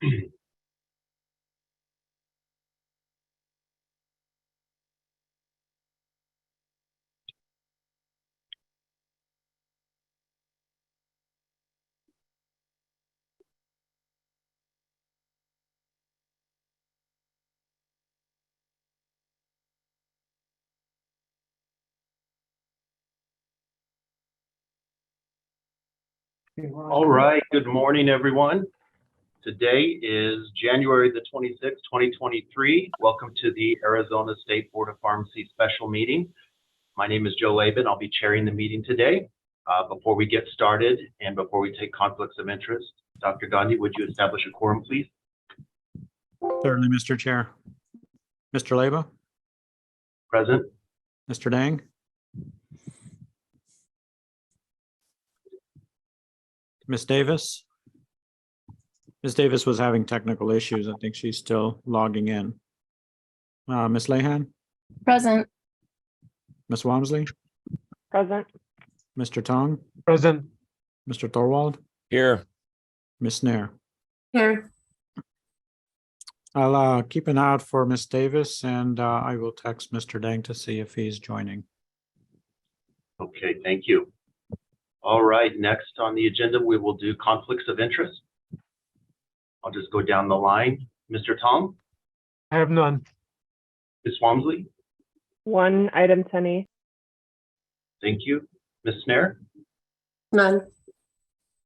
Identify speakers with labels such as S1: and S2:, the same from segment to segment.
S1: All right, good morning, everyone. Today is January the 26th, 2023. Welcome to the Arizona State Board of Pharmacy special meeting. My name is Joe Laban. I'll be chairing the meeting today. Before we get started and before we take conflicts of interest, Dr. Gandhi, would you establish a quorum, please?
S2: Certainly, Mr. Chair. Mr. Leba,
S1: Present.
S2: Mr. Dang, Ms. Davis. Ms. Davis was having technical issues. I think she's still logging in. Ms. Lahan,
S3: Present.
S2: Ms. Walmsley,
S3: Present.
S2: Mr. Tong,
S4: Present.
S2: Mr. Thorwald,
S4: Here.
S2: Ms. Nair.
S3: Here.
S2: I'll keep an eye out for Ms. Davis, and I will text Mr. Dang to see if he's joining.
S1: Okay, thank you. All right, next on the agenda, we will do conflicts of interest. I'll just go down the line. Mr. Tong,
S4: I have none.
S1: Ms. Walmsley,
S3: One item 10E.
S1: thank you. Ms. Snare,
S3: None.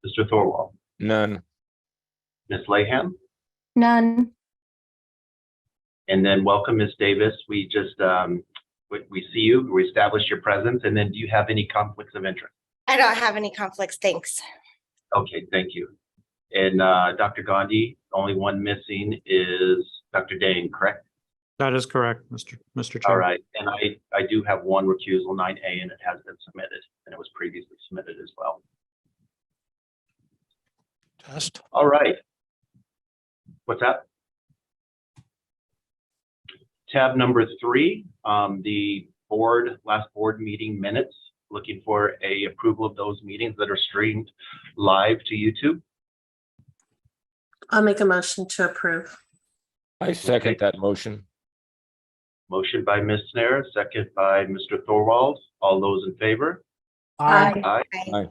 S1: Mr. Thorwald,
S4: None.
S1: Ms. Lahan,
S3: None.
S1: and then welcome, Ms. Davis. We just, we see you, we established your presence, and then do you have any conflicts of interest?
S5: I don't have any conflicts, thanks.
S1: Okay, thank you. And Dr. Gandhi, the only one missing is Dr. Dang, correct?
S2: That is correct, Mr. Chair.
S1: All right, and I do have one recusal, 9A, and it has been submitted, and it was previously submitted as well.
S4: Test.
S1: All right. What's that? Tab number 3, the last board meeting minutes. Looking for a approval of those meetings that are streamed live to YouTube.
S6: I'll make a motion to approve.
S4: I second
S1: Okay.
S4: that motion.
S1: Motion by Ms. Snare, second by Mr. Thorwald. All those in favor?
S6: Aye.
S1: Aye.
S4: Aye.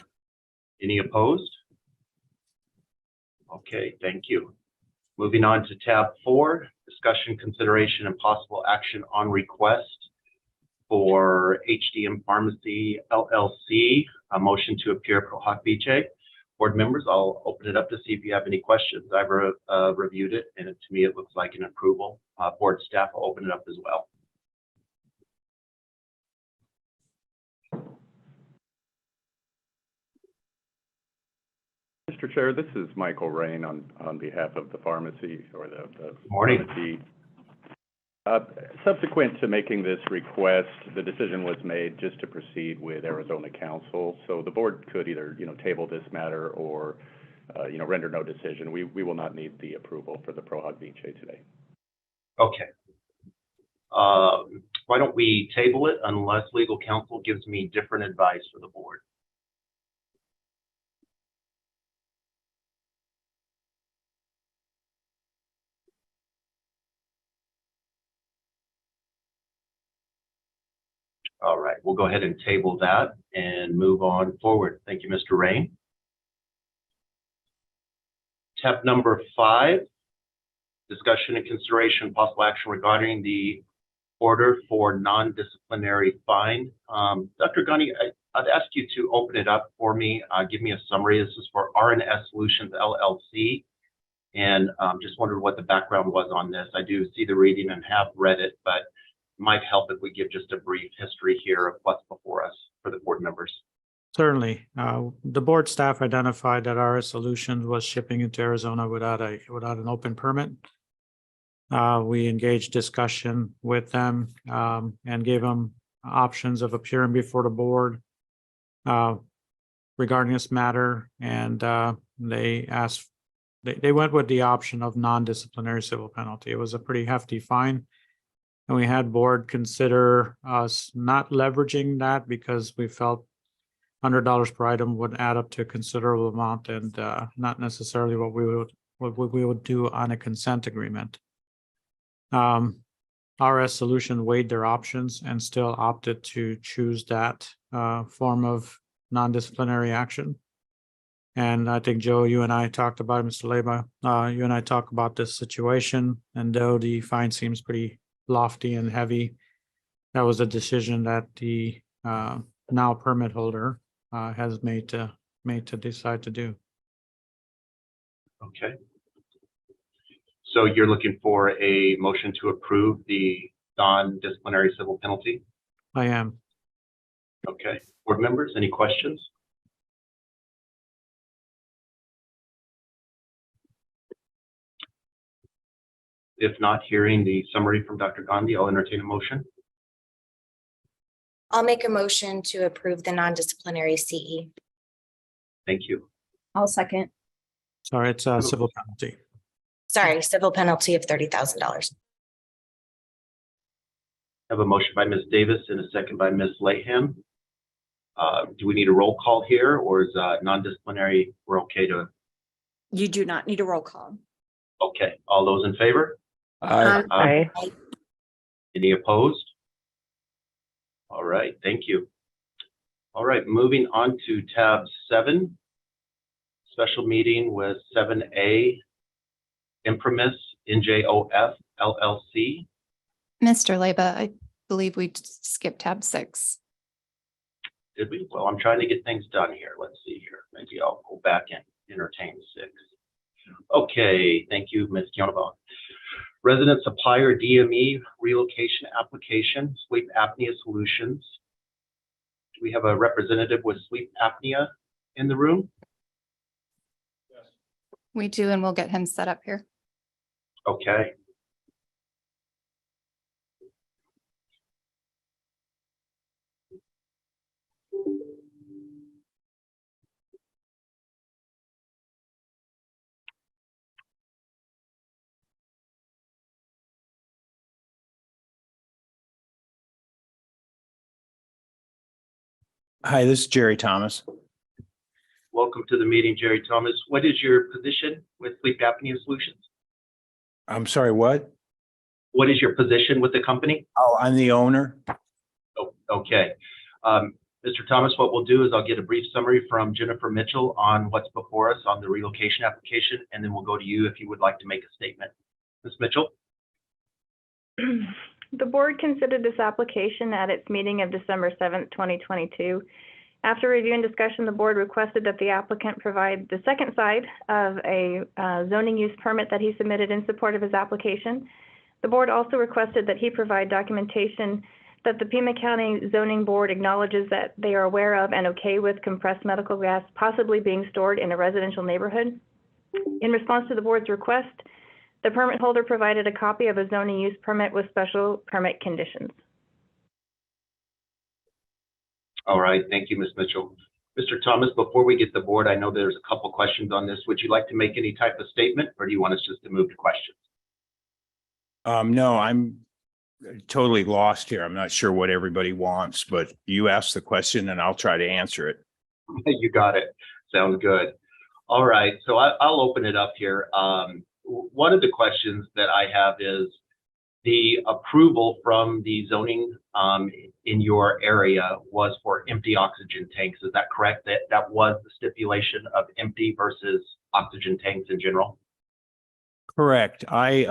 S1: Any opposed? Okay, thank you. Moving on to tab 4, discussion, consideration, and possible action on request for HDM Pharmacy LLC, a motion to appear pro hoc vice. Board members, I'll open it up to see if you have any questions. I've reviewed it, and to me, it looks like an approval. Board staff will open it up as well.
S7: Mr. Chair, this is Michael Rain on behalf of the pharmacy or the
S1: Morning.
S7: pharmacy. Subsequent to making this request, the decision was made just to proceed with Arizona Council. So the board could either, table this matter or, render no decision. We will not need the approval for the pro hoc vice today.
S1: Okay. Why don't we table it unless legal counsel gives me different advice for the board? All right, we'll go ahead and table that and move on forward. Thank you, Mr. Rain. Tab number 5, discussion and consideration, possible action regarding the order for non-disciplinary fine. Dr. Gandhi, I'd ask you to open it up for me. Give me a summary. This is for RNS Solutions LLC. And just wondered what the background was on this. I do see the reading and have read it, but might help if we give just a brief history here of what's before us for the board members.
S2: Certainly. The board staff identified that RS Solutions was shipping into Arizona without an open permit. We engaged discussion with them and gave them options of appearing before the board regarding this matter, and they went with the option of non-disciplinary civil penalty. It was a pretty hefty fine. And we had board consider us not leveraging that because we felt $100 per item would add up to a considerable amount and not necessarily what we would what we would do on a consent agreement. RS Solution weighed their options and still opted to choose that form of non-disciplinary action. And I think, Joe, you and I talked about it, Mr. Leba, you and I talked about this situation, and though the fine seems pretty lofty and heavy, that was a decision that the now permit holder has made to decide to do.
S1: Okay. So you're looking for a motion to approve the non-disciplinary civil penalty?
S2: I am.
S1: Okay. Board members, any questions? If not, hearing the summary from Dr. Gandhi, I'll entertain a motion.
S5: I'll make a motion to approve the non-disciplinary CE.
S1: Thank you.
S3: I'll second.
S2: Sorry, it's a civil penalty.
S5: Sorry, civil penalty of $30,000.
S1: I have a motion by Ms. Davis and a second by Ms. Layham. Do we need a roll call here, or is non-disciplinary, we're okay to?
S8: You do not need a roll call.
S1: Okay, all those in favor?
S4: Aye.
S3: Aye.
S1: Any opposed? All right, thank you. All right, moving on to tab 7, special meeting with 7A, Imprimis NJOF LLC.
S9: Mr. Leba, I believe we skipped tab 6.
S1: Did we? Well, I'm trying to get things done here. Let's see here. Maybe I'll go back and entertain 6. Okay, thank you, Ms. Kionova. Resident Supplier DME Relocation Application, Sleep Apnea Solutions. Do we have a representative with sleep apnea in the room?
S9: We do, and we'll get him set up here.
S1: Okay.
S10: Hi, this is Jerry Thomas.
S1: Welcome to the meeting, Jerry Thomas. What is your position with Sleep Apnea Solutions?
S10: I'm sorry, what?
S1: What is your position with the company?
S10: Oh, I'm the owner.
S1: Oh, okay. Mr. Thomas, what we'll do is I'll get a brief summary from Jennifer Mitchell on what's before us on the relocation application, and then we'll go to you if you would like to make a statement. Ms. Mitchell?
S11: The board considered this application at its meeting of December 7th, 2022. After review and discussion, the board requested that the applicant provide the second side of a zoning use permit that he submitted in support of his application. The board also requested that he provide documentation that the Pima County Zoning Board acknowledges that they are aware of and okay with compressed medical gas possibly being stored in a residential neighborhood. In response to the board's request, the permit holder provided a copy of a zoning use permit with special permit conditions.
S1: All right, thank you, Ms. Mitchell. Mr. Thomas, before we get the board, I know there's a couple questions on this. Would you like to make any type of statement, or do you want us just to move to questions?
S10: No, I'm totally lost here. I'm not sure what everybody wants, but you ask the question and I'll try to answer it.
S1: You got it. Sounds good. All right, so I'll open it up here. One of the questions that I have is the approval from the zoning in your area was for empty oxygen tanks. Is that correct? That was the stipulation of empty versus oxygen tanks in general?
S10: Correct. I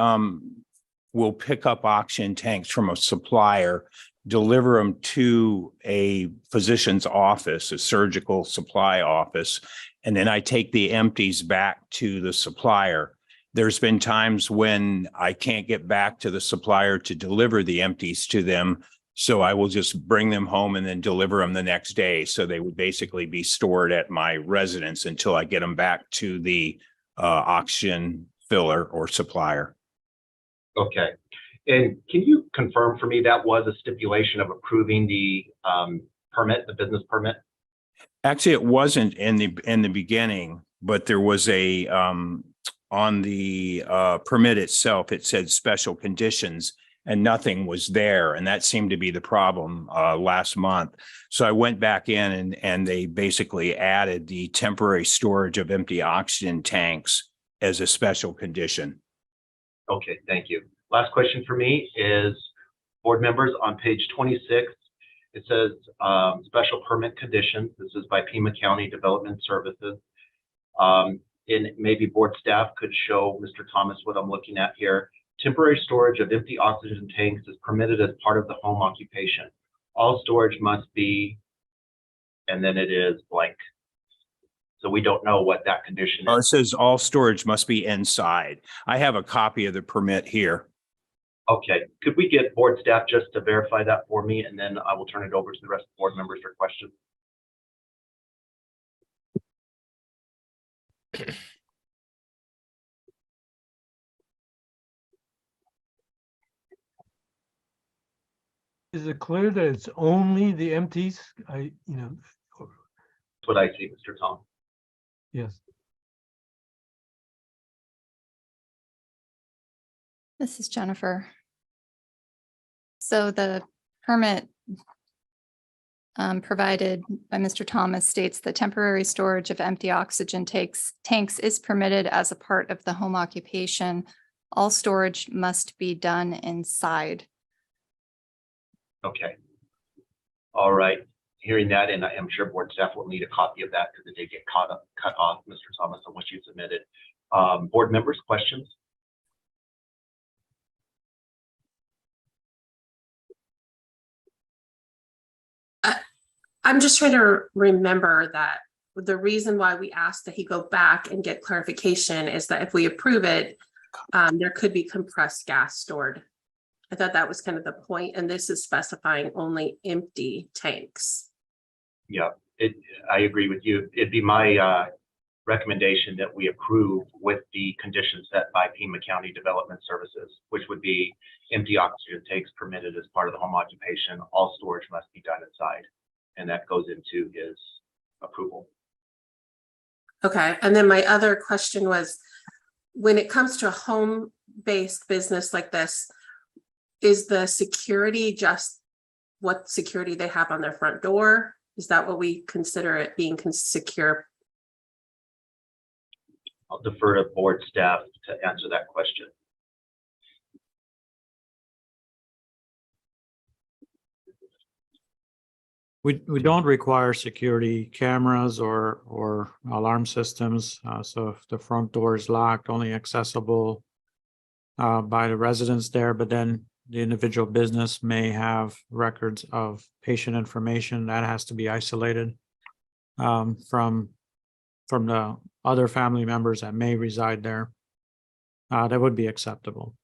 S10: will pick up oxygen tanks from a supplier, deliver them to a physician's office, a surgical supply office, and then I take the empties back to the supplier. There's been times when I can't get back to the supplier to deliver the empties to them, so I will just bring them home and then deliver them the next day. So they would basically be stored at my residence until I get them back to the oxygen filler or supplier.
S1: Okay. And can you confirm for me that was a stipulation of approving the permit, the business permit?
S10: Actually, it wasn't in the beginning, but there was a on the permit itself, it said special conditions and nothing was there. And that seemed to be the problem last month. So I went back in and they basically added the temporary storage of empty oxygen tanks as a special condition.
S1: Okay, thank you. Last question for me is, board members, on page 26, it says special permit conditions. This is by Pima County Development Services. And maybe board staff could show Mr. Thomas what I'm looking at here. Temporary storage of empty oxygen tanks is permitted as part of the home occupation. All storage must be, and then it is blank. So we don't know what that condition
S10: It
S1: is.
S10: says all storage must be inside. I have a copy of the permit here.
S1: Okay, could we get board staff just to verify that for me, and then I will turn it over to the rest of the board members for questions.
S4: Is it clear that it's only the empties?
S1: That's what I see, Mr. Tom.
S4: Yes.
S9: This is Jennifer. So the permit provided by Mr. Thomas states that temporary storage of empty oxygen tanks is permitted as a part of the home occupation. All storage must be done inside.
S1: Okay. All right. Hearing that, and I am sure board staff will need a copy of that because it did get cut off, Mr. Thomas, on what you submitted. Board members, questions?
S6: I'm just trying to remember that the reason why we asked that he go back and get clarification is that if we approve it, there could be compressed gas stored. I thought that was kind of the point, and this is specifying only empty tanks.
S1: Yeah, I agree with you. It'd be my recommendation that we approve with the conditions set by Pima County Development Services, which would be empty oxygen tanks permitted as part of the home occupation. All storage must be done inside. And that goes into his approval.
S6: Okay, and then my other question was, when it comes to a home-based business like this, is the security just what security they have on their front door? Is that what we consider it being secure?
S1: I'll defer to board staff to answer that question.
S2: We don't require security cameras or alarm systems. So if the front door is locked, only accessible by the residents there, but then the individual business may have records of patient information that has to be isolated from the other family members that may reside there. That would be acceptable.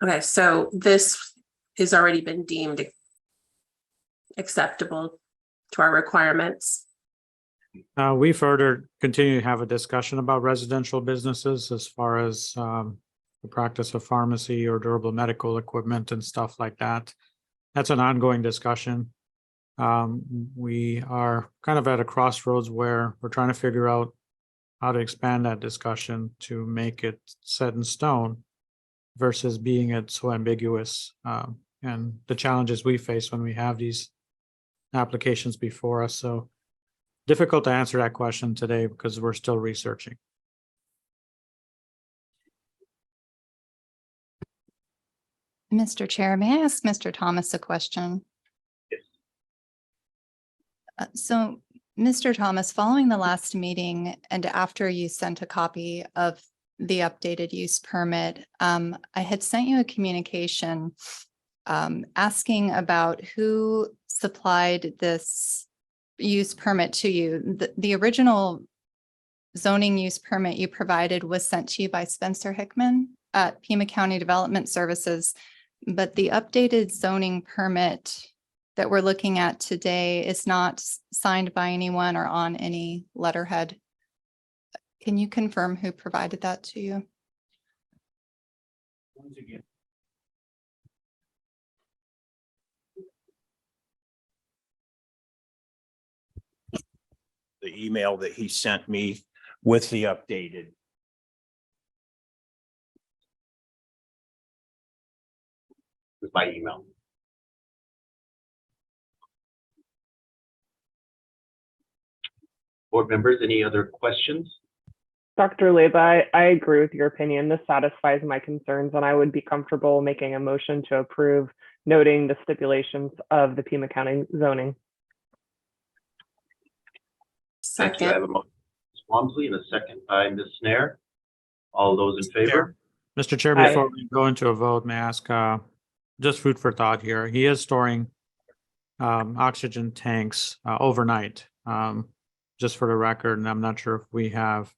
S6: Okay, so this has already been deemed acceptable to our requirements.
S2: We further continue to have a discussion about residential businesses as far as the practice of pharmacy or durable medical equipment and stuff like that. That's an ongoing discussion. We are kind of at a crossroads where we're trying to figure out how to expand that discussion to make it set in stone versus being it so ambiguous, and the challenges we face when we have these applications before us. So difficult to answer that question today because we're still researching.
S9: Mr. Chair, may I ask Mr. Thomas a question?
S1: Yes.
S9: So, Mr. Thomas, following the last meeting and after you sent a copy of the updated use permit, I had sent you a communication asking about who supplied this use permit to you. The original zoning use permit you provided was sent to you by Spencer Hickman at Pima County Development Services, but the updated zoning permit that we're looking at today is not signed by anyone or on any letterhead. Can you confirm who provided that to you?
S10: Once again. The email that he sent me with the updated.
S1: With my email. Board members, any other questions?
S3: Dr. Leba, I agree with your opinion. This satisfies my concerns, and I would be comfortable making a motion to approve, noting the stipulations of the Pima County zoning.
S1: Thank you. I have a motion by Ms. Walmsley and a second by Ms. Snare. All those in favor?
S2: Mr. Chair,
S3: Aye.
S2: before we go into a vote, may I ask, just food for thought here. He is storing oxygen tanks overnight, just for the record, and I'm not sure if we have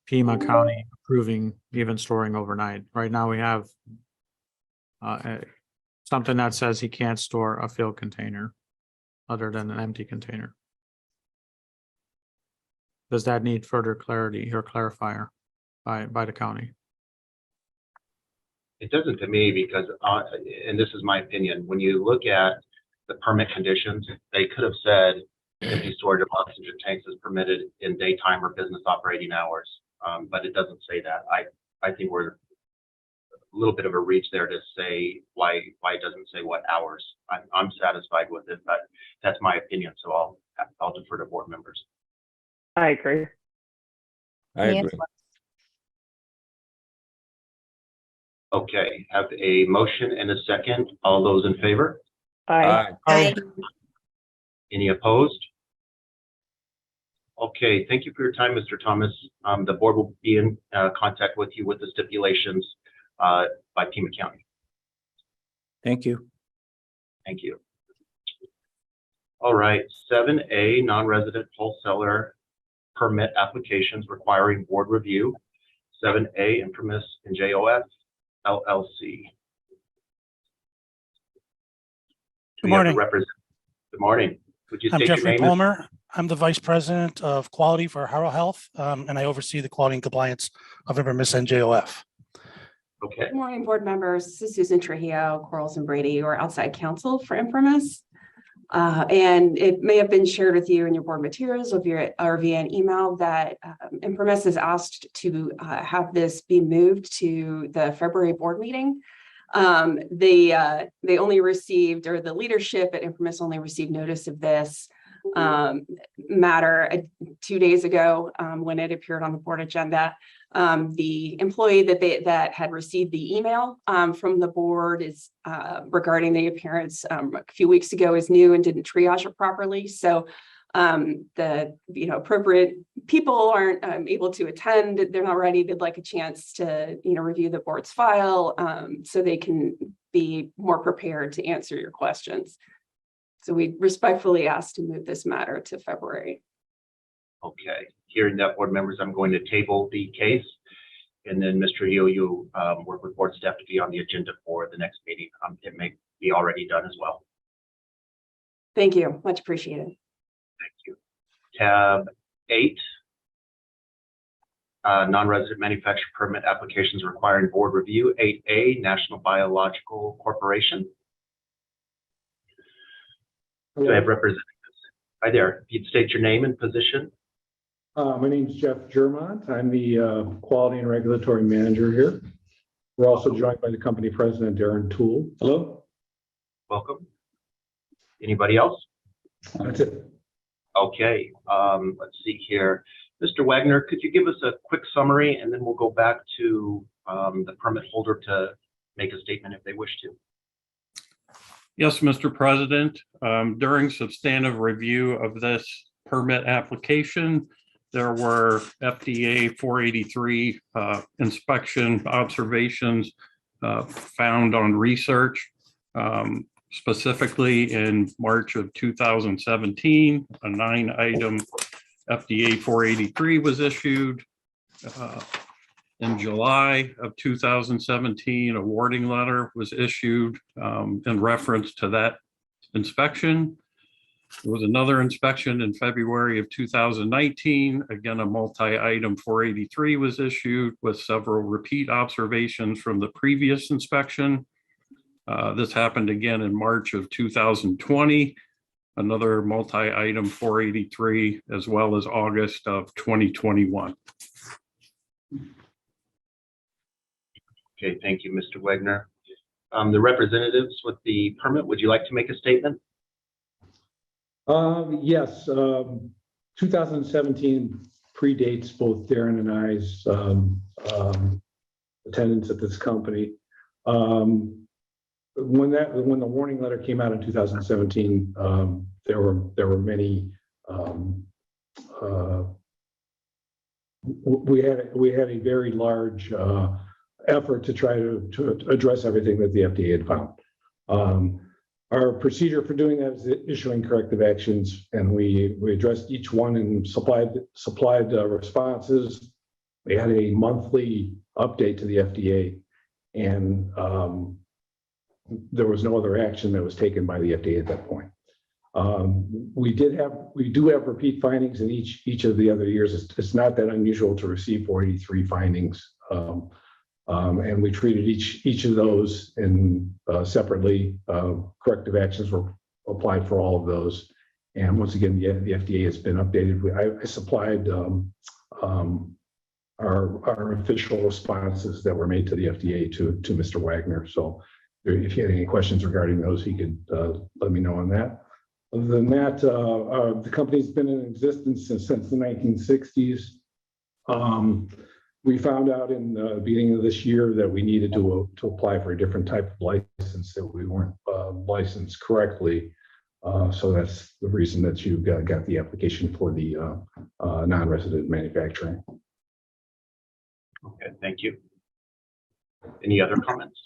S2: Pima County approving even storing overnight. Right now, we have something that says he can't store a filled container other than an empty container. Does that need further clarity or clarifier by the county?
S1: It doesn't to me because, and this is my opinion, when you look at the permit conditions, they could have said empty storage of oxygen tanks is permitted in daytime or business operating hours. But it doesn't say that. I think we're a little bit of a reach there to say why it doesn't say what hours. I'm satisfied with it, but that's my opinion. So I'll defer to board members.
S3: I agree.
S10: I
S9: Yes.
S10: agree.
S1: Okay, have a motion and a second. All those in favor?
S3: Aye.
S5: Aye.
S1: Any opposed? Okay, thank you for your time, Mr. Thomas. The board will be in contact with you with the stipulations by Pima County.
S10: Thank you.
S1: Thank you. All right, 7A, non-resident wholesaler permit applications requiring board review. 7A, Infamous and JOF LLC.
S12: Good morning.
S1: Good morning. Would you
S12: I'm
S1: state your
S12: Jeffrey
S1: name?
S12: Palmer. I'm the Vice President of Quality for Harrow Health, and I oversee the quality and compliance of Infamous and JOF.
S1: Okay.
S13: Good morning, board members. This is Susan Trujillo, Quarles and Brady, or outside counsel for Infamous. And it may have been shared with you in your board materials or via an email that Infamous has asked to have this be moved to the February board meeting. They only received, or the leadership at Infamous only received notice of this matter 2 days ago when it appeared on the board agenda. The employee that had received the email from the board is regarding the appearance a few weeks ago is new and didn't triage it properly. So the appropriate people aren't able to attend. They're not ready. They'd like a chance to review the board's file so they can be more prepared to answer your questions. So we respectfully ask to move this matter to February.
S1: Okay. Hearing that, board members, I'm going to table the case. And then Mr. Hill, you work with board staff to be on the agenda for the next meeting. It may be already done as well.
S13: Thank you. Much appreciated.
S1: Thank you. Tab 8, non-resident manufacturer permit applications requiring board review. 8A, National Biological Corporation. Do I have representatives? Hi there. If you'd state your name and position.
S14: My name is Jeff Germont. I'm the Quality and Regulatory Manager here. We're also joined by the company president, Darren Toole. Hello.
S1: Welcome. Anybody else?
S14: That's it.
S1: Okay, let's see here. Mr. Wagner, could you give us a quick summary and then we'll go back to the permit holder to make a statement if they wish to.
S15: Yes, Mr. President. During substantive review of this permit application, there were FDA 483 inspection observations found on research. Specifically in March of 2017, a 9-item FDA 483 was issued. In July of 2017, a warning letter was issued in reference to that inspection. There was another inspection in February of 2019. Again, a multi-item 483 was issued with several repeat observations from the previous inspection. This happened again in March of 2020, another multi-item 483, as well as August of 2021.
S1: Okay, thank you, Mr. Wagner. The representatives with the permit, would you like to make a statement?
S14: Yes, 2017 predates both Darren and I's attendance at this company. When the warning letter came out in 2017, there were many. We had a very large effort to try to address everything that the FDA had found. Our procedure for doing that is issuing corrective actions, and we addressed each one and supplied responses. We had a monthly update to the FDA, and there was no other action that was taken by the FDA at that point. We do have repeat findings in each of the other years. It's not that unusual to receive 483 findings. And we treated each of those in separately. Corrective actions were applied for all of those. And once again, the FDA has been updated. I supplied our official responses that were made to the FDA to Mr. Wagner. So if you had any questions regarding those, he could let me know on that. Other than that, the company's been in existence since the 1960s. We found out in the beginning of this year that we needed to apply for a different type of license, that we weren't licensed correctly. So that's the reason that you got the application for the non-resident manufacturing.
S1: Okay, thank you. Any other comments?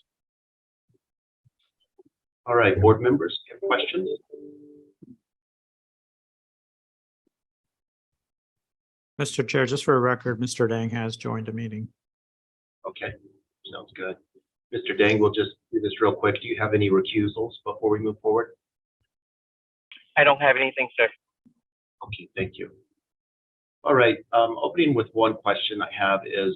S1: All right, board members, do you have questions?
S2: Mr. Chair, just for a record, Mr. Dang has joined the meeting.
S1: Okay, sounds good. Mr. Dang, we'll just do this real quick. Do you have any recusals before we move forward?
S16: I don't have anything, sir.
S1: Okay, thank you. All right, opening with one question I have is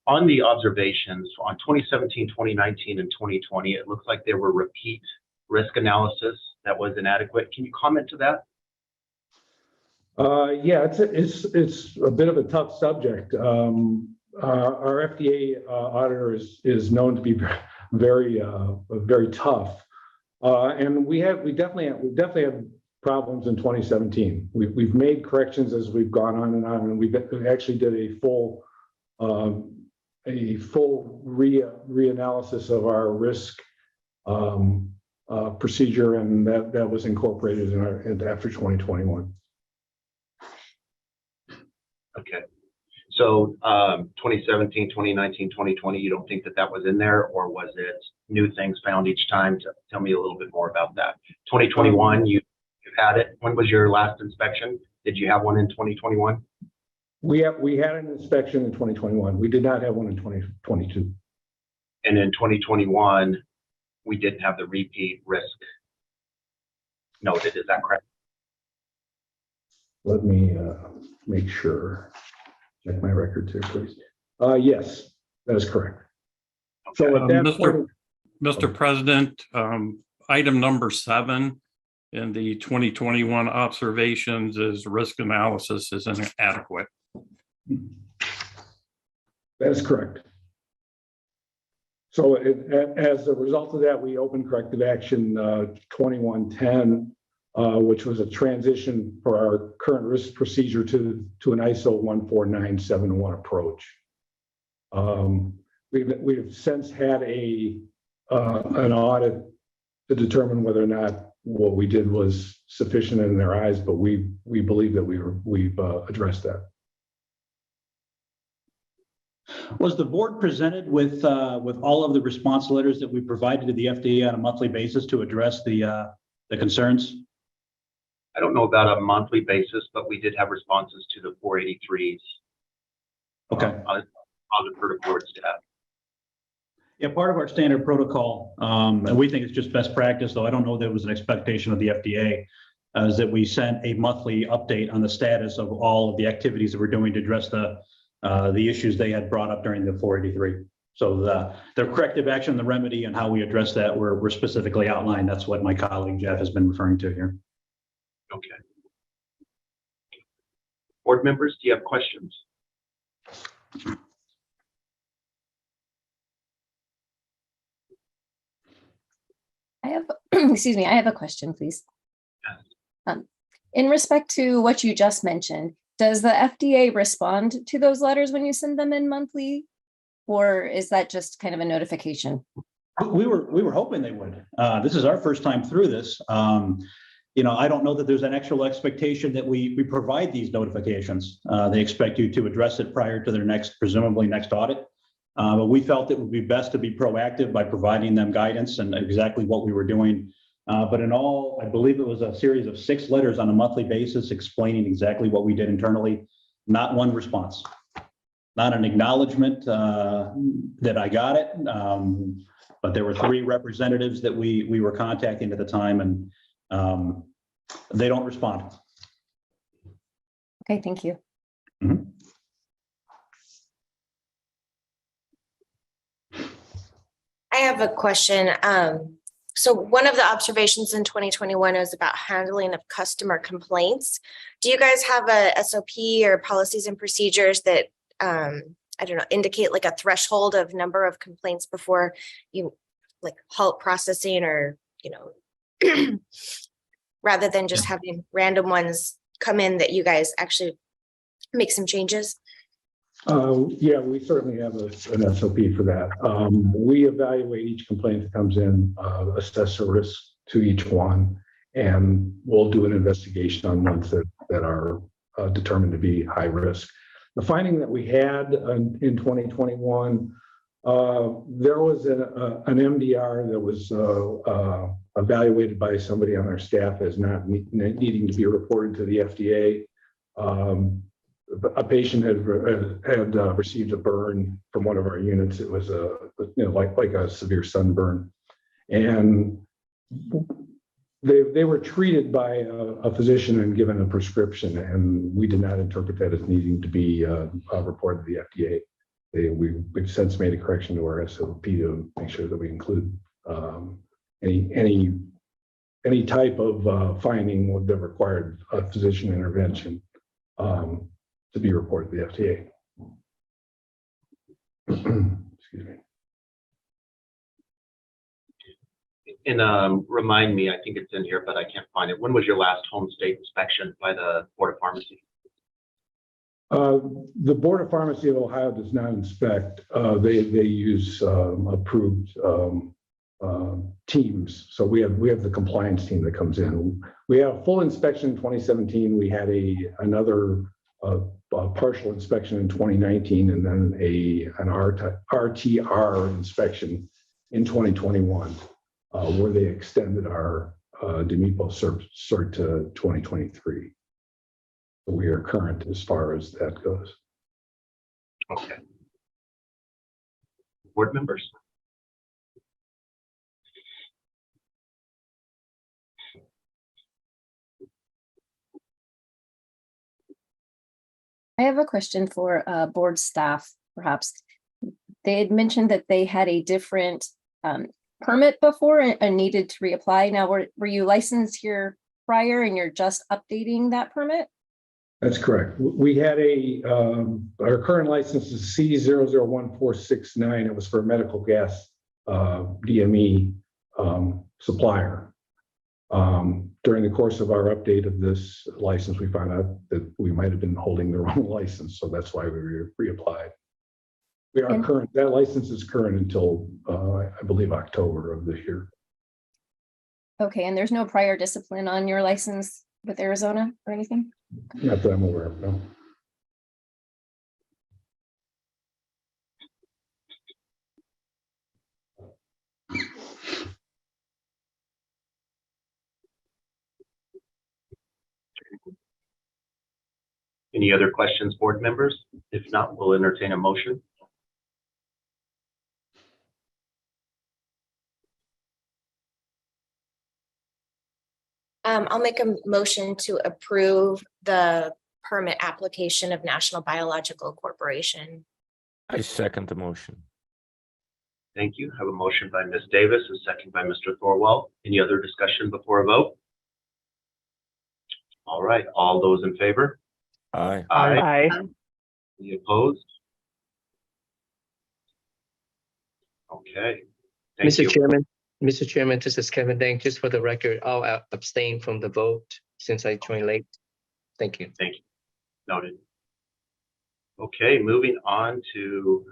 S1: on the observations on 2017, 2019, and 2020, it looks like there were repeat risk analysis that was inadequate. Can you comment to that?
S14: Yeah, it's a bit of a tough subject. Our FDA auditor is known to be very tough, and we definitely have problems in 2017. We've made corrections as we've gone on, and we actually did a full reanalysis of our risk procedure, and that was incorporated in after 2021.
S1: Okay, so 2017, 2019, 2020, you don't think that was in there, or was it new things found each time? Tell me a little bit more about that. 2021, you had it. When was your last inspection? Did you have one in 2021?
S14: We had an inspection in 2021. We did not have one in 2022.
S1: And in 2021, we didn't have the repeat risk noted. Is that correct?
S14: Let me make sure. Check my records here, please. Yes, that is correct.
S1: Okay.
S14: So at that
S15: Mr. President, item number 7 in the 2021 observations is risk analysis is inadequate.
S14: That is correct. So as a result of that, we opened corrective action 2110, which was a transition for our current risk procedure to an ISO 14971 approach. We've since had an audit to determine whether or not what we did was sufficient in their eyes, but we believe that we've addressed that.
S17: Was the board presented with all of the response letters that we provided to the FDA on a monthly basis to address the concerns?
S1: I don't know about a monthly basis, but we did have responses to the 483s.
S17: Okay.
S1: I'll defer to board staff.
S17: Yeah, part of our standard protocol, and we think it's just best practice, though I don't know that it was an expectation of the FDA, is that we sent a monthly update on the status of all of the activities that we're doing to address the issues they had brought up during the 483. So the corrective action, the remedy, and how we address that were specifically outlined. That's what my colleague Jeff has been referring to here.
S1: Okay. Board members, do you have questions?
S18: I have, excuse me, I have a question, please. In respect to what you just mentioned, Does the FDA respond to those letters when you send them in monthly? Or is that just kind of a notification?
S17: We were hoping they would. This is our first time through this. I don't know that there's an actual expectation that we provide these notifications. They expect you to address it prior to their presumably next audit. But we felt it would be best to be proactive by providing them guidance and exactly what we were doing. But in all, I believe it was a series of 6 letters on a monthly basis explaining exactly what we did internally. Not one response, not an acknowledgement that I got it. But there were 3 representatives that we were contacting at the time, and they don't respond.
S18: Okay, thank you.
S17: Mhm.
S5: I have a question. So one of the observations in 2021 was about handling of customer complaints. Do you guys have a SOP or policies and procedures that, I don't know, indicate like a threshold of number of complaints before you like halt processing, or, rather than just having random ones come in that you guys actually make some changes?
S14: Yeah, we certainly have an SOP for that. We evaluate each complaint that comes in, assess the risk to each one, and we'll do an investigation on ones that are determined to be high risk. The finding that we had in 2021, there was an MDR that was evaluated by somebody on our staff as not needing to be reported to the FDA. A patient had received a burn from one of our units. It was like a severe sunburn, and they were treated by a physician and given a prescription, and we did not interpret that as needing to be reported to the FDA. We've since made a correction to our SOP to make sure that we include any type of finding that required a physician intervention to be reported to the FDA. Excuse me.
S1: And remind me, I think it's in here, but I can't find it. When was your last home state inspection by the Board of Pharmacy?
S14: The Board of Pharmacy of Ohio does not inspect. They use approved teams. So we have the compliance team that comes in. We have a full inspection in 2017. We had another partial inspection in 2019, and then an RTR inspection in 2021, where they extended our DMEPO cert to 2023. So we are current as far as that goes.
S1: Okay. Board members?
S18: I have a question for board staff, perhaps. They had mentioned that they had a different permit before and needed to reapply. Now, were you licensed here prior and you're just updating that permit?
S14: That's correct. We had our current license is C001469. It was for a medical gas DME supplier. During the course of our update of this license, we found out that we might have been holding the wrong license, so that's why we reapplied. We are current. That license is current until I believe October of this year.
S18: Okay, and there's no prior discipline on your license with Arizona or anything?
S14: Not that I'm aware of, no.
S1: Any other questions, board members? If not, we'll entertain a motion.
S5: I'll make a motion to approve the permit application of National Biological Corporation.
S19: I second the motion.
S1: Thank you. I have a motion by Ms. Davis, a second by Mr. Thorwald. Any other discussion before a vote? All right, all those in favor?
S19: Aye.
S3: Aye.
S1: Any opposed? Okay. Thank you.
S16: Mr. Chairman, this is Kevin Deng. Just for the record, I'll abstain from the vote since I joined late. Thank you.
S1: Thank you. Noted. Okay, moving on to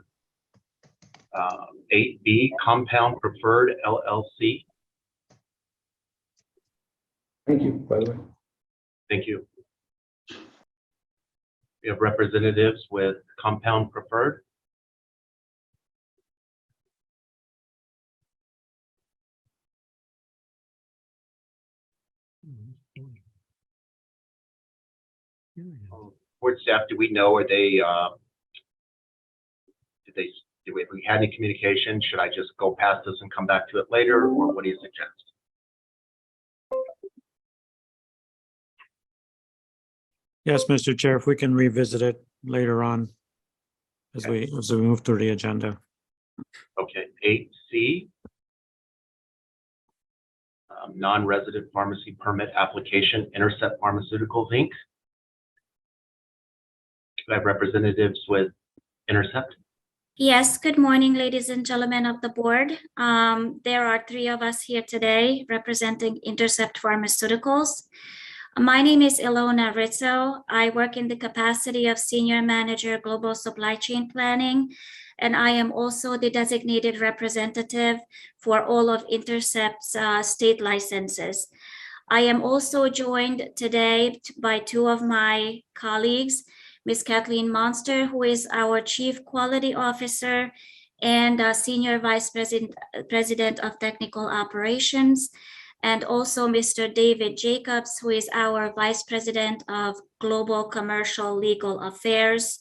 S1: 8B, Compound Preferred LLC.
S14: Thank you, by the way.
S1: Thank you. We have representatives with Compound Preferred. Board staff, do we know, are they, do we had any communication? Should I just go past this and come back to it later, or what do you suggest?
S2: Yes, Mr. Chair, if we can revisit it later on as we move through the agenda.
S1: Okay, 8C. Non-resident pharmacy permit application, Intercept Pharmaceuticals, Inc. Do I have representatives with Intercept?
S20: Yes, good morning, ladies and gentlemen of the board. There are 3 of us here today representing Intercept Pharmaceuticals. My name is Ilona Rizzo. I work in the capacity of Senior Manager, Global Supply Chain Planning, and I am also the designated representative for all of Intercept's state licenses. I am also joined today by 2 of my colleagues, Ms. Kathleen Monster, who is our Chief Quality Officer and Senior Vice President of Technical Operations, and also Mr. David Jacobs, who is our Vice President of Global Commercial Legal Affairs.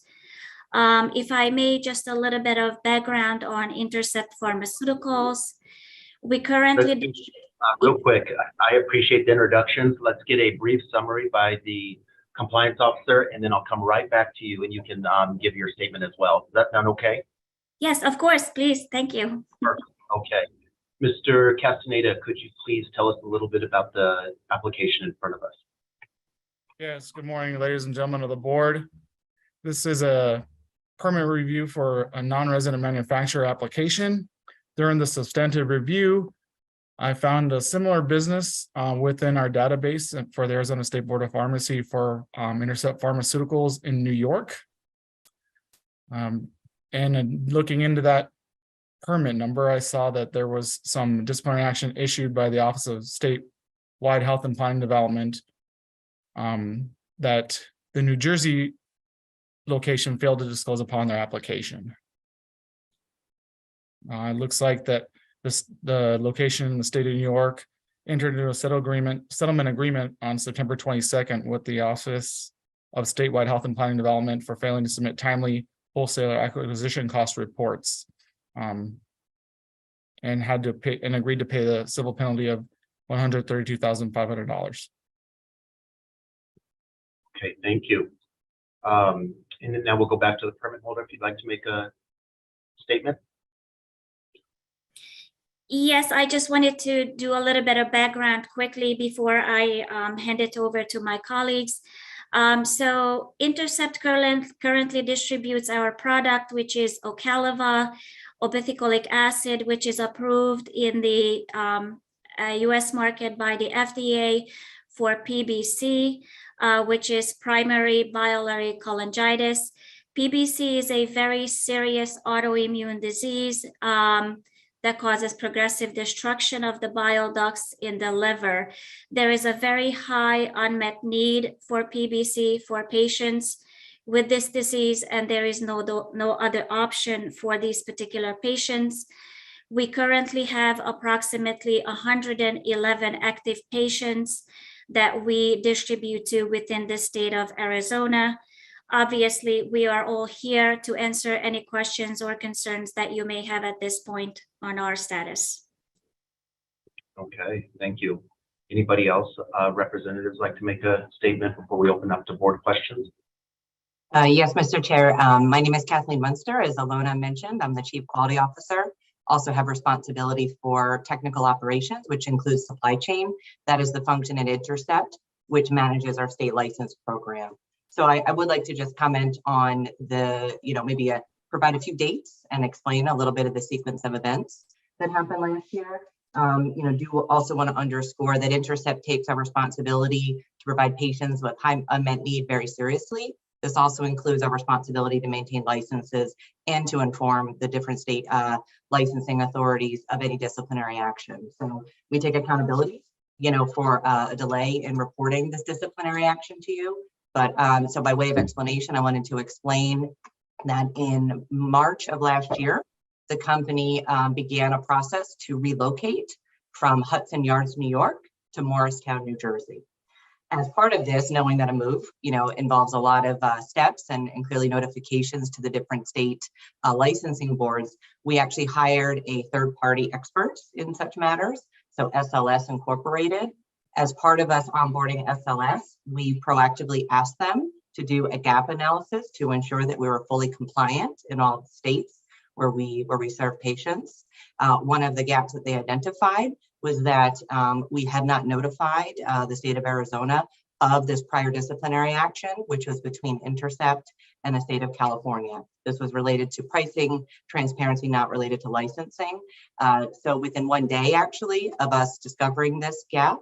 S20: If I may, just a little bit of background on Intercept Pharmaceuticals. We currently...
S1: Real quick, I appreciate the introductions. Let's get a brief summary by the compliance officer, and then I'll come right back to you and you can give your statement as well. Does that sound okay?
S20: Yes, of course, please. Thank you.
S1: Perfect. Okay. Mr. Castaneda, could you please tell us a little bit about the application in front of us?
S21: Yes, good morning, ladies and gentlemen of the board. This is a permit review for a non-resident manufacturer application. During the substantive review, I found a similar business within our database for the Arizona State Board of Pharmacy for Intercept Pharmaceuticals in New York. And looking into that permit number, I saw that there was some disciplinary action issued by the Office of Statewide Health and Planning Development that the New Jersey location failed to disclose upon their application. It looks like that the location in the state of New York entered into a settlement agreement on September 22nd with the Office of Statewide Health and Planning Development for failing to submit timely wholesaler acquisition cost reports, and had to pay and agreed to pay the civil penalty of $132,500.
S1: Okay, thank you. And then now we'll go back to the permit holder if you'd like to make a statement.
S20: Yes, I just wanted to do a little bit of background quickly before I hand it over to my colleagues. So Intercept currently distributes our product, which is Ocaliva, obeticholic acid, which is approved in the US market by the FDA for PBC, which is primary biliary cholangitis. PBC is a very serious autoimmune disease that causes progressive destruction of the bile ducts in the liver. There is a very high unmet need for PBC for patients with this disease, and there is no other option for these particular patients. We currently have approximately 111 active patients that we distribute to within the state of Arizona. Obviously, we are all here to answer any questions or concerns that you may have at this point on our status.
S1: Okay, thank you. Anybody else, representatives, like to make a statement before we open up to board questions?
S22: Yes, Mr. Chair. My name is Kathleen Munster. As Ilona mentioned, I'm the Chief Quality Officer. Also have responsibility for technical operations, which includes supply chain. That is the function at Intercept, which manages our state license program. So I would like to just comment on the, maybe provide a few dates and explain a little bit of the sequence of events that happened last year. Do also want to underscore that Intercept takes our responsibility to provide patients with high unmet need very seriously. This also includes our responsibility to maintain licenses and to inform the different state licensing authorities of any disciplinary action. So we take accountability, for a delay in reporting this disciplinary action to you. But so by way of explanation, I wanted to explain that in March of last year, the company began a process to relocate from Hudson Yards, New York to Morristown, New Jersey. As part of this, knowing that a move, involves a lot of steps and clearly notifications to the different state licensing boards, we actually hired a third-party expert in such matters, so SLS Incorporated. As part of us onboarding SLS, we proactively asked them to do a gap analysis to ensure that we were fully compliant in all states where we serve patients. One of the gaps that they identified was that we had not notified the state of Arizona of this prior disciplinary action, which was between Intercept and the state of California. This was related to pricing, transparency, not related to licensing. So within one day, actually, of us discovering this gap,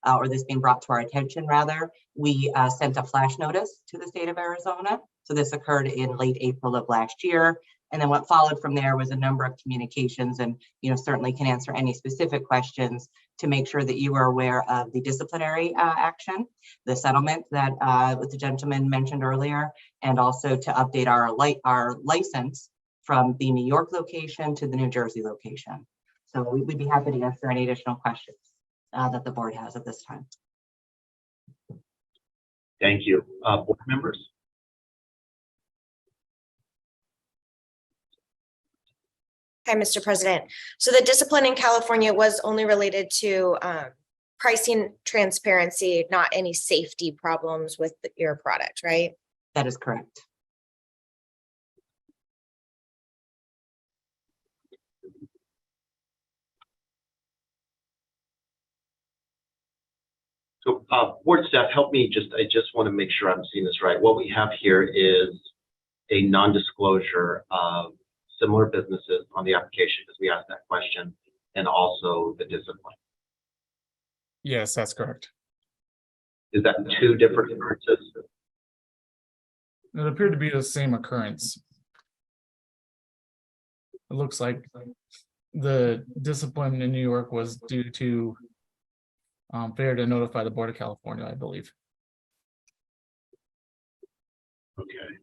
S22: or this being brought to our attention rather, we sent a flash notice to the state of Arizona. So this occurred in late April of last year. And then what followed from there was a number of communications, and certainly can answer any specific questions to make sure that you are aware of the disciplinary action, the settlement that what the gentleman mentioned earlier, and also to update our license from the New York location to the New Jersey location. So we'd be happy to answer any additional questions that the board has at this time.
S1: Thank you. Board members?
S5: Hi, Mr. President. So the discipline in California was only related to pricing transparency, not any safety problems with your product, right?
S22: That is correct.
S1: So board staff, help me I just want to make sure I'm seeing this right. What we have here is a non-disclosure of similar businesses on the application, because we asked that question, and also the discipline.
S21: Yes, that's correct.
S1: Is that two different occurrences?
S21: It appeared to be the same occurrence. It looks like the discipline in New York was due to failure to notify the Board of California, I believe.
S1: Okay.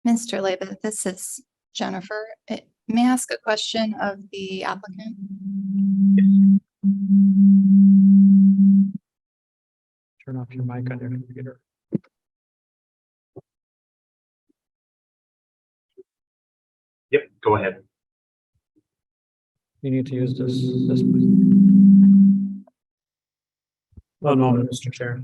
S9: Mr. Leba, this is Jennifer. May I ask a question of the applicant?
S2: Turn off your mic on your computer.
S1: Yep, go ahead.
S2: You need to use this. One moment, Mr. Chair.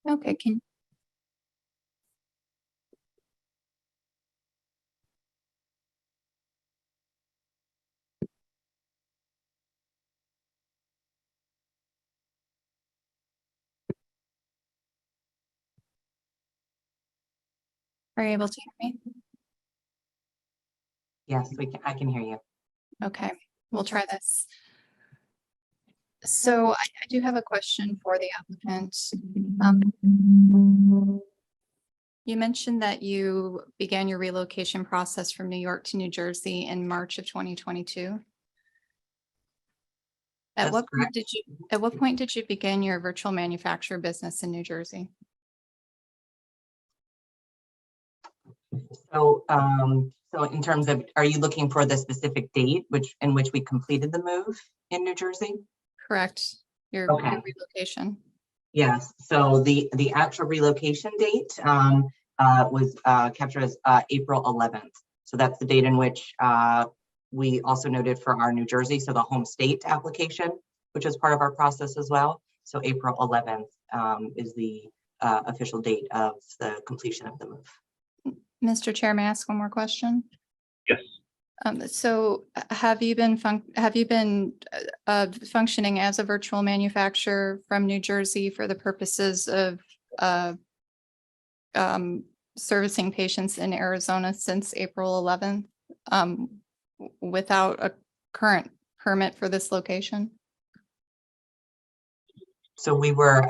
S9: Okay, are you able to hear me?
S22: Yes, I can hear you.
S9: Okay, we'll try this. So I do have a question for the applicant. You mentioned that you began your relocation process from New York to New Jersey in March of 2022. At what point did you begin your virtual manufacturer business in New Jersey?
S22: So, so in terms of, are you looking for the specific date in which we completed the move in New Jersey?
S9: Correct. Your relocation.
S22: Yes. So the actual relocation date was captured as April 11th. So that's the date in which we also noted for our New Jersey, so the home state application, which is part of our process as well. So April 11th is the official date of the completion of the move.
S9: Mr. Chair, may I ask one more question?
S1: Yes.
S9: So have you been functioning as a virtual manufacturer from New Jersey for the purposes of servicing patients in Arizona since April 11th without a current permit for this location?
S22: So we were,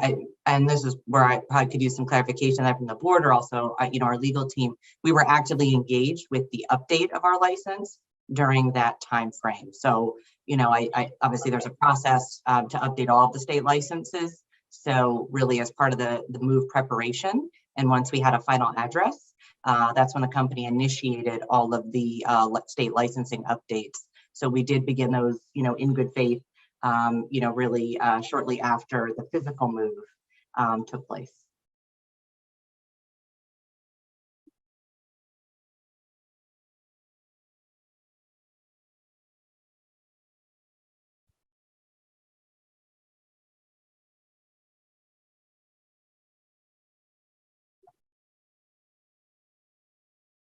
S22: and this is where I probably could use some clarification from the board, or also, our legal team. We were actively engaged with the update of our license during that time frame. So, I obviously there's a process to update all of the state licenses. So really, as part of the move preparation, and once we had a final address, that's when the company initiated all of the state licensing updates. So we did begin those, in good faith. Really shortly after the physical move took place.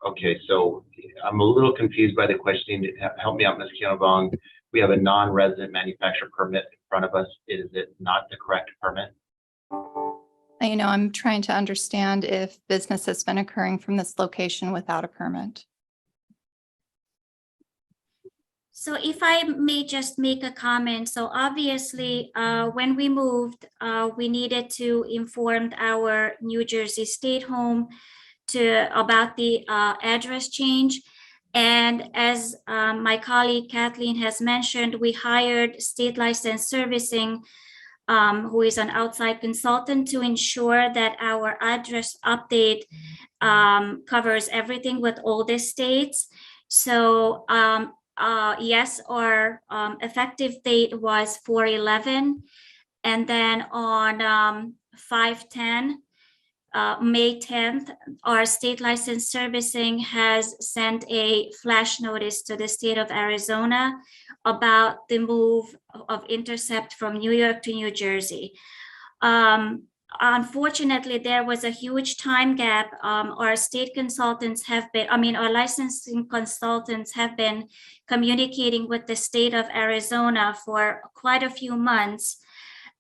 S1: Okay, so I'm a little confused by the questioning. Help me out, Ms. Kianavong. We have a non-resident manufacturer permit in front of us. Is it not the correct permit?
S9: I'm trying to understand if business has been occurring from this location without a permit.
S20: So if I may just make a comment, so obviously, when we moved, we needed to inform our New Jersey state home about the address change. And as my colleague Kathleen has mentioned, we hired State License Servicing, who is an outside consultant, to ensure that our address update covers everything with all the states. So yes, our effective date was 4/11, and then on 5/10, May 10th, our State License Servicing has sent a flash notice to the state of Arizona about the move of Intercept from New York to New Jersey. Unfortunately, there was a huge time gap. Our state consultants our licensing consultants have been communicating with the state of Arizona for quite a few months,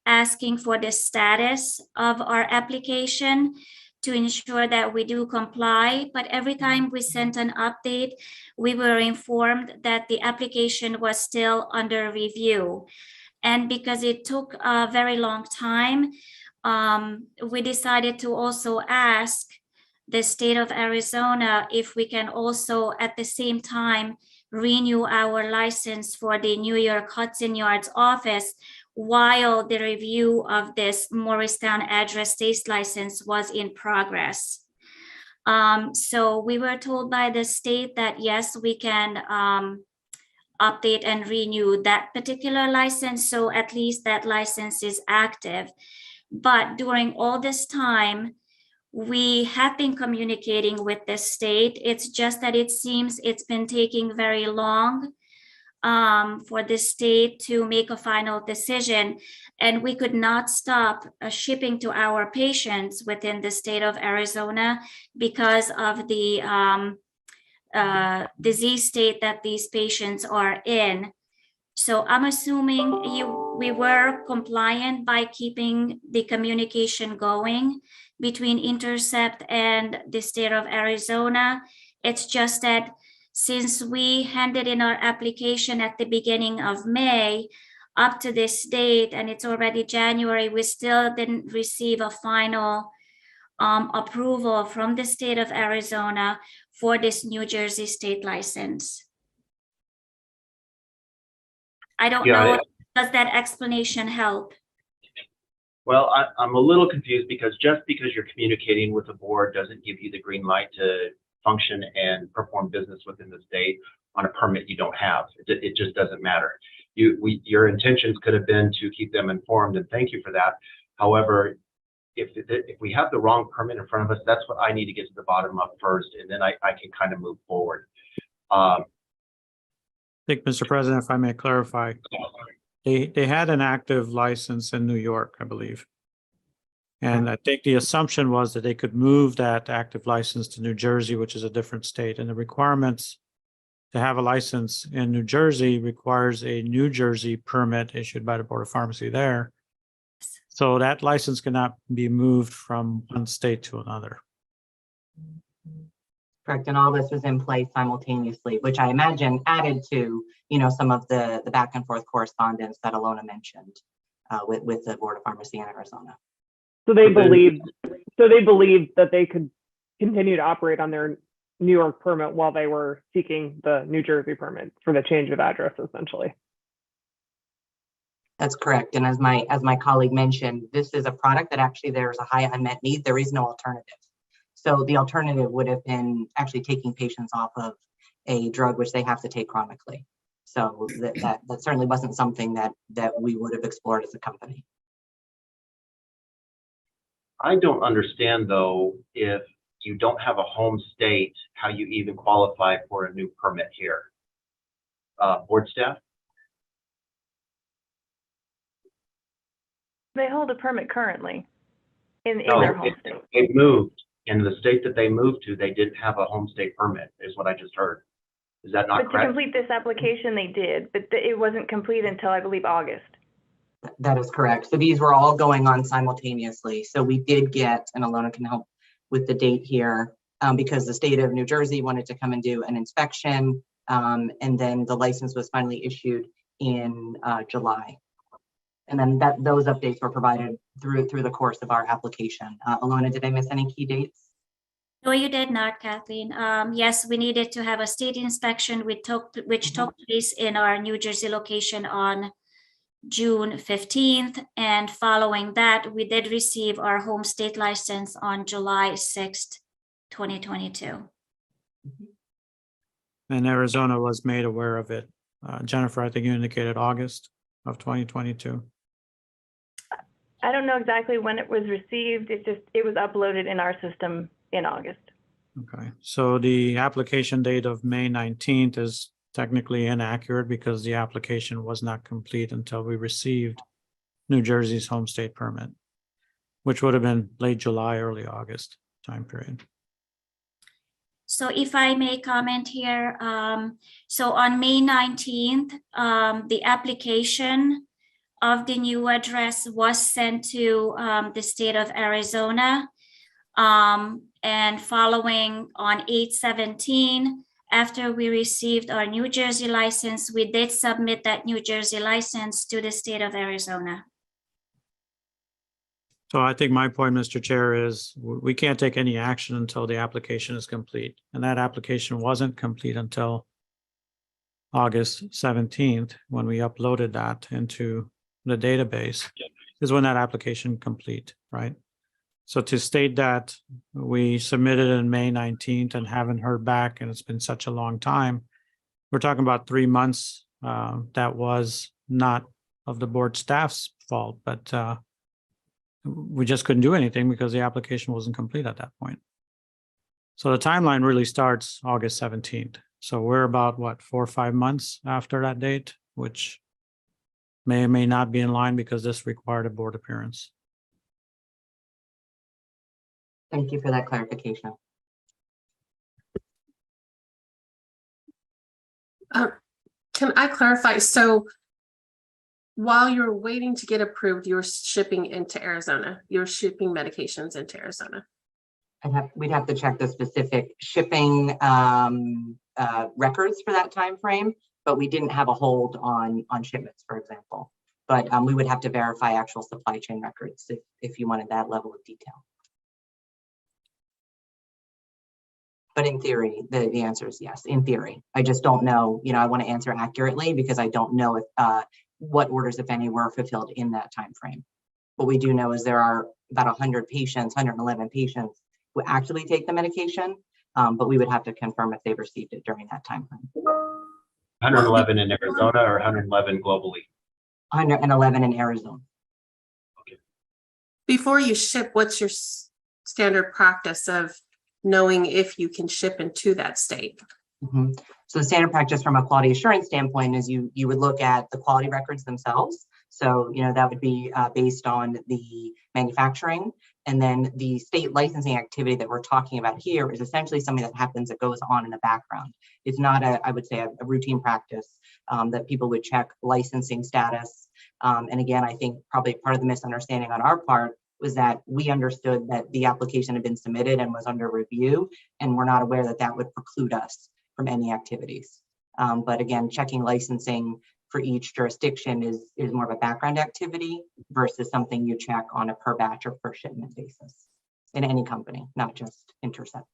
S20: asking for the status of our application to ensure that we do comply. But every time we sent an update, we were informed that the application was still under review. And because it took a very long time, we decided to also ask the state of Arizona if we can also at the same time renew our license for the New York Hudson Yards office while the review of this Morristown address state license was in progress. So we were told by the state that yes, we can update and renew that particular license. So at least that license is active. But during all this time, we have been communicating with the state. It's just that it seems it's been taking very long for the state to make a final decision, and we could not stop shipping to our patients within the state of Arizona because of the disease state that these patients are in. So I'm assuming we were compliant by keeping the communication going between Intercept and the state of Arizona. It's just that since we handed in our application at the beginning of May up to this date, and it's already January, we still didn't receive a final approval from the state of Arizona for this New Jersey state license. I don't know, does that explanation help?
S1: Well, I'm a little confused because just because you're communicating with the board doesn't give you the green light to function and perform business within the state on a permit you don't have. It just doesn't matter. Your intentions could have been to keep them informed, and thank you for that. However, if we have the wrong permit in front of us, that's what I need to get to the bottom of first, and then I can kind of move forward.
S2: I think, Mr. President, if I may clarify, they had an active license in New York, I believe. And I think the assumption was that they could move that active license to New Jersey, which is a different state, and the requirements to have a license in New Jersey requires a New Jersey permit issued by the Board of Pharmacy there. So that license cannot be moved from one state to another.
S22: Correct, and all this was in place simultaneously, which I imagine added to, some of the back and forth correspondence that Alona mentioned with the Board of Pharmacy in Arizona.
S3: So they believed that they could continue to operate on their New York permit while they were seeking the New Jersey permit for the change of address, essentially.
S22: That's correct. And as my colleague mentioned, this is a product that actually there's a high unmet need. There is no alternative. So the alternative would have been actually taking patients off of a drug which they have to take chronically. So that certainly wasn't something that we would have explored as a company.
S1: I don't understand though, if you don't have a home state, how you even qualify for a new permit here. Board staff?
S11: They hold a permit currently in
S1: No,
S11: their home state.
S1: They moved. In the state that they moved to, they didn't have a home state permit, is what I just heard. Is that not
S11: But to
S1: correct?
S11: complete this application, they did, but it wasn't complete until I believe August.
S22: That is correct. So these were all going on simultaneously. So we did get, and Alona can help with the date here, because the state of New Jersey wanted to come and do an inspection, and then the license was finally issued in July. And then those updates were provided through the course of our application. Alona, did I miss any key dates?
S20: No, you did not, Kathleen. Yes, we needed to have a state inspection which took place in our New Jersey location on June 15th. And following that, we did receive our home state license on July 6th, 2022.
S2: And Arizona was made aware of it. Jennifer, I think you indicated August of 2022.
S11: I don't know exactly when it was received. It was uploaded in our system in August.
S2: Okay, so the application date of May 19th is technically inaccurate because the application was not complete until we received New Jersey's home state permit, which would have been late July, early August time period.
S20: So if I may comment here, so on May 19th, the application of the new address was sent to the state of Arizona. And following on 8/17, after we received our New Jersey license, we did submit that New Jersey license to the state of Arizona.
S2: So I think my point, Mr. Chair, is we can't take any action until the application is complete. And that application wasn't complete until August 17th, when we uploaded that into the database, is when that application complete, right? So to state that we submitted in May 19th and haven't heard back, and it's been such a long time, we're talking about 3 months. That was not of the board staff's fault, but we just couldn't do anything because the application wasn't complete at that point. So the timeline really starts August 17th. So we're about, what, 4 or 5 months after that date, which may or may not be in line because this required a board appearance.
S22: Thank you for that clarification.
S6: Can I clarify? So while you're waiting to get approved, you're shipping into Arizona, you're shipping medications into Arizona.
S22: We'd have to check the specific shipping records for that time frame, but we didn't have a hold on shipments, for example. But we would have to verify actual supply chain records if you wanted that level of detail. But in theory, the answer is yes, in theory. I just don't know, I want to answer accurately because I don't know if what orders, if any, were fulfilled in that time frame. What we do know is there are about 100 patients, 111 patients who actually take the medication, but we would have to confirm if they received it during that time frame.
S1: 111 in Arizona or 111 globally?
S22: 111 in Arizona.
S6: Before you ship, what's your standard practice of knowing if you can ship into that state?
S22: Mm-hmm. So the standard practice from a quality assurance standpoint is you would look at the quality records themselves. So, that would be based on the manufacturing And then the state licensing activity that we're talking about here is essentially something that happens that goes on in the background. It's not I would say, a routine practice that people would check licensing status. And again, I think probably part of the misunderstanding on our part was that we understood that the application had been submitted and was under review, and we're not aware that that would preclude us from any activities. But again, checking licensing for each jurisdiction is more of a background activity versus something you check on a per batch or per shipment basis in any company, not just Intercept.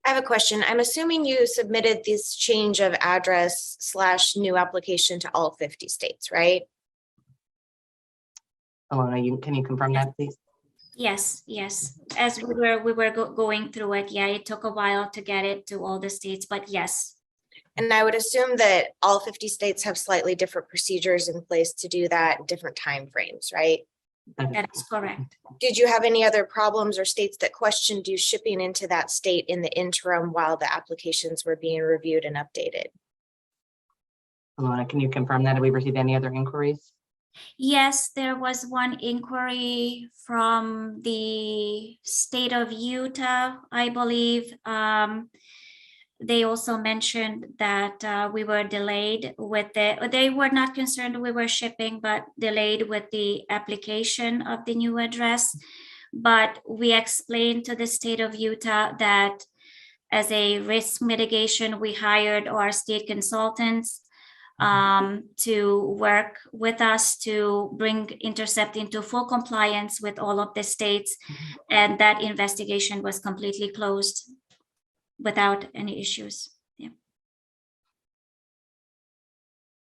S5: I have a question. I'm assuming you submitted this change of address / new application to all 50 states, right?
S22: Alona, can you confirm that, please?
S20: Yes, yes. As we were going through it, yeah, it took a while to get it to all the states, but yes.
S5: And I would assume that all 50 states have slightly different procedures in place to do that, different timeframes, right?
S20: That is correct.
S5: Did you have any other problems or states that questioned you shipping into that state in the interim while the applications were being reviewed and updated?
S22: Alona, can you confirm that? Have we received any other inquiries?
S20: Yes, there was one inquiry from the state of Utah, I believe. They also mentioned that we were delayed with they were not concerned we were shipping, but delayed with the application of the new address. But we explained to the state of Utah that as a risk mitigation, we hired our state consultants to work with us to bring Intercept into full compliance with all of the states. And that investigation was completely closed without any issues. Yeah.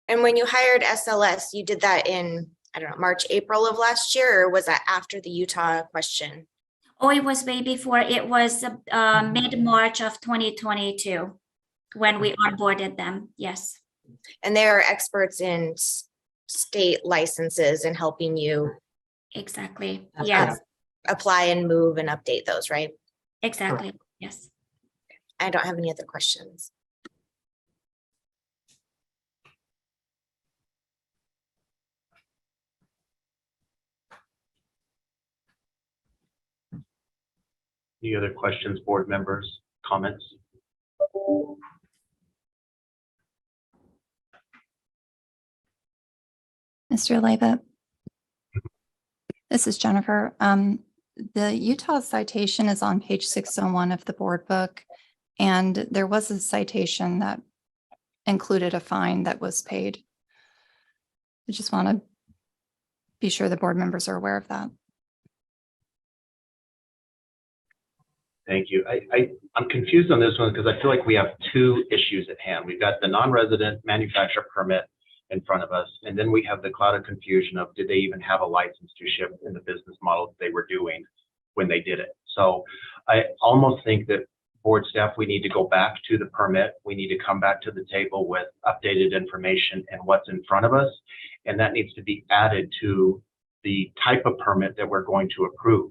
S5: And when you hired SLS, you did that in, I don't know, March, April of last year, or was that after the Utah question?
S20: Oh, it was way before. It was mid-March of 2022 when we onboarded them. Yes.
S5: And they are experts in state licenses and helping you.
S20: Exactly. Yes.
S5: Apply and move and update those, right?
S20: Exactly. Yes.
S5: I don't have any other questions.
S1: Any other questions, board members, comments?
S9: Mr. Levitt. This is Jennifer. The Utah citation is on page 601 of the board book, and there was a citation that included a fine that was paid. I just want to be sure the board members are aware of that.
S1: Thank you. I'm confused on this one because I feel like we have two issues at hand. We've got the non-resident manufacturer permit in front of us, and then we have the cloud of confusion of did they even have a license to ship in the business model that they were doing when they did it. So I almost think that board staff, we need to go back to the permit. We need to come back to the table with updated information and what's in front of us. And that needs to be added to the type of permit that we're going to approve.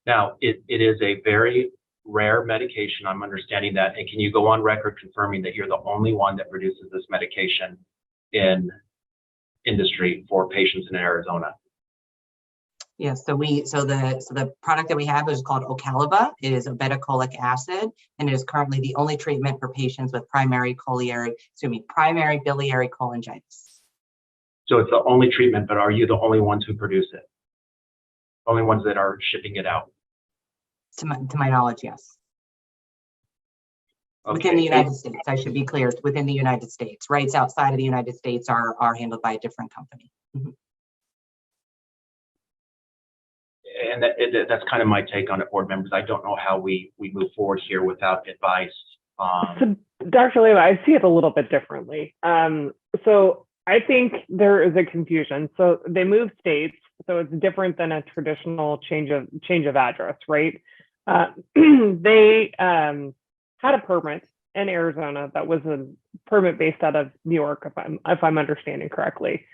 S1: Now, it is a very rare medication. I'm understanding that. And can you go on record confirming that you're the only one that produces this medication in industry for patients in Arizona?
S22: Yes, so the product that we have is called Ocaliva. It is obeticholic acid, and it is currently the only treatment for patients with primary biliary cholangitis.
S1: So it's the only treatment, but are you the only ones who produce it? Only ones that are shipping it out?
S22: To my knowledge, yes.
S1: Okay.
S22: Within the United States, I should be clear, it's within the United States. Rights outside of the United States are handled by a different company. Mm-hmm.
S1: And that's kind of my take on it, board members. I don't know how we move forward here without advice.
S3: So Dr. Leva, I see it a little bit differently. So I think there is a confusion. So they moved states, so it's different than a traditional change of address, right? They had a permit in Arizona that was a permit based out of New York, if I'm understanding correctly.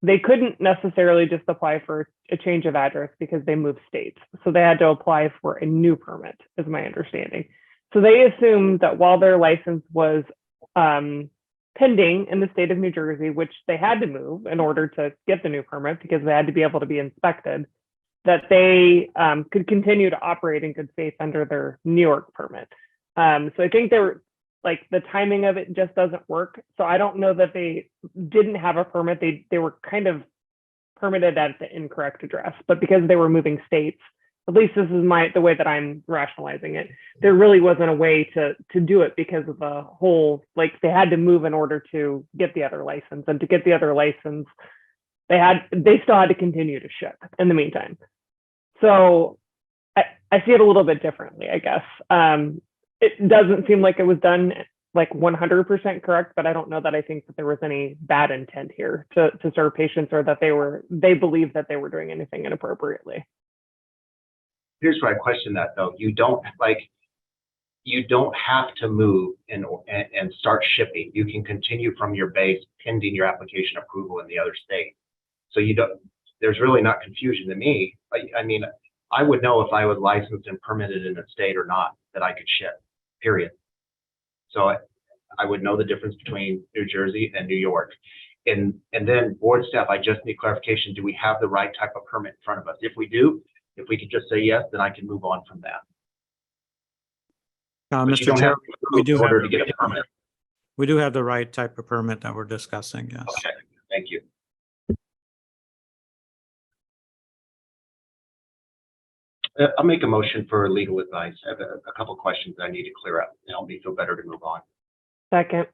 S3: They couldn't necessarily just apply for a change of address because they moved states. So they had to apply for a new permit, is my understanding. So they assumed that while their license was pending in the state of New Jersey, which they had to move in order to get the new permit because they had to be able to be inspected, that they could continue to operate in good faith under their New York permit. So I think they were like the timing of it just doesn't work. So I don't know that they didn't have a permit. They were kind of permitted at the incorrect address, but because they were moving states, at least this is the way that I'm rationalizing it. There really wasn't a way to do it because of the whole, like they had to move in order to get the other license, and to get the other license, they still had to continue to ship in the meantime. So I see it a little bit differently, I guess. It doesn't seem like it was done like 100% correct, but I don't know that I think that there was any bad intent here to serve patients, or that they believed that they were doing anything inappropriately.
S1: Here's where I question that though. You don't have to move and start shipping. You can continue from your base pending your application approval in the other state. So there's really not confusion to me. I mean, I would know if I was licensed and permitted in a state or not that I could ship, period. So I would know the difference between New Jersey and New York. And then board staff, I just need clarification. Do we have the right type of permit in front of us? If we do, if we could just say yes, then I can move on from that. But you
S2: Mr.
S1: don't
S2: Chair,
S1: have to
S2: we
S1: move
S2: do
S1: in order to
S2: have,
S1: get a permit.
S2: we do have the right type of permit that we're discussing, yes.
S1: Okay, thank you. I'll make a motion for legal advice. I have a couple questions I need to clear up to help me feel better to move on.
S3: Second.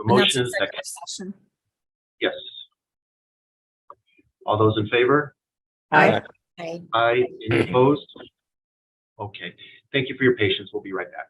S1: A motion, second. Yes. All those in favor?
S3: Aye.
S5: Aye.
S1: Aye. Any opposed? Okay. Thank you for your patience. We'll be right back.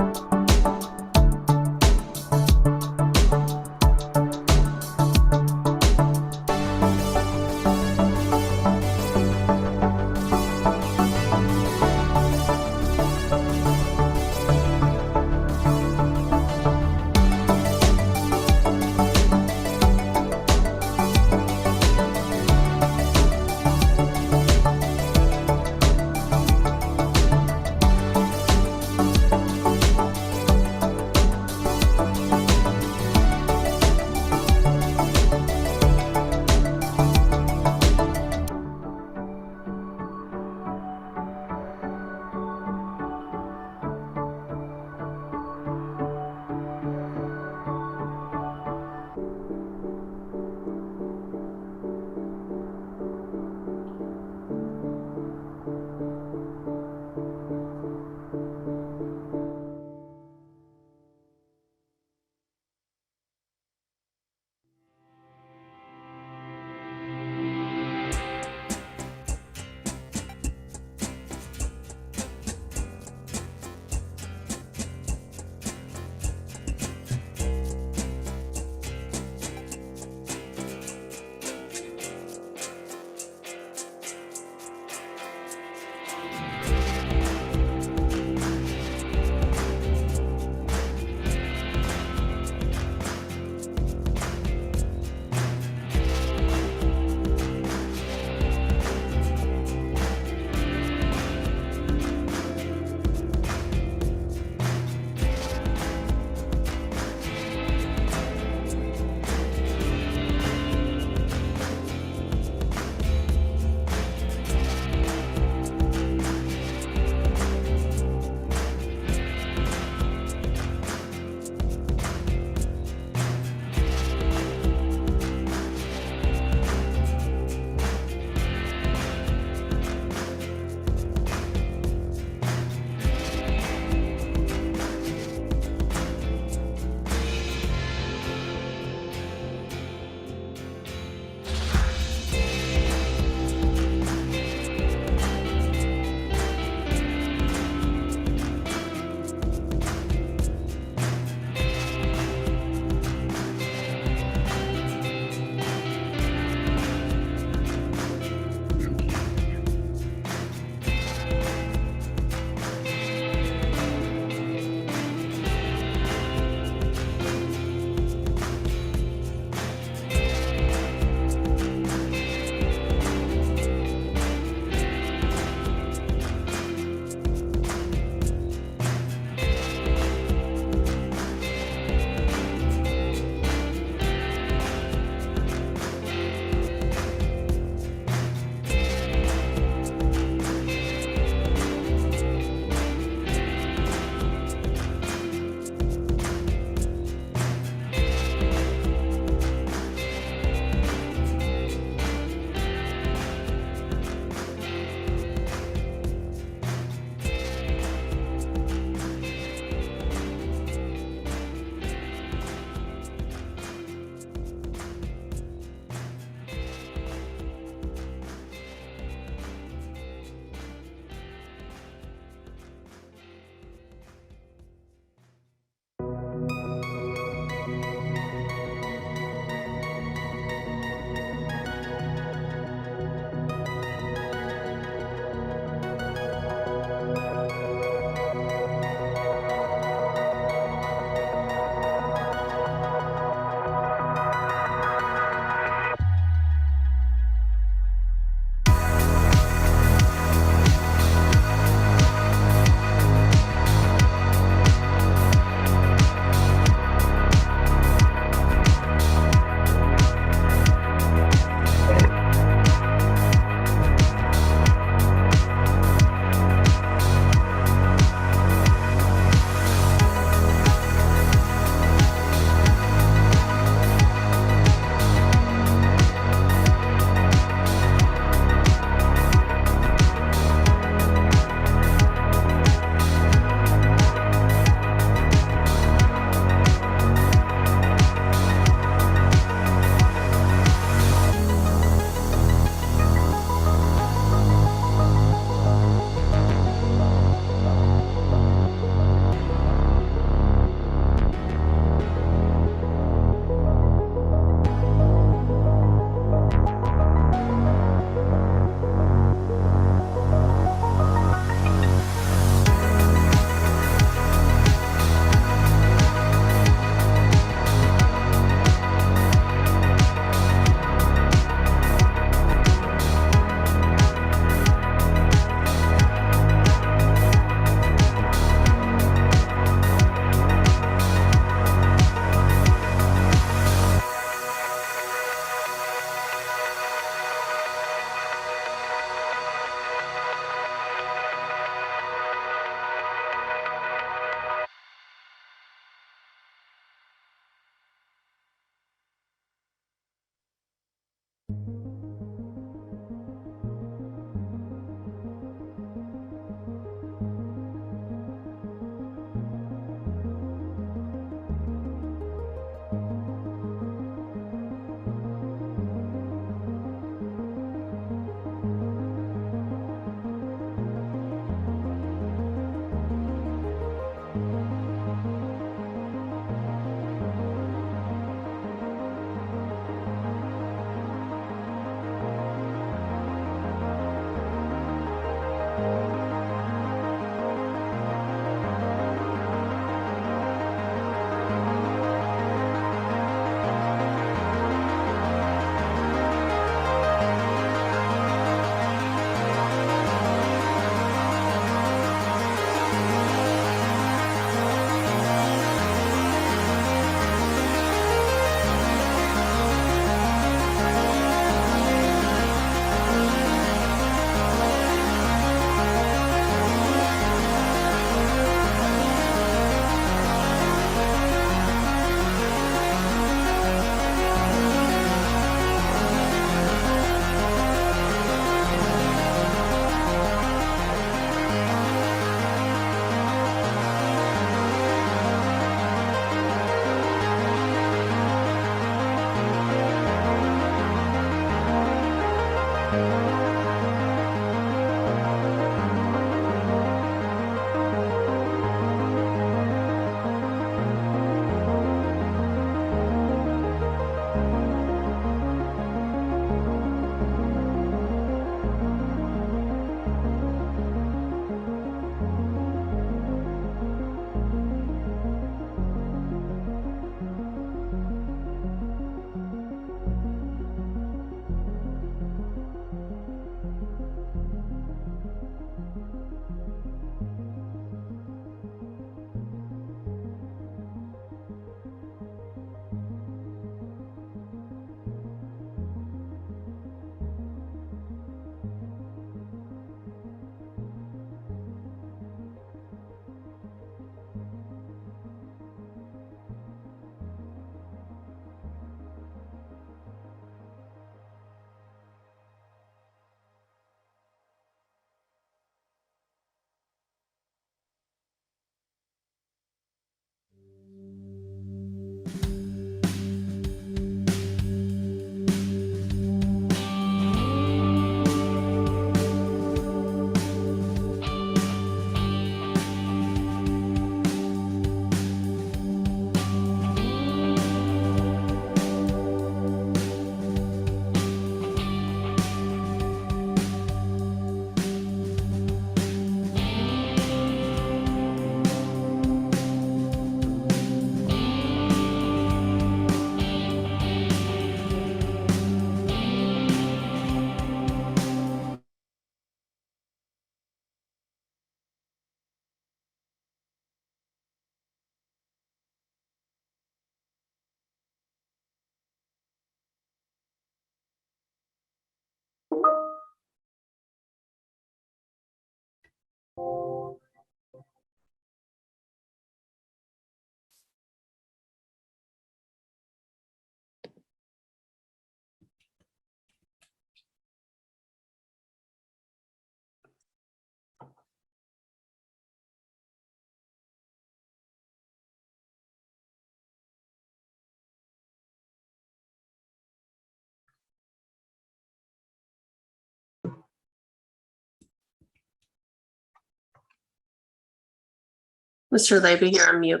S6: Mr. Labby, you're on mute.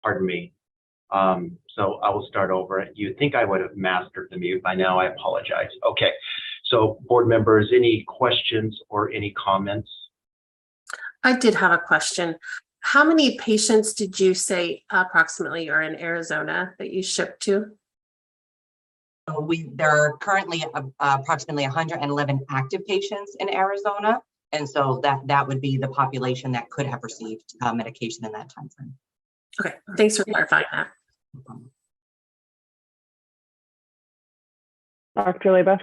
S1: Pardon me. So I will start over. You'd think I would have mastered the mute by now. I apologize. Okay. So board members, any questions or any comments?
S6: I did have a question. How many patients did you say approximately are in Arizona that you shipped to?
S22: So there are currently approximately 111 active patients in Arizona. And so that would be the population that could have received medication in that timeframe.
S6: Okay, thanks for clarifying that.
S3: Dr. Leba?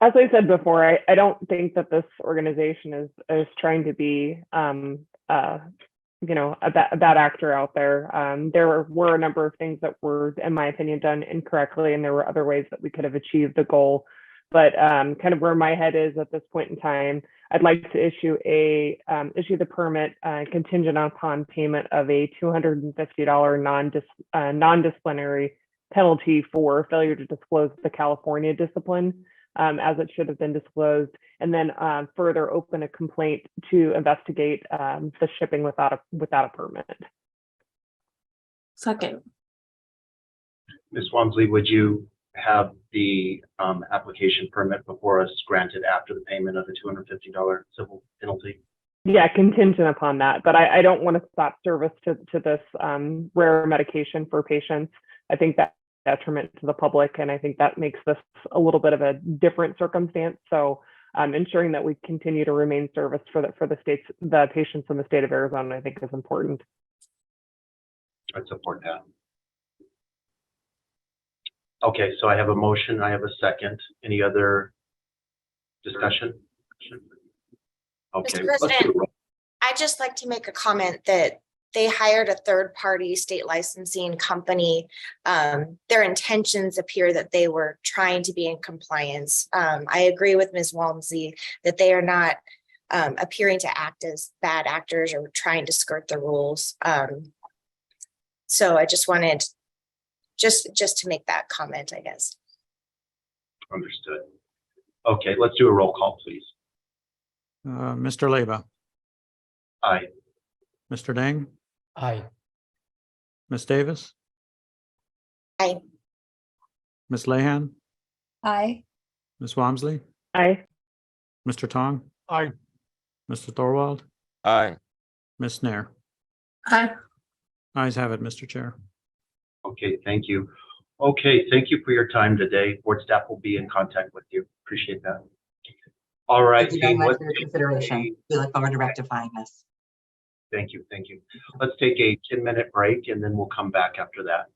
S3: As I said before, I don't think that this organization is trying to be, you know, a bad actor out there. There were a number of things that were, in my opinion, done incorrectly, and there were other ways that we could have achieved the goal. But kind of where my head is at this point in time, I'd like to issue the permit contingent upon payment of a $250 non-disciplinary penalty for failure to disclose the California discipline, as it should have been disclosed, and then further open a complaint to investigate the shipping without a permit.
S6: Second.
S1: Ms. Walmsley, would you have the application permit before us granted after the payment of the $250 civil penalty?
S3: Yeah, contingent upon that, but I don't want to stop service to this rare medication for patients. I think that detriment to the public, and I think that makes this a little bit of a different circumstance. So ensuring that we continue to remain service for the patients in the state of Arizona, I think is important.
S1: I'd support that. Okay, so I have a motion, I have a second. Any other discussion? Okay.
S5: Mr.
S1: let's do
S5: President,
S1: a roll.
S5: I'd just like to make a comment that they hired a third-party state licensing company. Their intentions appear that they were trying to be in compliance. I agree with Ms. Walmsley that they are not appearing to act as bad actors or trying to skirt the rules. So I just wanted just to make that comment, I guess.
S1: Understood. Okay, let's do a roll call, please.
S2: Mr. Leba,
S1: Aye.
S2: Mr. Dang,
S4: Aye.
S2: Ms. Davis,
S5: Aye.
S2: Ms. Lehan,
S9: Aye.
S2: Ms. Walmsley,
S3: Aye.
S2: Mr. Tong,
S4: Aye.
S2: Mr. Thorwald,
S19: Aye.
S2: Ms. Nair.
S6: Aye.
S2: Ayes have it, Mr. Chair.
S1: Okay, thank you. Okay, thank you for your time today. Board staff will be in contact with you. Appreciate that. All right.
S22: Thank you very
S1: team,
S22: much
S1: let's
S22: for your
S1: take
S22: consideration. We look forward to rectifying this.
S1: Thank you, thank you. Let's take a 10-minute break and then we'll come back after that.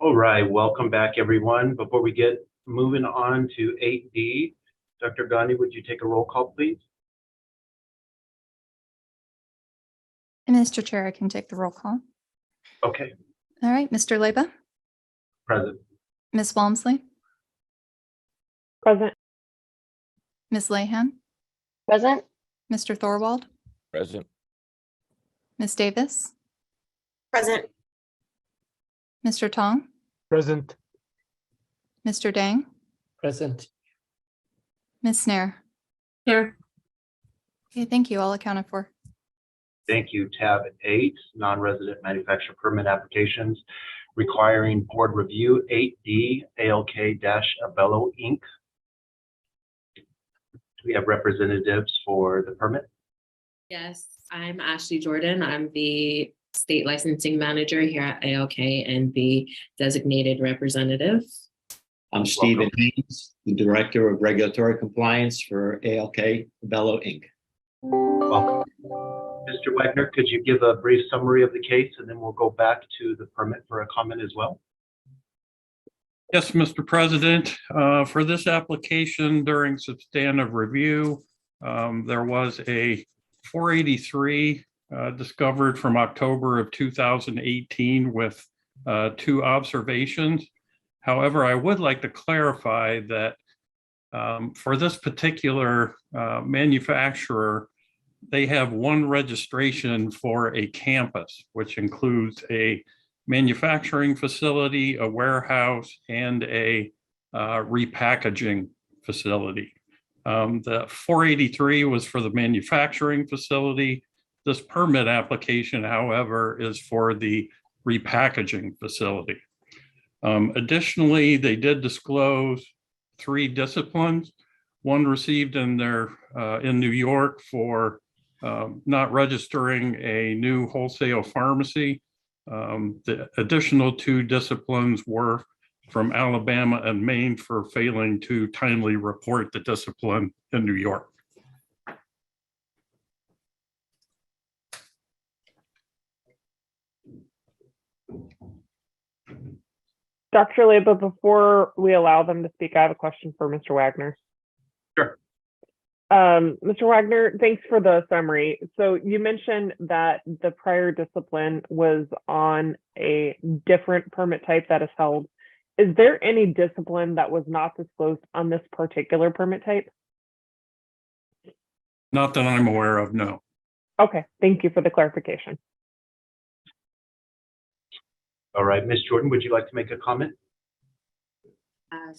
S1: All right, welcome back, everyone. Before we get moving on to 8D, Dr. Gandhi, would you take a roll call, please?
S9: Mr. Chair, I can take the roll call.
S1: Okay,
S9: All right, Mr. Leba,
S1: present.
S9: Ms. Walmsley,
S3: Present.
S9: Ms. Lehan,
S18: Present.
S9: Mr. Thorwald,
S19: Present.
S9: Ms. Davis,
S5: Present.
S9: Mr. Tong,
S4: Present.
S9: Mr. Dang,
S16: Present.
S9: Ms. Snare.
S6: Here.
S9: Okay, thank you. All accounted for.
S1: Thank you. Tab 8, non-resident manufacturer permit applications requiring board review. 8D, ALK-Abello Inc. Do we have representatives for the permit?
S7: Yes, I'm Ashley Jordan. I'm the state licensing manager here at ALK and the designated representative.
S8: I'm Stephen Haynes, the Director of Regulatory Compliance for ALK-Abello Inc.
S1: Welcome. Mr. Wagner, could you give a brief summary of the case, and then we'll go back to the permit for a comment as well?
S15: Yes, Mr. President, for this application during substantive review, there was a 483 discovered from October of 2018 with 2 observations. However, I would like to clarify that for this particular manufacturer, they have 1 registration for a campus, which includes a manufacturing facility, a warehouse, and a repackaging facility. The 483 was for the manufacturing facility. This permit application, however, is for the repackaging facility. Additionally, they did disclose 3 disciplines. One received in New York for not registering a new wholesale pharmacy. The additional 2 disciplines were from Alabama and Maine for failing to timely report the discipline in New York.
S3: Dr. Leba, before we allow them to speak, I have a question for Mr. Wagner.
S1: Sure.
S3: Mr. Wagner, thanks for the summary. So you mentioned that the prior discipline was on a different permit type that is held. Is there any discipline that was not disclosed on this particular permit type?
S15: Not that I'm aware of, no.
S3: Okay, thank you for the clarification.
S1: All right, Ms. Jordan, would you like to make a comment?
S8: For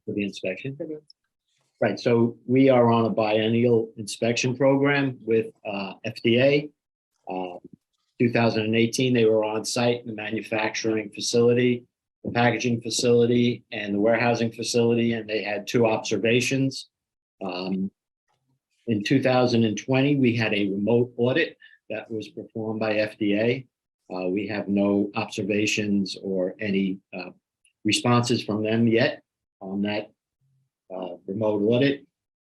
S8: the inspection. Right, so we are on a biennial inspection program with FDA. 2018, they were on site in the manufacturing facility, the packaging facility, and the warehousing facility, and they had 2 observations. In 2020, we had a remote audit that was performed by FDA. We have no observations or any responses from them yet on that remote audit.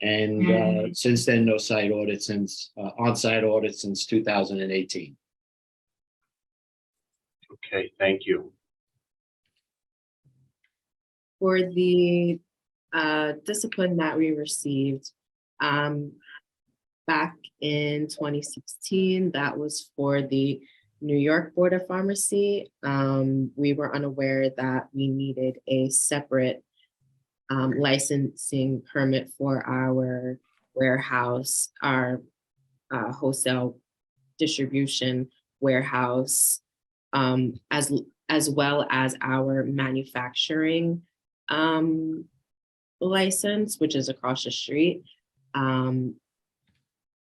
S8: And since then, no site audit since on-site audit since 2018.
S1: Okay, thank you.
S7: For the discipline that we received back in 2016, that was for the New York Board of Pharmacy. We were unaware that we needed a separate licensing permit for our warehouse, our wholesale distribution warehouse, as well as our manufacturing license, which is across the street.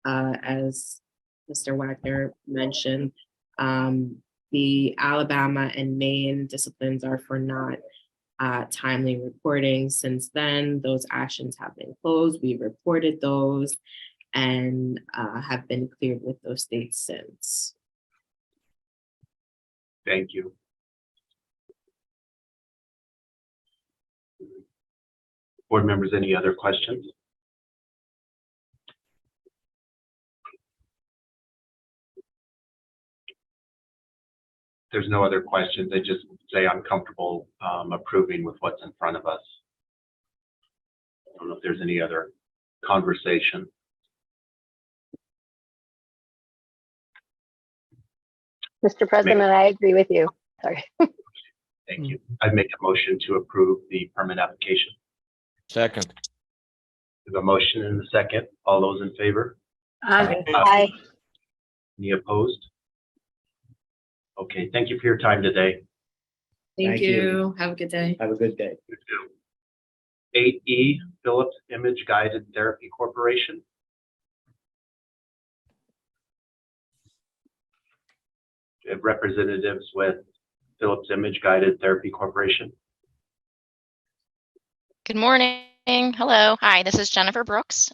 S7: As Mr. Wagner mentioned, the Alabama and Maine disciplines are for not timely reporting. Since then, those actions have been closed. We reported those and have been cleared with those states since.
S1: Thank you. Board members, any other questions? there's no other questions, I just say I'm comfortable approving with what's in front of us. I don't know if there's any other conversation.
S10: Mr. President, I agree with you. Sorry.
S1: Thank you. I'd make a motion to approve the permit application.
S19: Second.
S1: We have a motion and a second. All those in favor?
S10: Aye.
S1: Any opposed? Okay, thank you for your time today.
S7: Thank you. Have a good day.
S8: Have a good day.
S1: 8E, Philips Image Guided Therapy Corporation. We have representatives with Philips Image Guided Therapy Corporation.
S12: Good morning. Hello. Hi, this is Jennifer Brooks.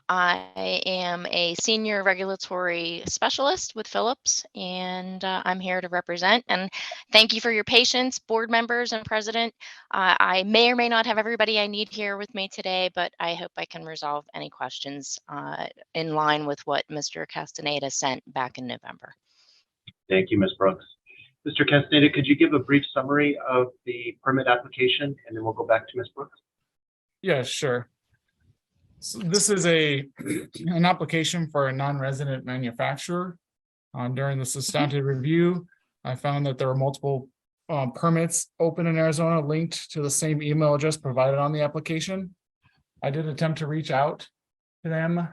S12: I am a senior regulatory specialist with Philips, and I'm here to represent. And thank you for your patience, board members and president. I may or may not have everybody I need here with me today, but I hope I can resolve any questions in line with what Mr. Castaneda sent back in November.
S1: Thank you, Ms. Brooks. Mr. Castaneda, could you give a brief summary of the permit application, and then we'll go back to Ms. Brooks?
S21: Yeah, sure. So this is an application for a non-resident manufacturer. During the substantive review, I found that there were multiple permits open in Arizona linked to the same email address provided on the application. I did attempt to reach out to them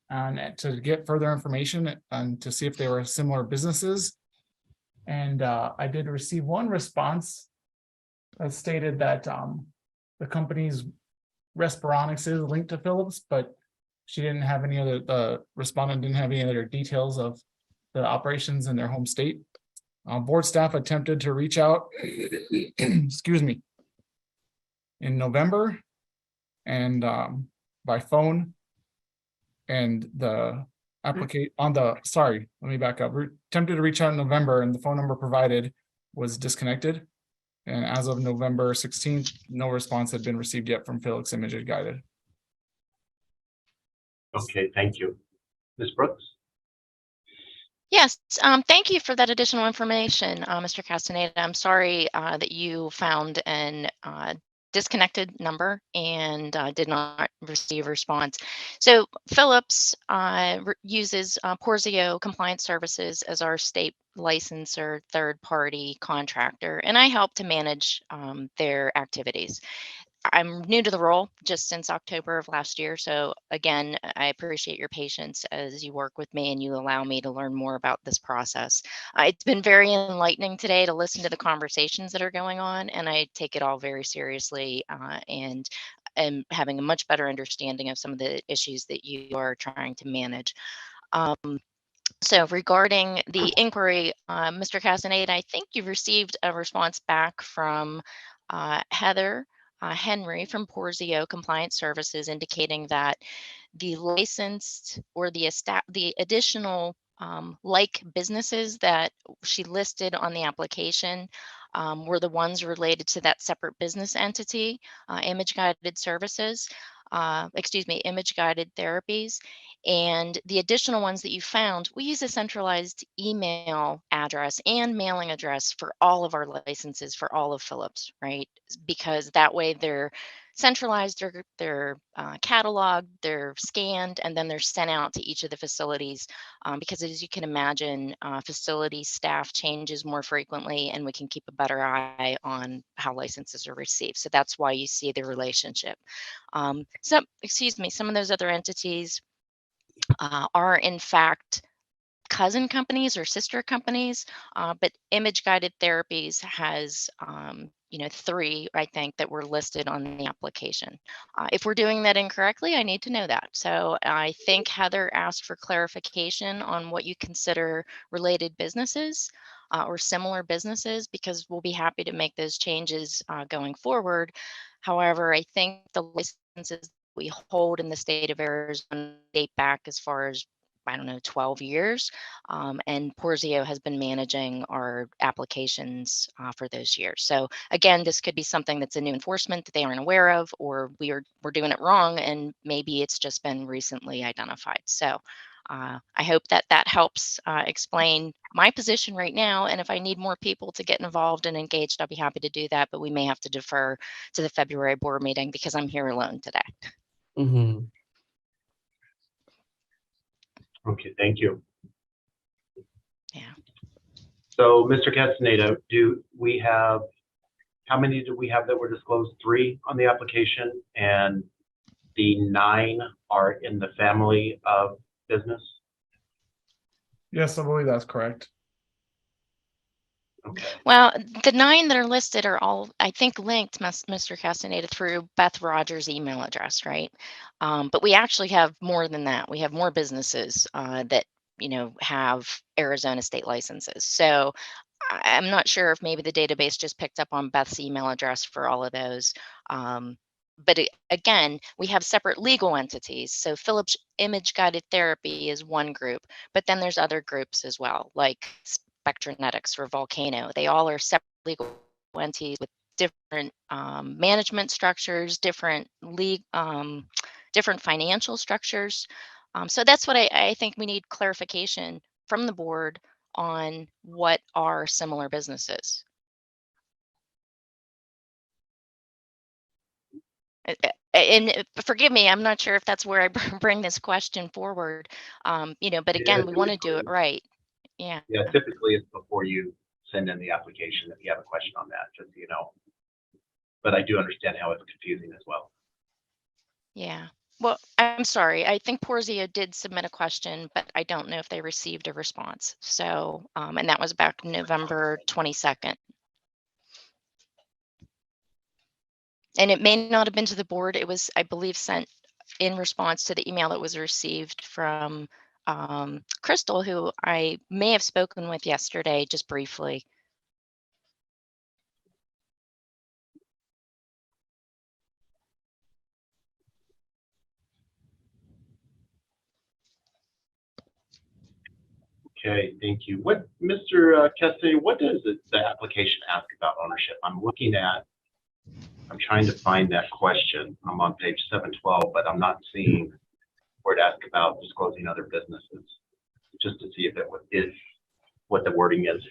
S21: and to get further information and to see if they were similar businesses. And I did receive one response that stated that the company's Respironics is linked to Philips, but she didn't have any other, the respondent didn't have any other details of the operations in their home state. Board staff attempted to reach out, excuse me, in November and by phone, and the applicant on the, sorry, let me back up. We attempted to reach out in November and the phone number provided was disconnected. And as of November 16th, no response had been received yet from Philips Image Guided.
S1: Okay, thank you. Ms. Brooks?
S12: Yes, thank you for that additional information, Mr. Castaneda. I'm sorry that you found an disconnected number and did not receive a response. So Philips uses Porzio Compliance Services as our state licensor third-party contractor, and I help to manage their activities. I'm new to the role just since October of last year. So again, I appreciate your patience as you work with me and you allow me to learn more about this process. It's been very enlightening today to listen to the conversations that are going on, and I take it all very seriously and am having a much better understanding of some of the issues that you are trying to manage. So regarding the inquiry, Mr. Castaneda, I think you received a response back from Heather Henry from Porzio Compliance Services indicating that the licensed or the additional like businesses that she listed on the application were the ones related to that separate business entity, Image Guided Services, Image Guided Therapies. And the additional ones that you found, we use a centralized email address and mailing address for all of our licenses for all of Philips, right? Because that way they're centralized, they're cataloged, they're scanned, and then they're sent out to each of the facilities. Because as you can imagine, facility staff changes more frequently, and we can keep a better eye on how licenses are received. So that's why you see the relationship. Some of those other entities are in fact cousin companies or sister companies, but Image Guided Therapies has, 3, I think, that were listed on the application. If we're doing that incorrectly, I need to know that. So I think Heather asked for clarification on what you consider related businesses or similar businesses, because we'll be happy to make those changes going forward. However, I think the licenses we hold in the state of Arizona date back as far as 12 years. And Porzio has been managing our applications for those years. So again, this could be something that's a new enforcement that they aren't aware of, or we're doing it wrong, and maybe it's just been recently identified. So I hope that that helps explain my position right now. And if I need more people to get involved and engaged, I'll be happy to do that. But we may have to defer to the February board meeting because I'm here alone today.
S1: Okay, thank you.
S12: Yeah.
S1: So, Mr. Castaneda, how many do we have that were disclosed? 3 on the application, and the 9 are in the family of business?
S21: Yes, I believe that's correct.
S1: Okay.
S12: Well, the 9 that are listed are all, I think, linked, Mr. Castaneda, through Beth Rogers' email address, right? But we actually have more than that. We have more businesses that, have Arizona state licenses. So I'm not sure if maybe the database just picked up on Beth's email address for all of those. But again, we have separate legal entities. So Philips Image Guided Therapy is one group, but then there's other groups as well, like Spectranetics or Volcano. They all are separate legal entities with different management structures, different different financial structures. So that's what I think we need clarification from the board on what are similar businesses. And forgive me, I'm not sure if that's where I bring this question forward. But again, we want to do it right. Yeah.
S1: Yeah, typically it's before you send in the application if you have a question on that, just so you know. But I do understand how it's confusing as well.
S12: Yeah. Well, I'm sorry. I think Porzio did submit a question, but I don't know if they received a response. So, and that was back November 22nd. And it may not have been to the board. It was, I believe, sent in response to the email that was received from Crystal, who I may have spoken with yesterday, just briefly.
S1: Okay, thank you. What, Mr. Castaneda, what does the application ask about ownership? I'm trying to find that question. I'm on page 712, but I'm not seeing where it asks about disclosing other businesses, just to see if it is what the wording is.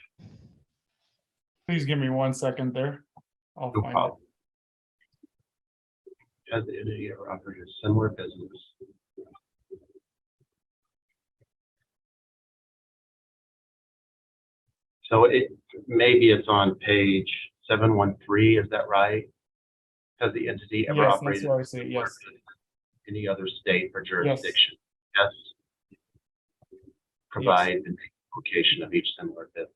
S21: Please give me 1 second there. I'll
S1: No
S21: find
S1: problem. As the entity or operator of similar business. So maybe it's on page 713, is that right? Has the entity ever
S21: Yes, that's
S1: operated
S21: where I see it, yes.
S1: in any other state or jurisdiction? Yes. Provide the location of each similar business.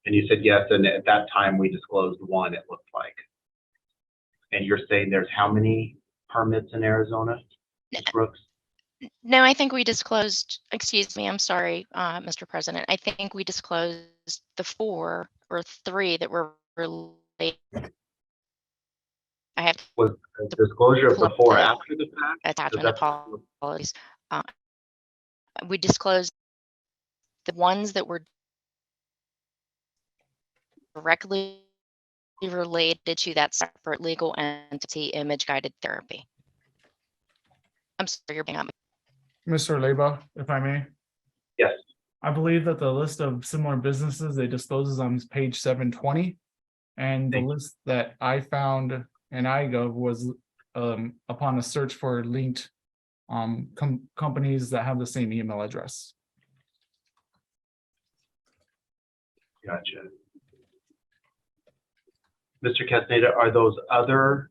S1: And you said yes, and at that time we disclosed 1, it looked like. And you're saying there's how many permits in Arizona, Ms. Brooks?
S12: No, I think we disclosed, excuse me, I'm sorry, Mr. President. I think we disclosed the 4 or 3 that were related. I have
S1: Was the disclosure before or after the fact?
S12: attachment apologies. We disclosed the ones that were directly related to that separate legal entity, Image Guided Therapy. I'm sorry, you're bringing up.
S21: Mr. Leba, if I may.
S1: Yes.
S21: I believe that the list of similar businesses they discloses on page 720. And the list that I found in iGov was upon a search for linked companies that have the same email address.
S1: Gotcha. Mr. Castaneda, are those other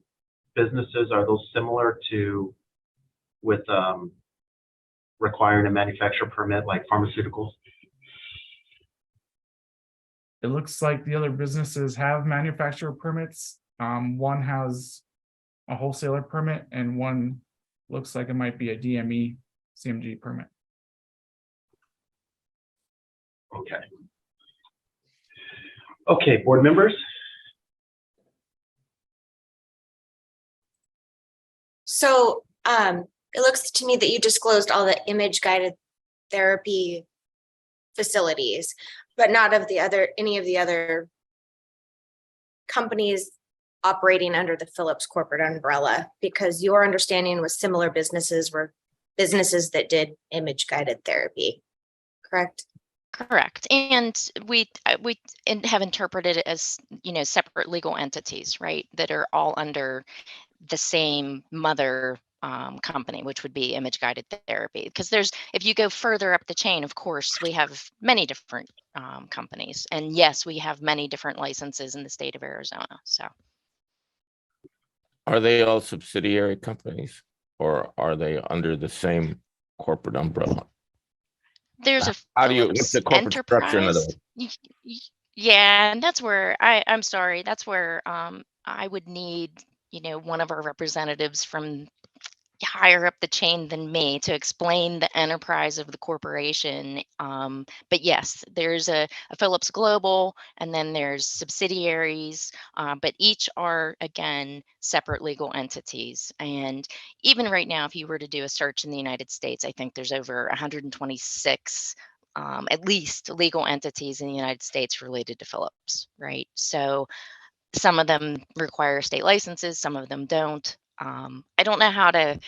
S1: businesses, are those similar to with requiring a manufacturer permit like pharmaceuticals?
S21: It looks like the other businesses have manufacturer permits. One has a wholesaler permit and one looks like it might be a DME CMG permit.
S1: Okay. Okay, board members.
S5: So it looks to me that you disclosed all the image guided therapy facilities, but not of any of the other companies operating under the Philips corporate umbrella, because your understanding was similar businesses were businesses that did image-guided therapy, correct?
S12: Correct. And we have interpreted it as, separate legal entities, right? That are all under the same mother company, which would be image guided therapy. Because if you go further up the chain, of course, we have many different companies. And yes, we have many different licenses in the state of Arizona. So
S19: Are they all subsidiary companies or are they under the same corporate umbrella?
S12: there's a
S19: How do you, what's the corporate structure of
S12: enterprise.
S19: those?
S12: Yeah, and that's where I'm sorry, that's where I would need, one of our representatives from higher up the chain than me to explain the enterprise of the corporation. But yes, there's a Phillips Global, and then there's subsidiaries, but each are, again, separate legal entities. And even right now, if you were to do a search in the United States, I think there's over 126 at least legal entities in the United States related to Phillips, right? So some of them require state licenses, some of them don't. I don't know how to,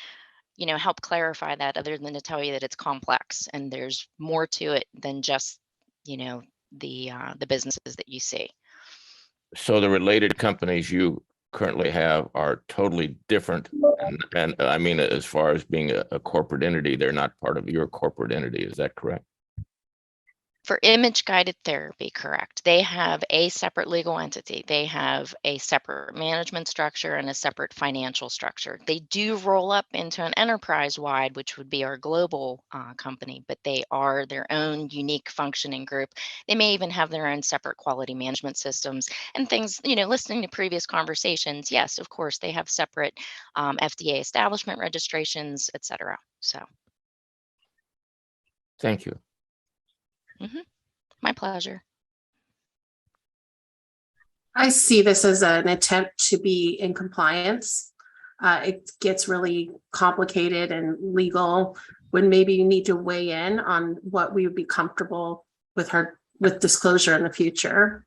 S12: help clarify that other than to tell you that it's complex and there's more to it than just, the businesses that you see.
S19: So the related companies you currently have are totally different. And I mean, as far as being a corporate entity, they're not part of your corporate entity. Is that correct?
S12: For image guided therapy, correct. They have a separate legal entity. They have a separate management structure and a separate financial structure. They do roll up into an enterprise wide, which would be our global company, but they are their own unique functioning group. They may even have their own separate quality management systems and things, listening to previous conversations. Yes, of course, they have separate FDA establishment registrations, et cetera. So.
S19: Thank you.
S12: My pleasure.
S6: I see this as an attempt to be in compliance. It gets really complicated and legal when maybe you need to weigh in on what we would be comfortable with with disclosure in the future.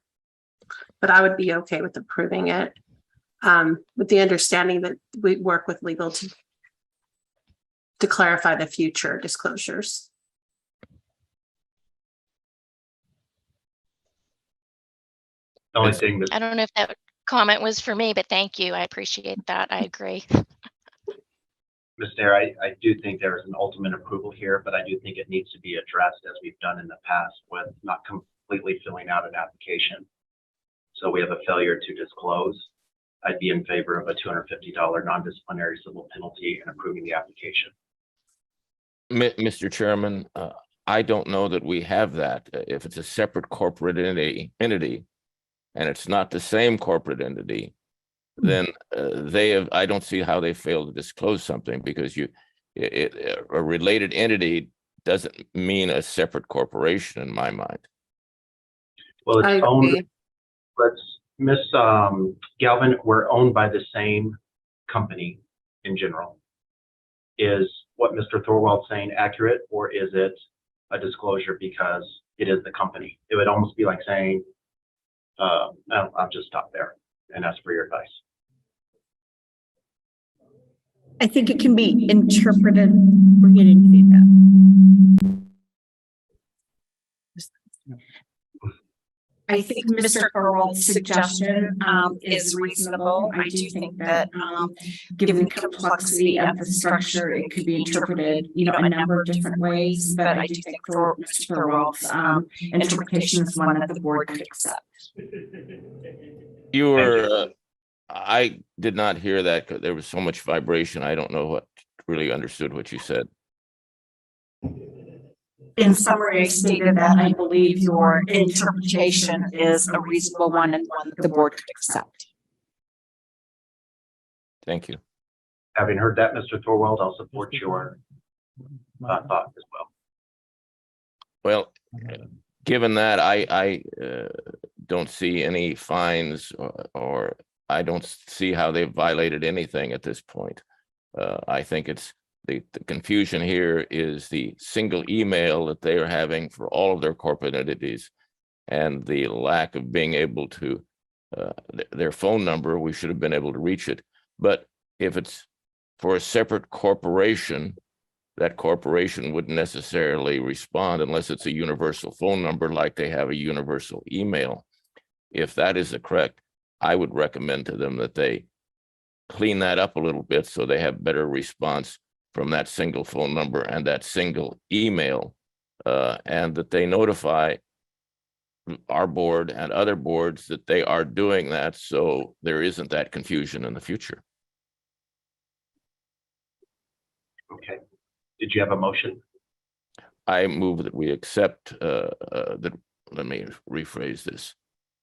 S6: But I would be okay with approving it with the understanding that we work with legal to clarify the future disclosures.
S1: The only thing that
S12: I don't know if that comment was for me, but thank you. I appreciate that. I agree.
S1: Ms. Dare, I do think there is an ultimate approval here, but I do think it needs to be addressed as we've done in the past with not completely filling out an application. So we have a failure to disclose. I'd be in favor of a $250 non-disciplinary civil penalty and approving the application.
S19: Mr. Chairman, I don't know that we have that. If it's a separate corporate entity, and it's not the same corporate entity, then I don't see how they fail to disclose something, because a related entity doesn't mean a separate corporation in my mind.
S1: Well, it's owned, Ms. Galvin, we're owned by the same company in general. Is what Mr. Thorwald's saying accurate, or is it a disclosure because it is the company? It would almost be like saying, I'll just stop there and ask for your advice.
S13: I think it can be interpreted. We're getting feedback. I think Mr. Thorwald's suggestion is reasonable. I do think that given the complexity of the structure, it could be interpreted, a number of different ways. But I do think for Mr. Thorwald's interpretation is one that the board could accept.
S19: I did not hear that because there was so much vibration. I don't know really understood what you said.
S13: In summary, I stated that I believe your interpretation is a reasonable one and one that the board could accept.
S19: Thank you.
S1: Having heard that, Mr. Thorwald, I'll support your thought as well.
S19: Well, given that, I don't see any fines or I don't see how they've violated anything at this point. I think it's the confusion here is the single email that they are having for all of their corporate entities and the lack of being able to, their phone number, we should have been able to reach it. But if it's for a separate corporation, that corporation wouldn't necessarily respond unless it's a universal phone number, like they have a universal email. If that is correct, I would recommend to them that they clean that up a little bit so they have better response from that single phone number and that single email, and that they notify our board and other boards that they are doing that, so there isn't that confusion in the future.
S1: Okay. Did you have a motion?
S19: I move that we accept that. Let me rephrase this.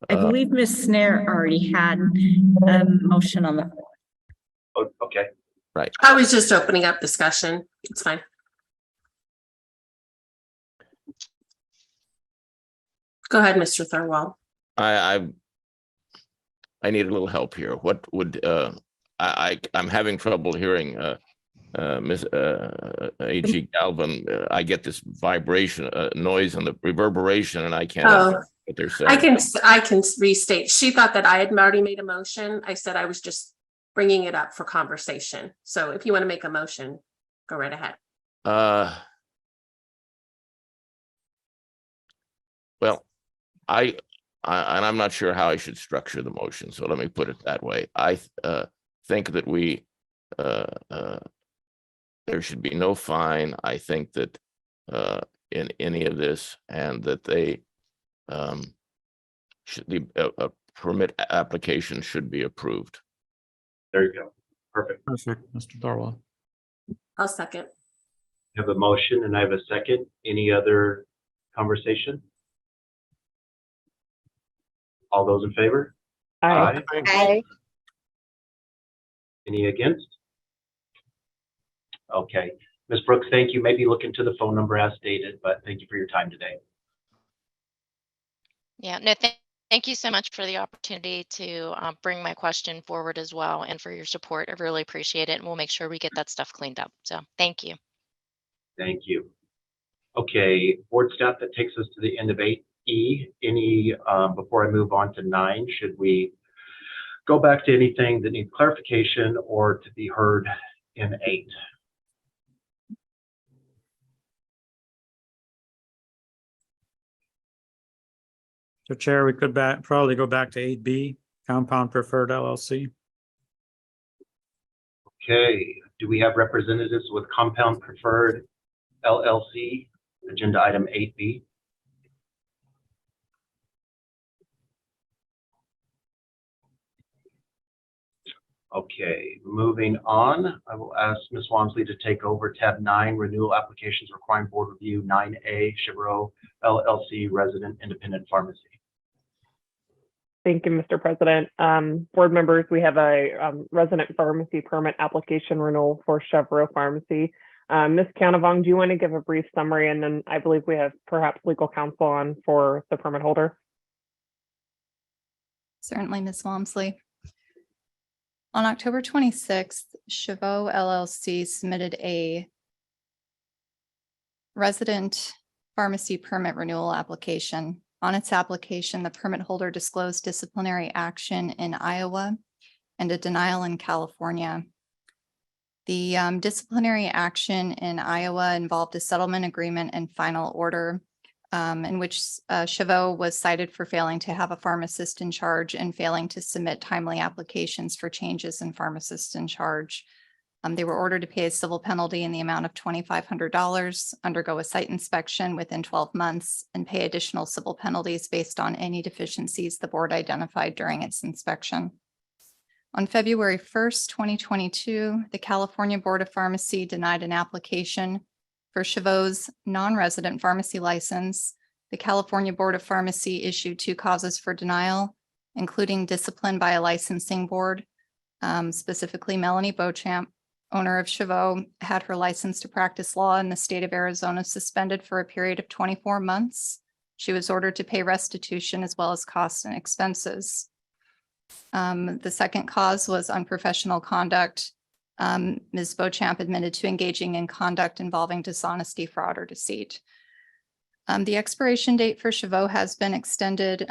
S13: I believe Ms. Snare already had a motion on the floor.
S1: Oh, okay.
S19: Right.
S6: I was just opening up discussion. It's fine. Go ahead, Mr. Thorwald.
S19: I need a little help here. What would I'm having trouble hearing Ms. AG Galvin. I get this vibration, noise, and the reverberation, and I can't understand what they're saying.
S6: I can restate. She thought that I had already made a motion. I said I was just bringing it up for conversation. So if you want to make a motion, go right ahead.
S19: Well, and I'm not sure how I should structure the motion, so let me put it that way. I think that we there should be no fine. I think that in any of this, and that they a permit application should be approved.
S1: There you go. Perfect.
S2: Perfect, Mr. Thorwald.
S6: I'll second.
S1: I have a motion and I have a second. Any other conversation? All those in favor?
S3: Aye.
S10: Aye.
S1: Any against? Okay. Ms. Brooks, thank you. Maybe look into the phone number as stated, but thank you for your time today.
S12: Yeah, no, thank you so much for the opportunity to bring my question forward as well, and for your support. I really appreciate it, and we'll make sure we get that stuff cleaned up. So thank you.
S1: Thank you. Okay, board staff, that takes us to the end of 8E. Any, before I move on to 9, should we go back to anything that needs clarification or to be heard in 8?
S2: So Chair, we could probably go back to 8B, Compound Preferred LLC.
S1: Okay, do we have representatives with Compound Preferred LLC, agenda item 8B? Okay, moving on, I will ask Ms. Walmsley to take over tab 9, renewal applications requiring board review, 9A, Chevreau LLC, resident independent pharmacy.
S3: Thank you, Mr. President. Board members, we have a resident pharmacy permit application renewal for Chevreau Pharmacy. Ms. Canavong, do you want to give a brief summary? And then I believe we have perhaps legal counsel on for the permit holder.
S9: Certainly, Ms. Walmsley. On October 26th, Chevreau LLC submitted a resident pharmacy permit renewal application. On its application, the permit holder disclosed disciplinary action in Iowa and a denial in California. The disciplinary action in Iowa involved a settlement agreement and final order in which Chevreau was cited for failing to have a pharmacist in charge and failing to submit timely applications for changes in pharmacist in charge. They were ordered to pay a civil penalty in the amount of $2,500, undergo a site inspection within 12 months, and pay additional civil penalties based on any deficiencies the board identified during its inspection. On February 1st, 2022, the California Board of Pharmacy denied an application for Chevreau's non-resident pharmacy license. The California Board of Pharmacy issued 2 causes for denial, including discipline by a licensing board. Specifically, Melanie Beauchamp, owner of Chevreau, had her license to practice law in the state of Arizona suspended for a period of 24 months. She was ordered to pay restitution as well as costs and expenses. The second cause was unprofessional conduct. Ms. Beauchamp admitted to engaging in conduct involving dishonesty, fraud, or deceit. The expiration date for Chevreau has been extended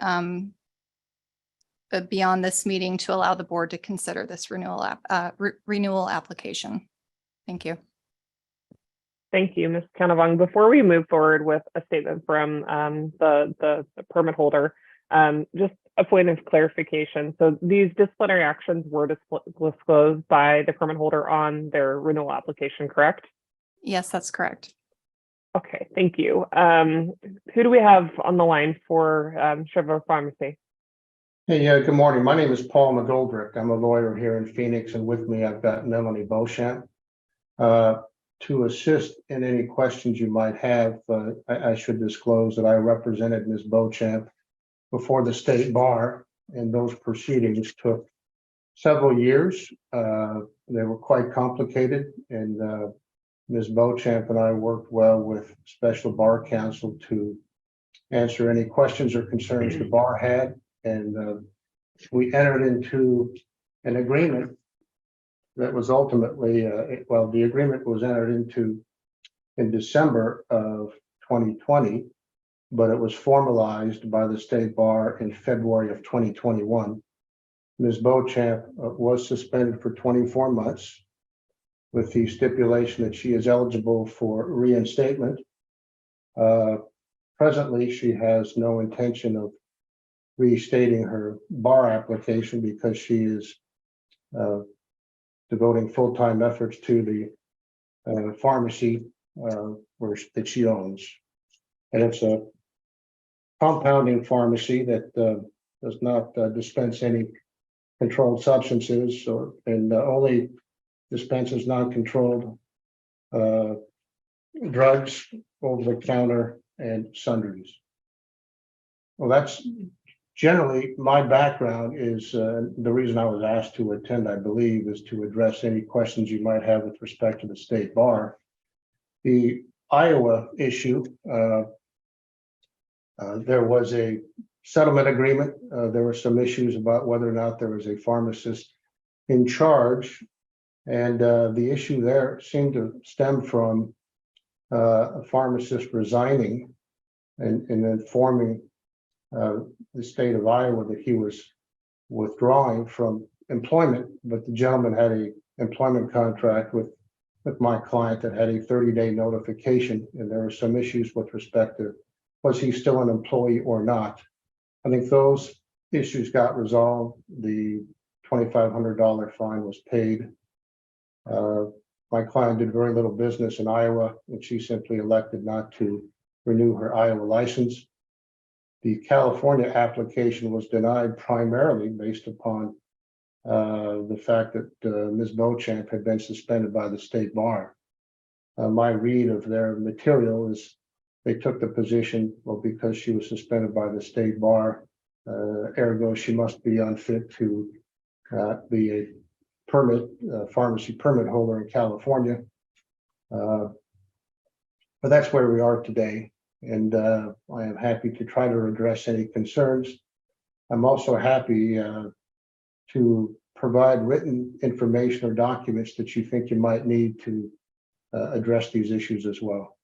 S9: beyond this meeting to allow the board to consider this renewal application. Thank you.
S3: Thank you, Ms. Canavong. Before we move forward with a statement from the permit holder, just a point of clarification. So these disciplinary actions were disclosed by the permit holder on their renewal application, correct?
S9: Yes, that's correct.
S3: Okay, thank you. Who do we have on the line for Chevrolet Pharmacy?
S14: Hey, good morning. My name is Paul McGoldrick. I'm a lawyer here in Phoenix, and with me I've got Melanie Beauchamp. To assist in any questions you might have, I should disclose that I represented Ms. Beauchamp before the state bar, and those proceedings took several years. They were quite complicated, and Ms. Beauchamp and I worked well with special bar counsel to answer any questions or concerns the bar had, and we entered into an agreement that was ultimately, the agreement was entered into in December of 2020, but it was formalized by the state bar in February of 2021. Ms. Beauchamp was suspended for 24 months with the stipulation that she is eligible for reinstatement. Presently, she has no intention of restating her bar application because she is devoting full-time efforts to the pharmacy that she owns. And it's a compounding pharmacy that does not dispense any controlled substances and only dispenses non-controlled drugs, over-the-counter, and sundries. Well, that's generally my background. Is the reason I was asked to attend, I believe, is to address any questions you might have with respect to the state bar. The Iowa issue, there was a settlement agreement. There were some issues about whether or not there was a pharmacist in charge. And the issue there seemed to stem from a pharmacist resigning and informing the state of Iowa that he was withdrawing from employment, but the gentleman had an employment contract with my client that had a 30-day notification, and there were some issues with respect to was he still an employee or not. I think those issues got resolved. The $2,500 fine was paid. My client did very little business in Iowa, and she simply elected not to renew her Iowa license. The California application was denied primarily based upon the fact that Ms. Beauchamp had been suspended by the state bar. My read of their material is they took the position, well, because she was suspended by the state bar, ergo she must be unfit to be a pharmacy permit holder in California. But that's where we are today. And I am happy to try to address any concerns. I'm also happy to provide written information or documents that you think you might need to address these issues as well.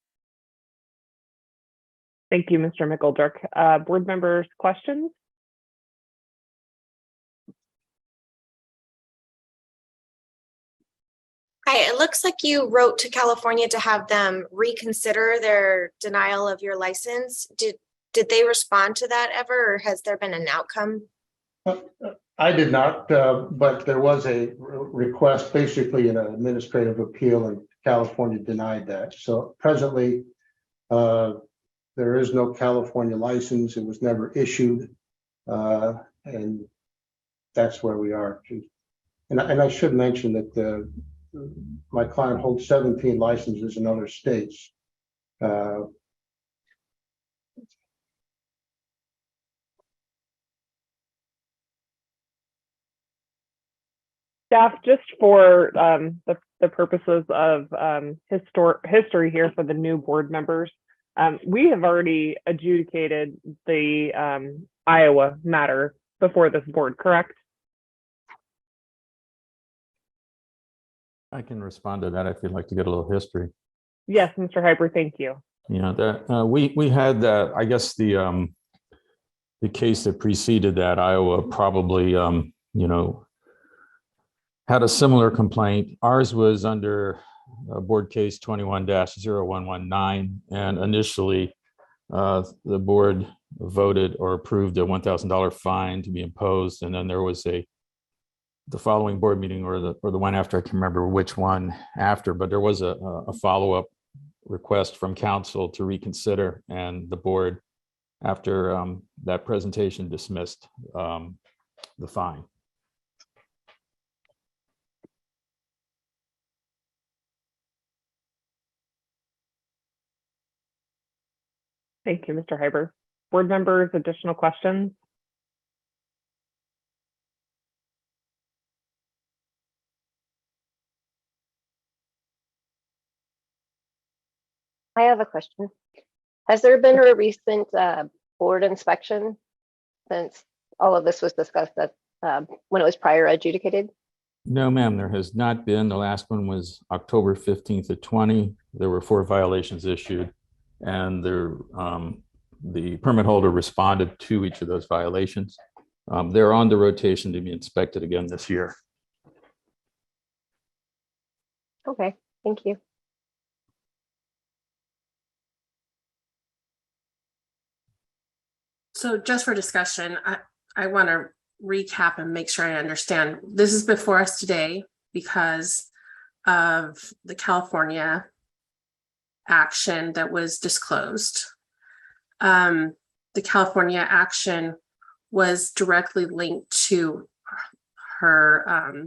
S3: Thank you, Mr. McGoldrick. Board members, questions?
S5: Hi, it looks like you wrote to California to have them reconsider their denial of your license. Did they respond to that ever, or has there been an outcome?
S14: I did not, but there was a request, basically an administrative appeal, and California denied that. So presently, there is no California license. It was never issued, and that's where we are. And I should mention that my client holds 17 licenses in other states.
S3: Staff, just for the purposes of history here for the new board members, we have already adjudicated the Iowa matter before this board, correct?
S17: I can respond to that if you'd like to get a little history.
S3: Yes, Mr. Hyper, thank you.
S17: Yeah, that we had I guess the case that preceded that, Iowa probably had a similar complaint. Ours was under board case 21-0119. And initially, the board voted or approved a $1,000 fine to be imposed. And then there was the following board meeting or the one after, I can't remember which one after, but there was a follow-up request from council to reconsider, and the board, after that presentation, dismissed the fine.
S3: Thank you, Mr. Hyber. Board members, additional questions?
S10: I have a question. Has there been a recent board inspection since all of this was discussed at when it was prior adjudicated?
S17: No, ma'am, there has not been. The last one was October 15th of 20. There were 4 violations issued, and the permit holder responded to each of those violations. They're on the rotation to be inspected again this year.
S10: Okay, thank you.
S6: So just for discussion, I want to recap and make sure I understand. This is before us today because of the California action that was disclosed. The California action was directly linked to her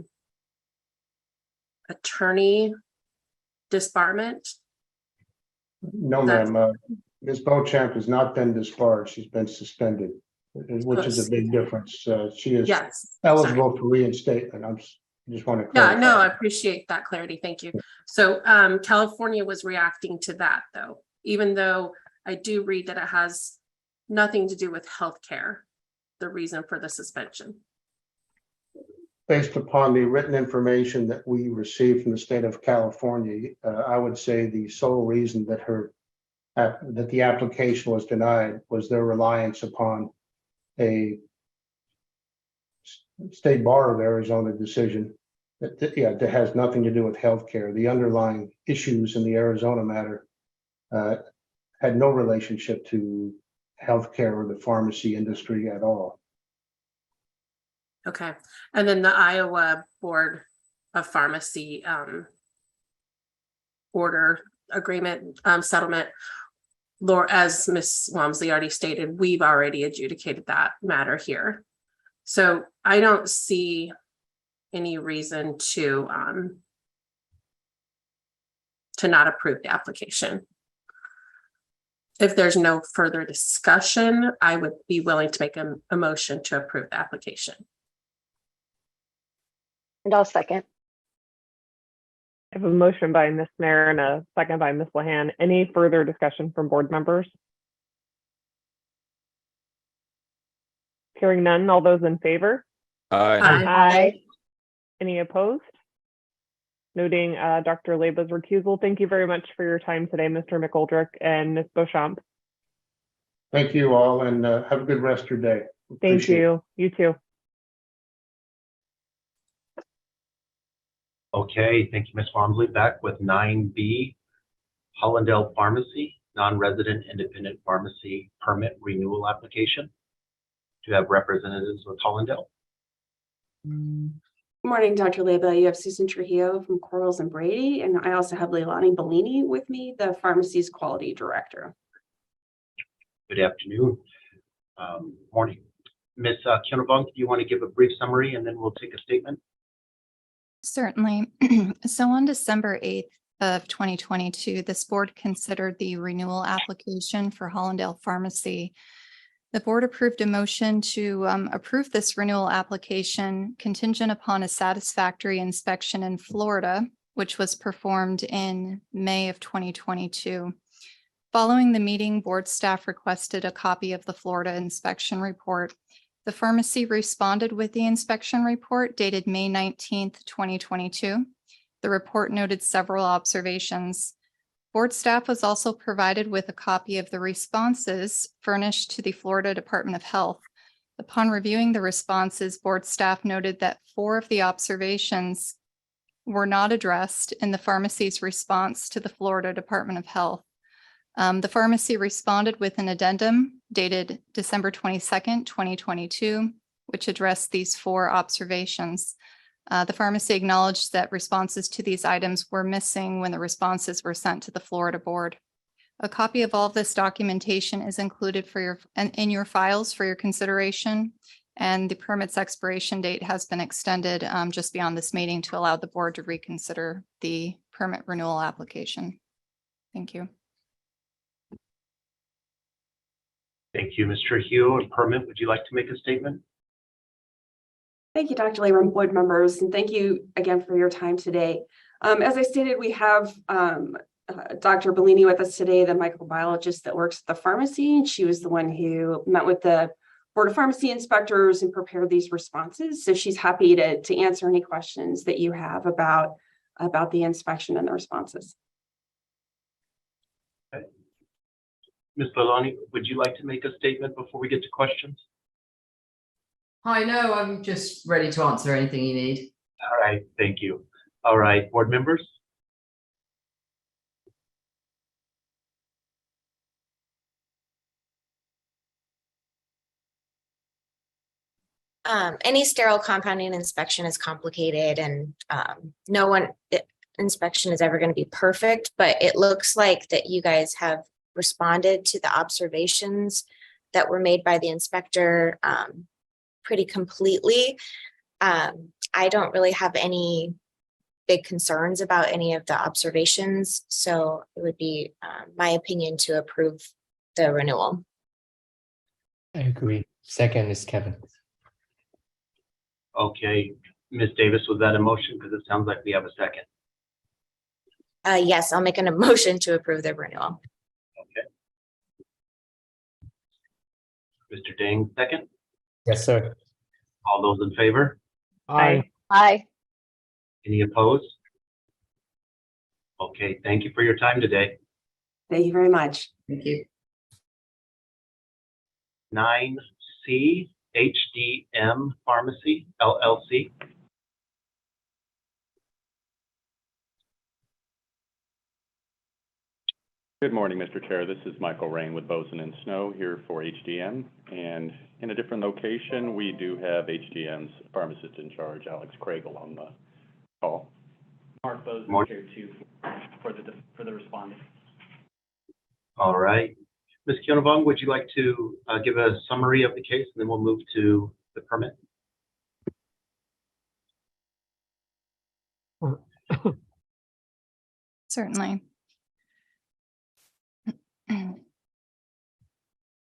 S6: attorney disbarment.
S14: No, ma'am. Ms. Beauchamp has not been disbarred. She's been suspended, which is a big difference. She is eligible for reinstatement. I just want to clarify.
S6: Yeah, no, I appreciate that clarity. Thank you. So California was reacting to that, though, even though I do read that it has nothing to do with healthcare, the reason for the suspension.
S14: Based upon the written information that we received from the state of California, I would say the sole reason that that the application was denied was their reliance upon a State Bar of Arizona decision that has nothing to do with healthcare. The underlying issues in the Arizona matter had no relationship to healthcare or the pharmacy industry at all.
S6: Okay, and then the Iowa Board of Pharmacy order agreement settlement, as Ms. Walmsley already stated, we've already adjudicated that matter here. So I don't see any reason to not approve the application. If there's no further discussion, I would be willing to make a motion to approve the application.
S10: And I'll second.
S3: I have a motion by Ms. Mayer and a second by Ms. Lahan. Any further discussion from board members? Hearing none, all those in favor?
S19: Aye.
S3: Any opposed? Noting Dr. Leba's recusal. Thank you very much for your time today, Mr. McGoldrick and Ms. Beauchamp.
S14: Thank you all, and have a good rest of your day.
S3: Thank you. You too.
S1: Okay, thank you, Ms. Walmsley. Back with 9B, Hollandale Pharmacy, non-resident independent pharmacy permit renewal application. Do you have representatives with Hollandale?
S11: Good morning, Dr. Leba. You have Susan Trujillo from Corals and Brady, and I also have Leilani Bellini with me, the pharmacy's quality director.
S1: Good afternoon. Morning. Ms. Kjellvang, do you want to give a brief summary and then we'll take a statement?
S9: Certainly. So on December 8th of 2022, this board considered the renewal application for Hollandale Pharmacy. The board approved a motion to approve this renewal application contingent upon a satisfactory inspection in Florida, which was performed in May of 2022. Following the meeting, board staff requested a copy of the Florida inspection report. The pharmacy responded with the inspection report dated May 19th, 2022. The report noted several observations. Board staff was also provided with a copy of the responses furnished to the Florida Department of Health. Upon reviewing the responses, board staff noted that 4 of the observations were not addressed in the pharmacy's response to the Florida Department of Health. The pharmacy responded with an addendum dated December 22nd, 2022, which addressed these 4 observations. The pharmacy acknowledged that responses to these items were missing when the responses were sent to the Florida board. A copy of all of this documentation is included in your files for your consideration, and the permit's expiration date has been extended just beyond this meeting to allow the board to reconsider the permit renewal application. Thank you.
S1: Thank you, Ms. Trujillo. And Permit, would you like to make a statement?
S11: Thank you, Dr. Labor and board members, and thank you again for your time today. As I stated, we have Dr. Bellini with us today, the microbiologist that works at the pharmacy, and she was the one who met with the Board of Pharmacy inspectors and prepared these responses. So she's happy to answer any questions that you have about the inspection and the responses.
S1: Okay. Ms. Lalani, would you like to make a statement before we get to questions?
S20: Hi, no, I'm just ready to answer anything you need.
S1: All right, thank you. All right, board members?
S5: Any sterile compounding inspection is complicated, and inspection is ever going to be perfect, but it looks like that you guys have responded to the observations that were made by the inspector pretty completely. I don't really have any big concerns about any of the observations, so it would be my opinion to approve the renewal.
S16: I agree. Second is Kevin.
S1: Okay, Ms. Davis, was that a motion? Because it sounds like we have a second.
S5: Yes, I'll make a motion to approve the renewal.
S1: Okay. Mr. Dang, second.
S16: Yes, sir.
S1: All those in favor?
S2: Aye.
S10: Aye.
S1: Any opposed? Okay, thank you for your time today.
S11: Thank you very much.
S20: Thank you.
S1: 9C, HDM Pharmacy, LLC.
S22: Good morning, Mr. Chair. This is Michael Rain with Boson and Snow here for HDM. And in a different location, we do have HDM's pharmacist in charge, Alex Craigle, on the call.
S23: Mark Boson here too for the responding.
S1: All right. Ms. Kionavong, would you like to give a summary of the case, and then we'll move to the permit?
S9: Certainly.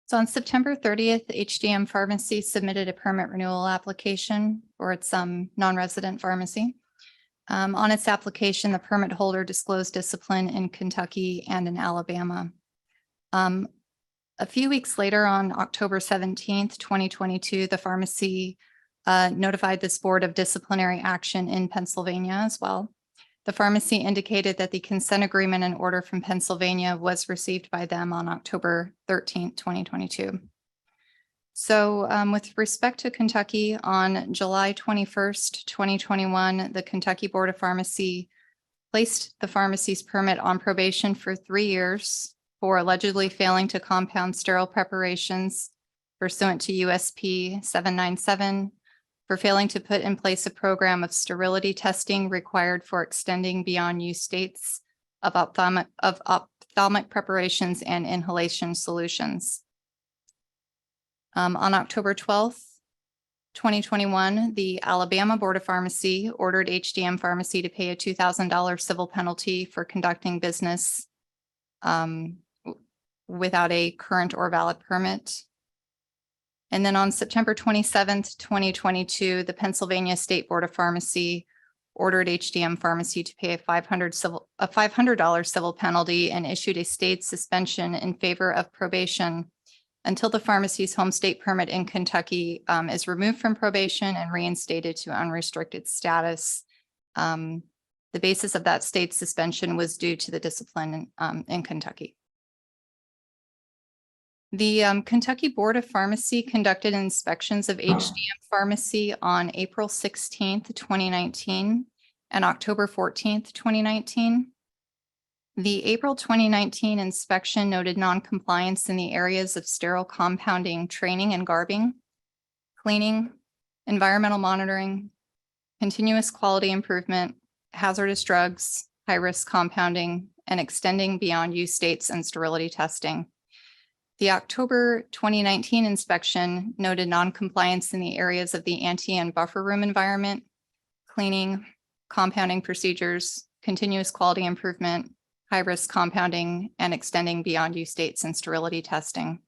S9: So on September 30th, HDM Pharmacy submitted a permit renewal application for its non-resident pharmacy. On its application, the permit holder disclosed discipline in Kentucky and in Alabama. A few weeks later, on October 17th, 2022, the pharmacy notified this board of disciplinary action in Pennsylvania as well. The pharmacy indicated that the consent agreement and order from Pennsylvania was received by them on October 13th, 2022. So with respect to Kentucky, on July 21st, 2021, the Kentucky Board of Pharmacy placed the pharmacy's permit on probation for 3 years for allegedly failing to compound sterile preparations pursuant to USP 797, for failing to put in place a program of sterility testing required for extending beyond use dates of ophthalmic preparations and inhalation solutions. On October 12th, 2021, the Alabama Board of Pharmacy ordered HDM Pharmacy to pay a $2,000 civil penalty for conducting business without a current or valid permit. And then on September 27th, 2022, the Pennsylvania State Board of Pharmacy ordered HDM Pharmacy to pay a $500 civil penalty and issued a state suspension in favor of probation until the pharmacy's home state permit in Kentucky is removed from probation and reinstated to unrestricted status. The basis of that state suspension was due to the discipline in Kentucky. The Kentucky Board of Pharmacy conducted inspections of HDM Pharmacy on April 16th, 2019, and October 14th, 2019. The April 2019 inspection noted non-compliance in the areas of sterile compounding, training and garbing, cleaning, environmental monitoring, continuous quality improvement, hazardous drugs, high-risk compounding, and extending beyond use dates and sterility testing. The October 2019 inspection noted non-compliance in the areas of the ante and buffer room environment, cleaning, compounding procedures, continuous quality improvement, high-risk compounding, and extending beyond use dates and sterility testing.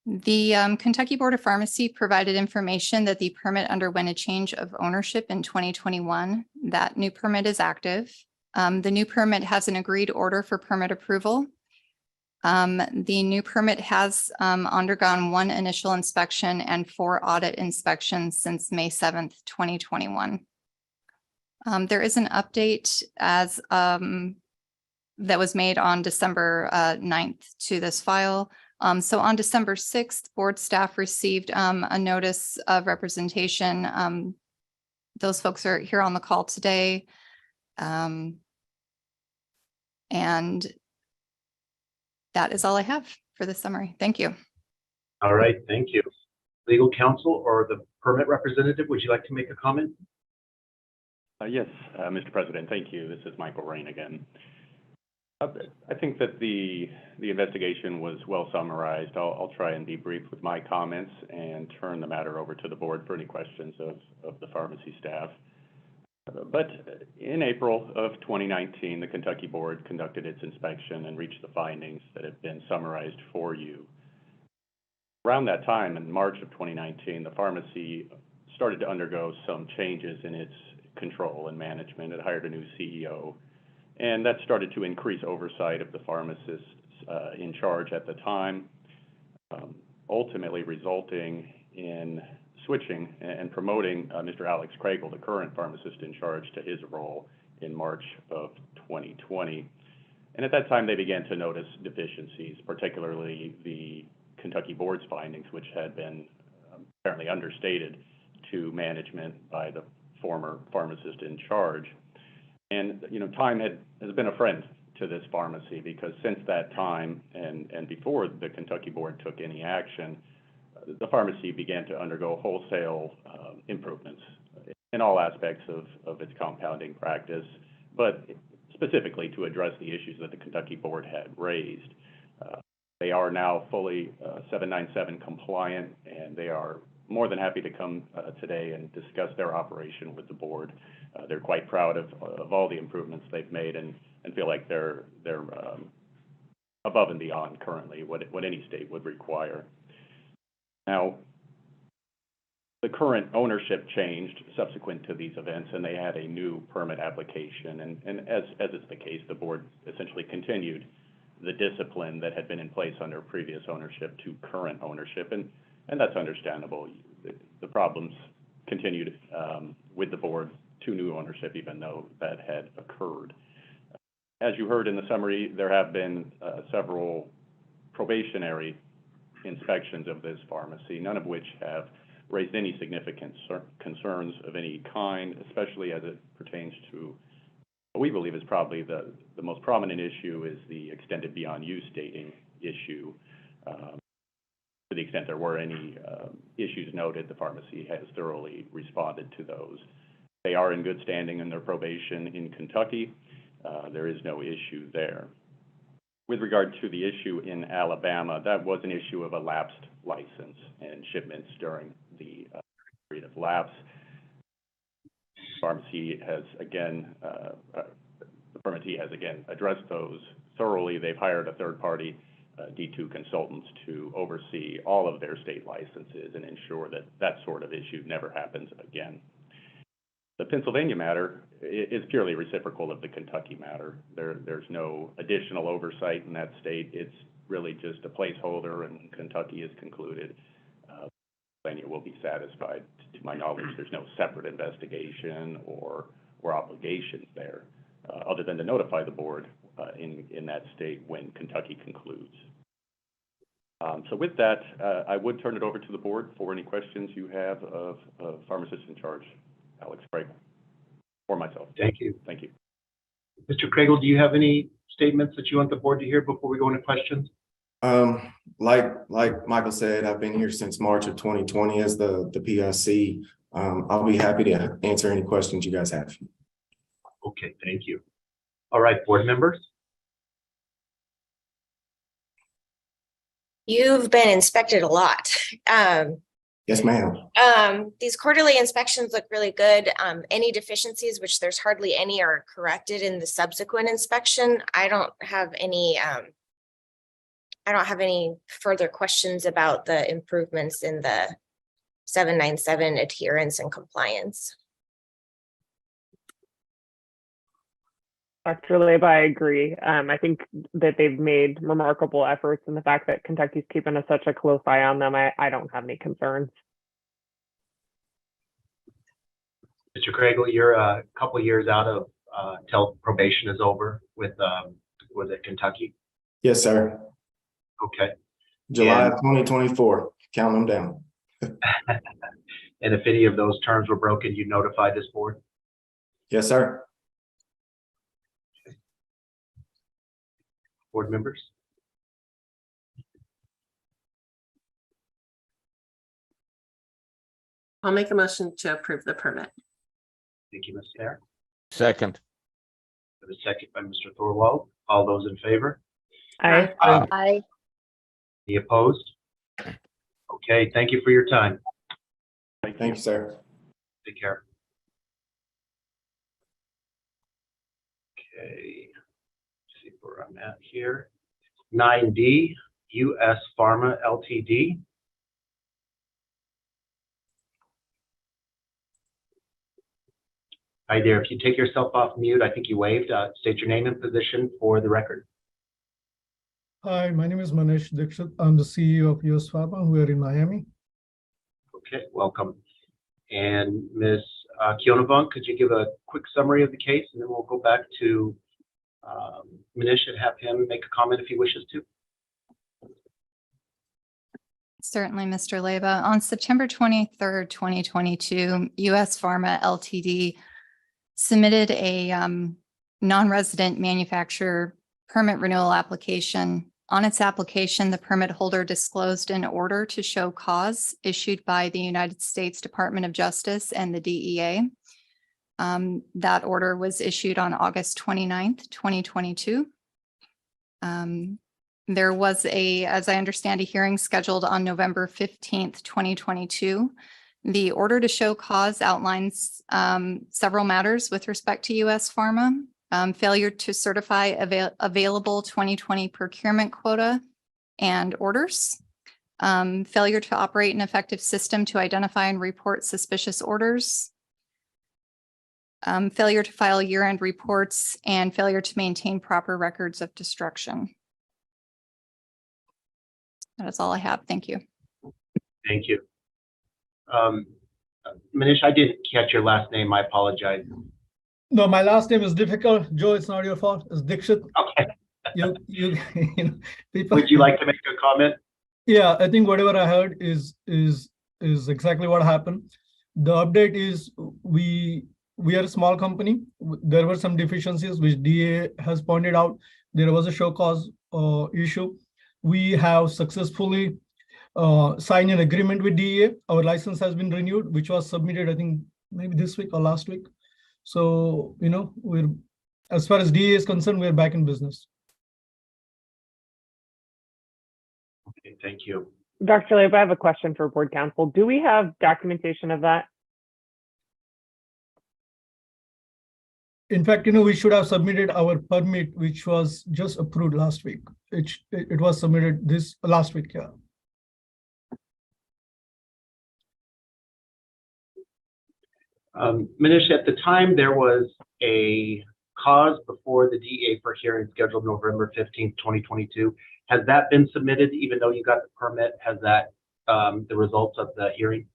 S9: The Kentucky Board of Pharmacy provided information that the permit underwent a change of ownership in 2021. That new permit is active. The new permit has an agreed order for permit approval. The new permit has undergone one initial inspection and 4 audit inspections since May 7th, 2021. There is an update as that was made on December 9th to this file. So on December 6th, board staff received a notice of representation. Those folks are here on the call today. And that is all I have for this summary. Thank you.
S1: All right, thank you. Legal counsel or the permit representative, would you like to make a comment?
S22: Yes, Mr. President, thank you. This is Michael Rain again. I think that the investigation was well summarized. I'll try and be brief with my comments and turn the matter over to the board for any questions of the pharmacy staff. But in April of 2019, the Kentucky Board conducted its inspection and reached the findings that have been summarized for you. Around that time, in March of 2019, the pharmacy started to undergo some changes in its control and management. It hired a new CEO, and that started to increase oversight of the pharmacists in charge at the time, ultimately resulting in switching and promoting Mr. Alex Craigle, the current pharmacist in charge, to his role in March of 2020. And at that time, they began to notice deficiencies, particularly the Kentucky Board's findings, which had been apparently understated to management by the former pharmacist in charge. And, you know, time has been a friend to this pharmacy, because since that time and before the Kentucky Board took any action, the pharmacy began to undergo wholesale improvements in all aspects of its compounding practice, but specifically to address the issues that the Kentucky Board had raised. They are now fully 797 compliant, and they are more than happy to come today and discuss their operation with the board. They're quite proud of all the improvements they've made and feel like they're above and beyond currently what any state would require. Now, the current ownership changed subsequent to these events, and they had a new permit application. And as is the case, the board essentially continued the discipline that had been in place under previous ownership to current ownership, and that's understandable. The problems continued with the board to new ownership, even though that had occurred. As you heard in the summary, there have been several probationary inspections of this pharmacy, none of which have raised any significant concerns of any kind, especially as it pertains to what we believe is probably the most prominent issue, is the extended beyond use dating issue. To the extent there were any issues noted, the pharmacy has thoroughly responded to those. They are in good standing in their probation in Kentucky. There is no issue there. With regard to the issue in Alabama, that was an issue of a lapsed license and shipments during the period of lapse. The pharmacy has again addressed those thoroughly. They've hired a third-party D2 consultants to oversee all of their state licenses and ensure that that sort of issue never happens again. The Pennsylvania matter is purely reciprocal of the Kentucky matter. There's no additional oversight in that state. It's really just a placeholder, and Kentucky is concluded. Pennsylvania will be satisfied. To my knowledge, there's no separate investigation or obligations there, other than to notify the board in that state when Kentucky concludes. So with that, I would turn it over to the board for any questions you have of pharmacist in charge, Alex Craigle. for myself.
S1: Thank you.
S22: Thank you.
S1: Mr. Craigle, do you have any statements that you want the board to hear before we go into questions?
S4: Like Michael said, I've been here since March of 2020 as the PIC. I'll be happy to answer any questions you guys have.
S1: Okay, thank you. All right, board members.
S5: You've been inspected a lot.
S4: Yes, ma'am.
S5: These quarterly inspections look really good. Any deficiencies, which there's hardly any, are corrected in the subsequent inspection. I don't have any further questions about the improvements in the 797 adherence and compliance.
S3: Dr. Leyba, I agree. I think that they've made remarkable efforts, and the fact that Kentucky's keeping such a close eye on them, I don't have any concerns.
S1: Mr. Craigle, you're a couple years out of till probation is over with was it Kentucky?
S4: Yes, sir.
S1: Okay.
S4: July of 2024. Count them down.
S1: And if any of those terms were broken, you notify this board?
S4: Yes, sir.
S1: Board members?
S6: I'll make a motion to approve the permit.
S1: Thank you, Ms. Mayor.
S19: Second.
S1: For the second by Mr. Thorwald. All those in favor?
S3: Aye.
S10: Aye.
S1: Any opposed? Okay, thank you for your time.
S4: Thank you, sir.
S1: Take care. Okay, let's see where I'm at here. 9D, US Pharma Ltd. Hi there, if you take yourself off mute, I think you waved, state your name and position for the record.
S15: Hi, my name is Manish Dixit. I'm the CEO of US Pharma. We're in Miami.
S1: Okay, welcome. And Ms. Kionavong, could you give a quick summary of the case, and then we'll go back to Manish and have him make a comment if he wishes to.
S9: Certainly, Mr. Leyba. On September 23rd, 2022, US Pharma Ltd. submitted a non-resident manufacturer permit renewal application. On its application, the permit holder disclosed an order to show cause issued by the United States Department of Justice and the DEA. That order was issued on August 29th, 2022. There was as I understand, a hearing scheduled on November 15th, 2022. The order to show cause outlines several matters with respect to US Pharma. Failure to certify available 2020 procurement quota and orders. Failure to operate an effective system to identify and report suspicious orders. Failure to file year-end reports, and failure to maintain proper records of destruction. That is all I have. Thank you.
S1: Thank you. Manish, I didn't catch your last name. I apologize.
S15: No, my last name is difficult. Joe, it's not your fault. It's Dixit.
S1: Okay.
S15: You know, people.
S1: Would you like to make a comment?
S15: Yeah, I think whatever I heard is exactly what happened. The update is we are a small company. There were some deficiencies which DA has pointed out. There was a show cause issue. We have successfully signed an agreement with DEA. Our license has been renewed, which was submitted, I think, maybe this week or last week. So, you know, as far as DEA is concerned, we're back in business.
S1: Okay, thank you.
S3: Dr. Leyba, I have a question for board counsel. Do we have documentation of that?
S15: In fact, you know, we should have submitted our permit, which was just approved last week. It was submitted last week, yeah.
S1: Manish, at the time, there was a cause before the DEA for hearing scheduled November 15th, 2022. Has that been submitted, even though you got the permit? Has that the results of the hearing?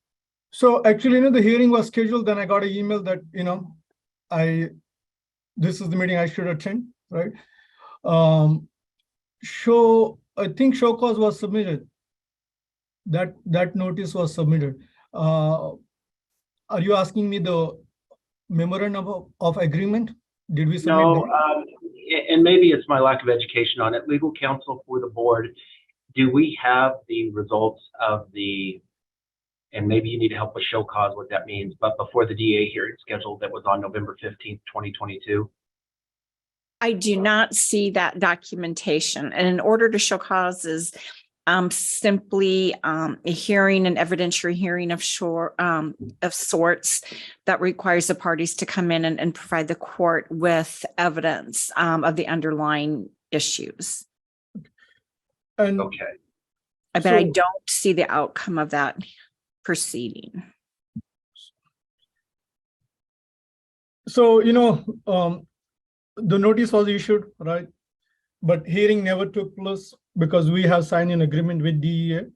S15: So actually, you know, the hearing was scheduled. Then I got an email that, you know, this is the meeting I should attend, right? I think show cause was submitted. That notice was submitted. Are you asking me memorandum of agreement? Did we submit
S1: No,
S15: that?
S1: and maybe it's my lack of education on it. Legal counsel for the board, do we have the results of the, and maybe you need to help us show cause what that means, but before the DA hearing scheduled that was on November 15th, 2022?
S13: I do not see that documentation. And in order to show causes, simply a hearing, an evidentiary hearing of sorts that requires the parties to come in and provide the court with evidence of the underlying issues.
S15: And
S1: Okay.
S13: But I
S15: So-
S13: don't see the outcome of that proceeding.
S15: So, the notice was issued, right? But hearing never took place because we have signed an agreement with DEA,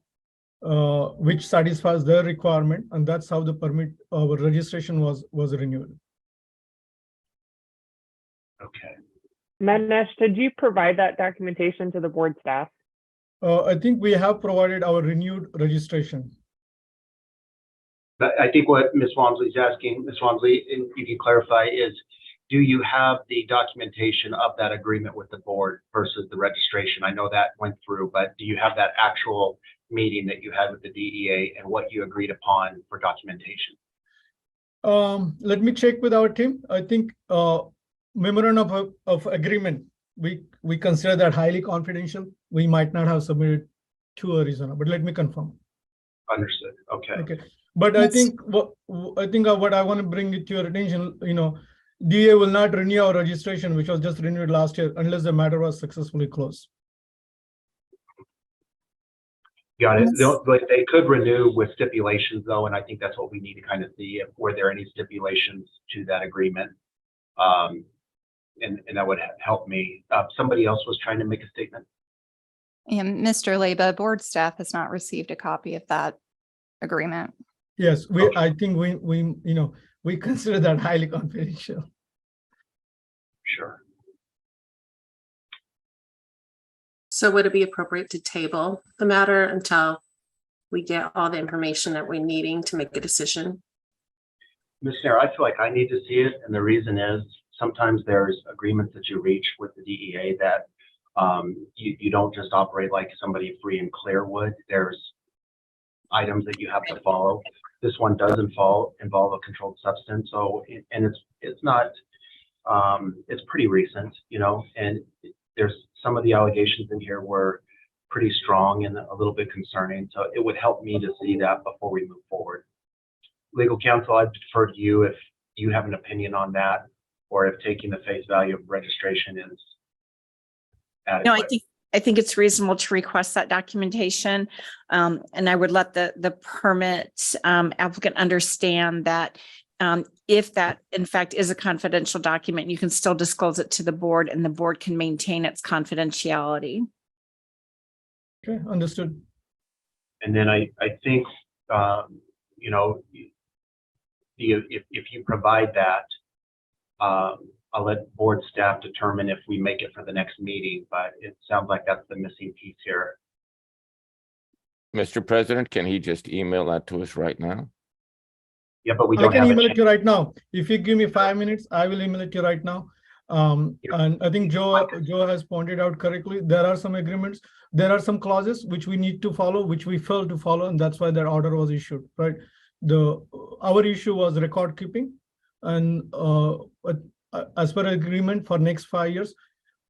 S15: which satisfies their requirement, and that's how the permit, our registration was renewed.
S1: Okay.
S3: Manish, did you provide that documentation to the board staff?
S15: I think we have provided our renewed registration.
S1: But I think what Ms. Walmsley's asking, Ms. Walmsley, and you can clarify, is do you have the documentation of that agreement with the board versus the registration? I know that went through, but do you have that actual meeting that you had with the DEA and what you agreed upon for documentation?
S15: Let me check with our team. I think memorandum of agreement, we consider that highly confidential. We might not have submitted to Arizona, but let me confirm.
S1: Understood. Okay.
S15: Okay, but I think what I want to bring it to your attention, DA will not renew our registration, which was just renewed last year, unless the matter was successfully closed.
S1: Got it. But they could renew with stipulations though, and I think that's what we need to kind of see, if were there any stipulations to that agreement. And that would help me. Somebody else was trying to make a statement.
S9: And Mr. Leba, board staff has not received a copy of that agreement.
S15: Yes, I think we consider that highly confidential.
S1: Sure.
S6: So would it be appropriate to table the matter until we get all the information that we're needing to make a decision?
S1: Ms. Sarah, I feel like I need to see it, and the reason is sometimes there's agreements that you reach with the DEA that you don't just operate like somebody free and clear would. There's items that you have to follow. This one does involve a controlled substance, so and it's not it's pretty recent, and there's some of the allegations in here were pretty strong and a little bit concerning. So it would help me to see that before we move forward. Legal counsel, I'd defer to you if you have an opinion on that, or if taking the face value of registration is
S13: No,
S1: adequate.
S13: I think it's reasonable to request that documentation. And I would let the permit applicant understand that if that in fact is a confidential document, you can still disclose it to the board and the board can maintain its confidentiality.
S15: Okay, understood.
S1: And then I think, if you provide that, I'll let board staff determine if we make it for the next meeting, but it sounds like that's the missing piece here.
S19: Mr. President, can he just email that to us right now?
S1: Yeah, but we
S15: I
S1: don't
S15: can
S1: have
S15: email
S1: a
S15: it to you right now. If you give me 5 minutes, I will email it to you right now. And I think Joe has pointed out correctly, there are some agreements, there are some clauses which we need to follow, which we failed to follow, and that's why that order was issued, right? Our issue was record keeping, and as per agreement for next 5 years,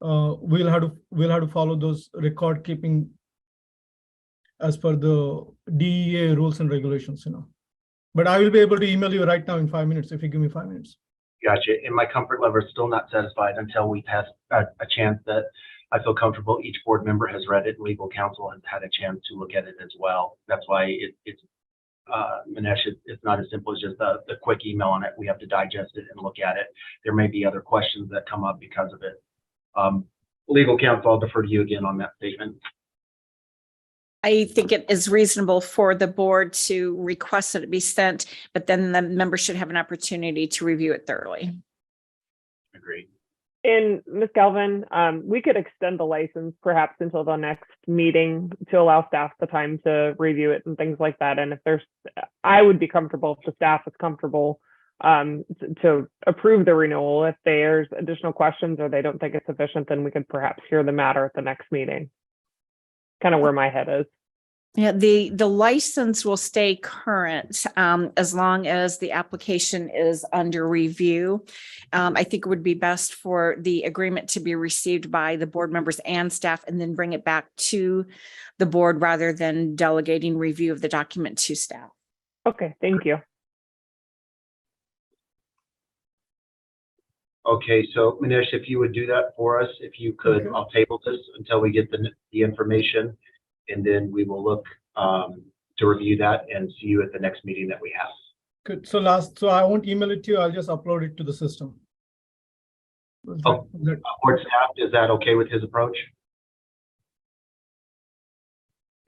S15: we'll have to follow those record keeping as per the DEA rules and regulations, But I will be able to email you right now in 5 minutes if you give me 5 minutes.
S1: Gotcha. And my comfort level is still not satisfied until we've had a chance that I feel comfortable each board member has read it and legal counsel has had a chance to look at it as well. That's why it's Manish, it's not as simple as just the quick email on it. We have to digest it and look at it. There may be other questions that come up because of it. Legal counsel, I'll defer to you again on that statement.
S13: I think it is reasonable for the board to request that it be sent, but then the members should have an opportunity to review it thoroughly.
S1: Agreed.
S3: And Ms. Galvin, we could extend the license perhaps until the next meeting to allow staff the time to review it and things like that. And if I would be comfortable if the staff is comfortable to approve the renewal. If there's additional questions or they don't think it's sufficient, then we could perhaps hear the matter at the next meeting. Kind of where my head is.
S13: Yeah, the license will stay current as long as the application is under review. I think it would be best for the agreement to be received by the board members and staff and then bring it back to the board rather than delegating review of the document to staff.
S3: Okay, thank you.
S1: Okay, so Manish, if you would do that for us, if you could,
S15: Okay.
S1: I'll table this until we get the information. And then we will look to review that and see you at the next meeting that we have.
S15: Good. So I won't email it to you. I'll just upload it to the system. Is that-
S1: Oh.
S15: is that-
S1: Board staff, is that okay with his approach?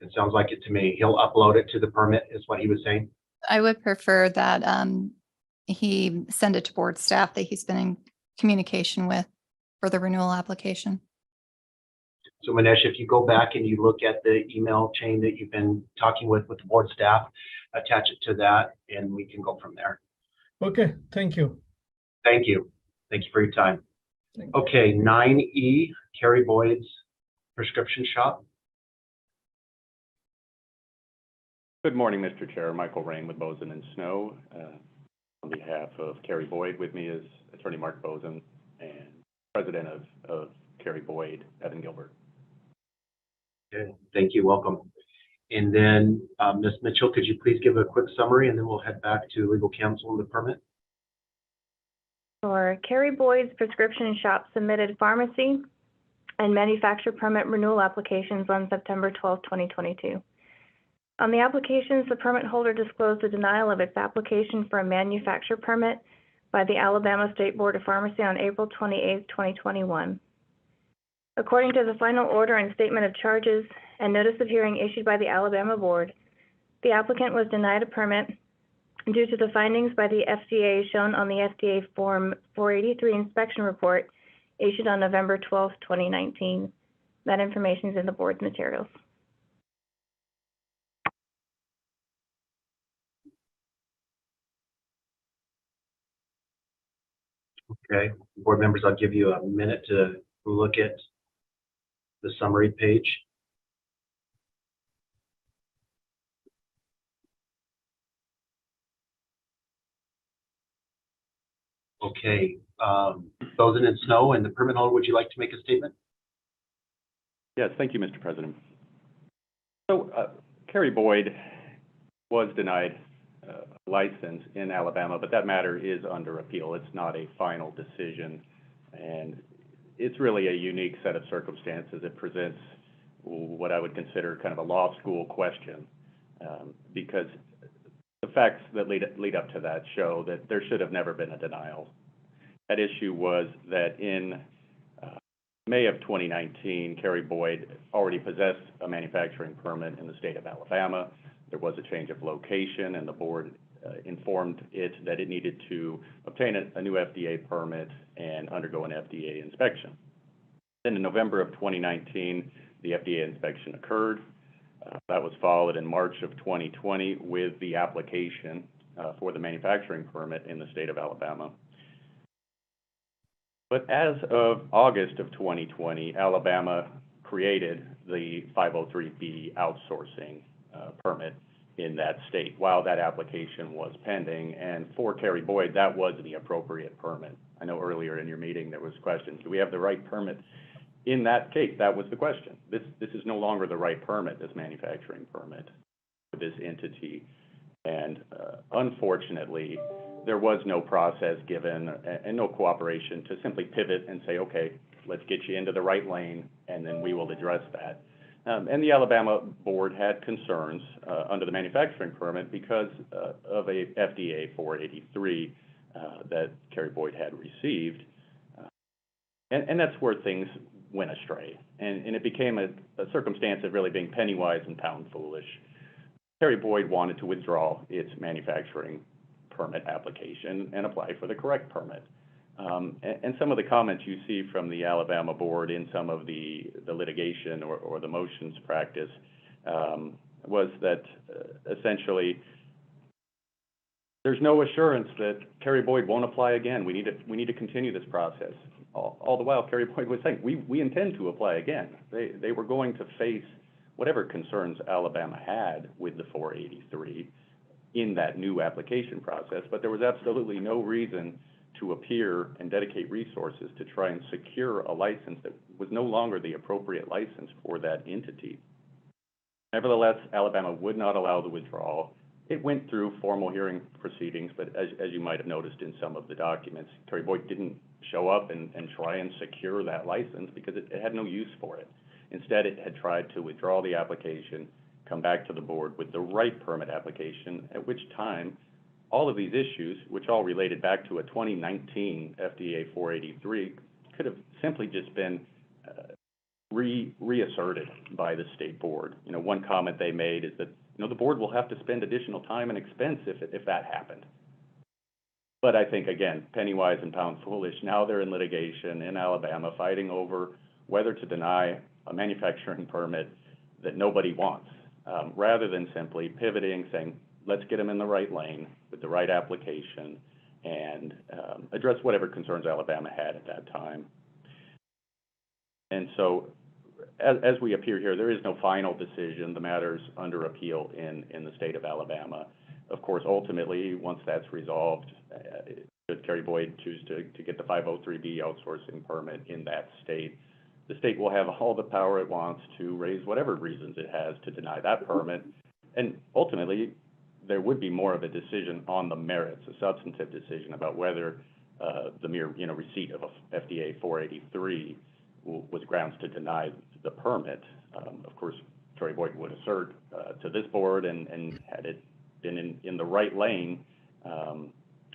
S1: It sounds like it to me. He'll upload it to the permit is what he was saying.
S9: I would prefer that he send it to board staff that he's been in communication with for the renewal application.
S1: So Manish, if you go back and you look at the email chain that you've been talking with the board staff, attach it to that and we can go from there.
S15: Okay, thank you.
S1: Thank you. Thank you for your time.
S15: Thank you.
S1: Okay, 9E, Carrie Boyd's prescription shop.
S22: Good morning, Mr. Chair. Michael Rain with Boson and Snow. On behalf of Carrie Boyd, with me is Attorney Mark Boson and President of Carrie Boyd, Evan Gilbert.
S1: Okay, thank you. Welcome. And then Ms. Mitchell, could you please give a quick summary and then we'll head back to legal counsel and the permit?
S7: Sure. Carrie Boyd's prescription shop submitted pharmacy and manufacturer permit renewal applications on September 12, 2022. On the applications, the permit holder disclosed a denial of its application for a manufacturer permit by the Alabama State Board of Pharmacy on April 28, 2021. According to the final order and statement of charges and notice of hearing issued by the Alabama Board, the applicant was denied a permit due to the findings by the FDA shown on the FDA Form 483 inspection report issued on November 12, 2019. That information is in the board's materials.
S1: Okay, board members, I'll give you a minute to look at the summary page. Okay, Boson and Snow and the permit holder, would you like to make a statement?
S22: Yes, thank you, Mr. President. So Carrie Boyd was denied a license in Alabama, but that matter is under appeal. It's not a final decision, and it's really a unique set of circumstances. It presents what I would consider kind of a law school question, because the facts that lead up to that show that there should have never been a denial. That issue was that in May of 2019, Carrie Boyd already possessed a manufacturing permit in the state of Alabama. There was a change of location, and the board informed it that it needed to obtain a new FDA permit and undergo an FDA inspection. Then in November of 2019, the FDA inspection occurred. That was followed in March of 2020 with the application for the manufacturing permit in the state of Alabama. But as of August of 2020, Alabama created the 503B outsourcing permit in that state while that application was pending. And for Carrie Boyd, that was the appropriate permit. I know earlier in your meeting there was questions. Do we have the right permit? In that case, that was the question. This is no longer the right permit, this manufacturing permit for this entity. And unfortunately, there was no process given and no cooperation to simply pivot and say, okay, let's get you into the right lane and then we will address that. And the Alabama board had concerns under the manufacturing permit because of a FDA 483 that Carrie Boyd had received. And that's where things went astray. And it became a circumstance of really being penny wise and pound foolish. Carrie Boyd wanted to withdraw its manufacturing permit application and apply for the correct permit. And some of the comments you see from the Alabama board in some of the litigation or the motions practice was that essentially there's no assurance that Kerry Boyd won't apply again. We need to continue this process. All the while, Kerry Boyd was saying, we intend to apply again. They were going to face whatever concerns Alabama had with the 483 in that new application process, but there was absolutely no reason to appear and dedicate resources to try and secure a license that was no longer the appropriate license for that entity. Nevertheless, Alabama would not allow the withdrawal. It went through formal hearing proceedings, but as you might have noticed in some of the documents, Kerry Boyd didn't show up and try and secure that license because it had no use for it. Instead, it had tried to withdraw the application, come back to the board with the right permit application, at which time all of these issues, which all related back to a 2019 FDA 483, could have simply just been reasserted by the state board. You know, one comment they made is that, you know, the board will have to spend additional time and expense if that happened. But I think, again, penny wise and pound foolish. Now they're in litigation in Alabama fighting over whether to deny a manufacturing permit that nobody wants, rather than simply pivoting, saying, let's get them in the right lane with the right application and address whatever concerns Alabama had at that time. And so as we appear here, there is no final decision. The matter's under appeal in the state of Alabama. Of course, ultimately, once that's resolved, should Kerry Boyd choose to get the 503B outsourcing permit in that state, the state will have all the power it wants to raise whatever reasons it has to deny that permit. And ultimately, there would be more of a decision on the merits, a substantive decision about whether the mere receipt of a FDA 483 was grounds to deny the permit. Of course, Kerry Boyd would assert to this board, and had it been in the right lane,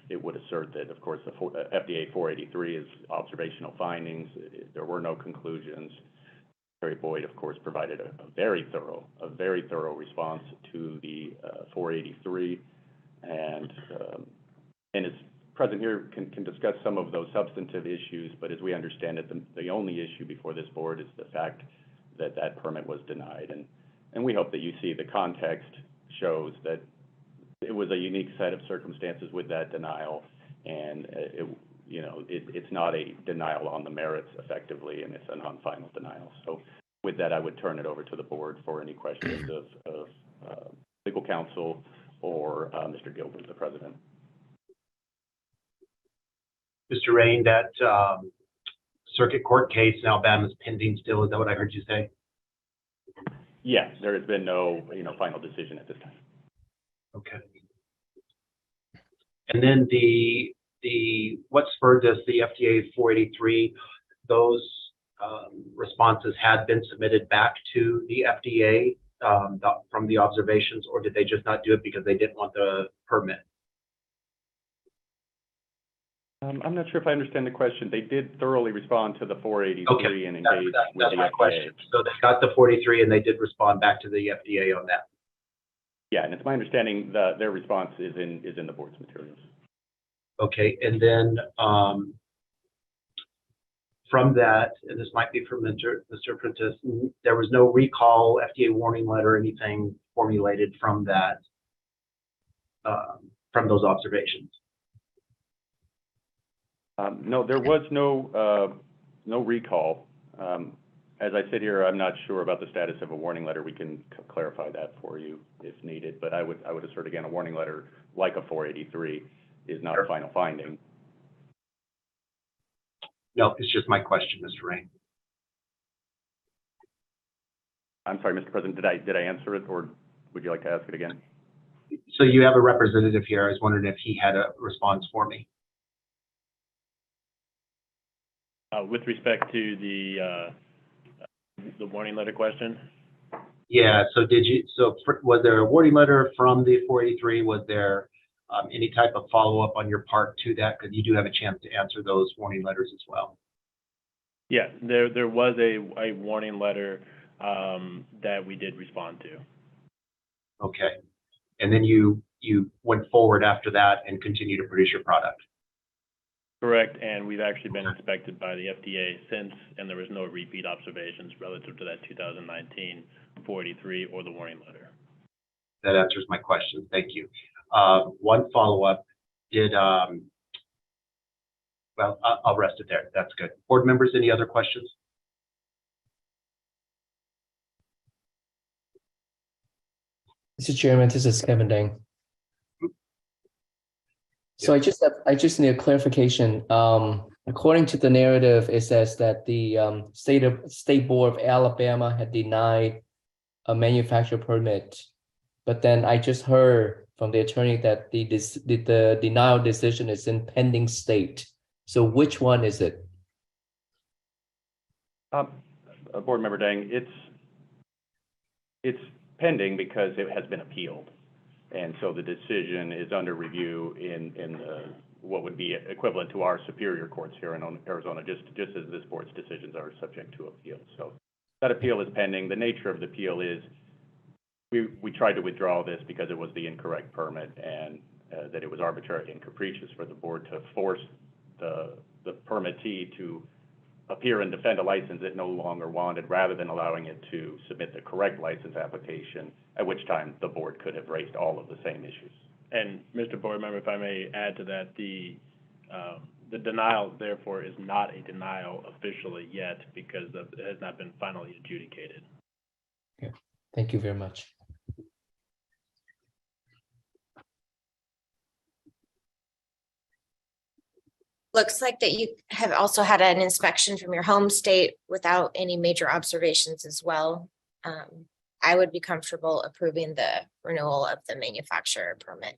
S22: it would assert that, of course, the FDA 483 is observational findings. There were no conclusions. Kerry Boyd, of course, provided a very thorough response to the 483, and is present here, can discuss some of those substantive issues, but as we understand it, the only issue before this board is the fact that that permit was denied. And we hope that you see the context shows that it was a unique set of circumstances with that denial, and it's not a denial on the merits effectively, and it's a non-final denial. So with that, I would turn it over to the board for any questions of legal counsel or Mr. Gilbert, the president.
S1: Mr. Rain, that circuit court case in Alabama is pending still. Is that what I heard you say?
S22: Yes, there has been no final decision at this time.
S1: Okay. And then what spurred this, the FDA 483, those responses had been submitted back to the FDA from the observations, or did they just not do it because they didn't want the permit?
S22: I'm not sure if I understand the question. They did thoroughly respond to the 483 and engage with the FDA.
S1: Question. So they got the 483 and they did respond back to the FDA on that.
S22: Yeah, and it's my understanding that their response is in the board's materials.
S1: Okay, and then from that, and this might be from Mr. Prentice, there was no recall, FDA warning letter, anything formulated from that, from those observations.
S22: No, there was no recall. As I sit here, I'm not sure about the status of a warning letter. We can clarify that for you if needed, but I would assert again, a warning letter like a 483 is not a final finding.
S1: No, it's just my question, Mr. Rain.
S22: I'm sorry, Mr. President, did I answer it, or would you like to ask it again?
S1: So you have a representative here. I was wondering if he had a response for me.
S8: With respect to the warning letter question?
S1: Yeah, so was there a warning letter from the 483? Was there any type of follow-up on your part to that? Because you do have a chance to answer those warning letters as well.
S8: Yeah, there was a warning letter that we did respond to.
S1: Okay. And then you went forward after that and continue to produce your product.
S8: Correct, and we've actually been inspected by the FDA since, and there was no repeat observations relative to that 2019 483 or the warning letter.
S1: That answers my question. Thank you. One follow-up, well, I'll rest it there. That's good. Board members, any other questions?
S16: Mr. Chairman, this is Kevin Dang. So I just need a clarification. According to the narrative, it says that the State Board of Alabama had denied a manufacturer permit. But then I just heard from the attorney that the denial decision is in pending state. So which one is it?
S22: Board Member Dang, it's pending because it has been appealed. And so the decision is under review in what would be equivalent to our superior courts here in Arizona, just as this board's decisions are subject to appeal. So that appeal is pending. The nature of the appeal is we tried to withdraw this because it was the incorrect permit and that it was arbitrary and capricious for the board to force the permittee to appear and defend a license it no longer wanted, rather than allowing it to submit the correct license application, at which time the board could have raised all of the same issues.
S8: And Mr. Board Member, if I may add to that, the denial therefore is not a denial officially yet because it has not been finally adjudicated.
S16: Okay. Thank you very much.
S5: Looks like that you have also had an inspection from your home state without any major observations as well. I would be comfortable approving the renewal of the manufacturer permit.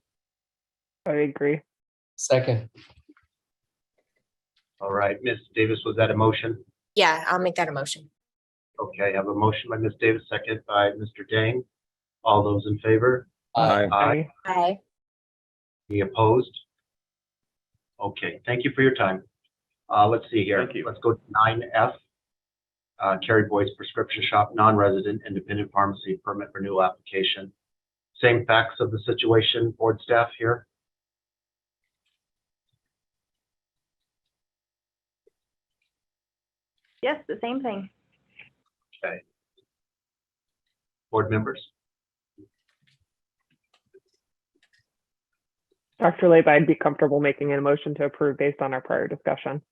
S3: I agree.
S16: Second.
S1: All right, Ms. Davis, was that a motion?
S5: Yeah, I'll make that a motion.
S1: Okay, I have a motion by Ms. Davis, second by Mr. Dang. All those in favor?
S10: Aye.
S1: Any opposed? Okay, thank you for your time. Let's see here.
S22: Thank you.
S1: Let's go to 9F. Carrie Boyd's Prescription Shop, non-resident independent pharmacy permit renewal application. Same facts of the situation, board staff here.
S7: Yes, the same thing.
S1: Okay. Board members?
S3: Dr. Leib, I'd be comfortable making a motion to approve based on our prior discussion.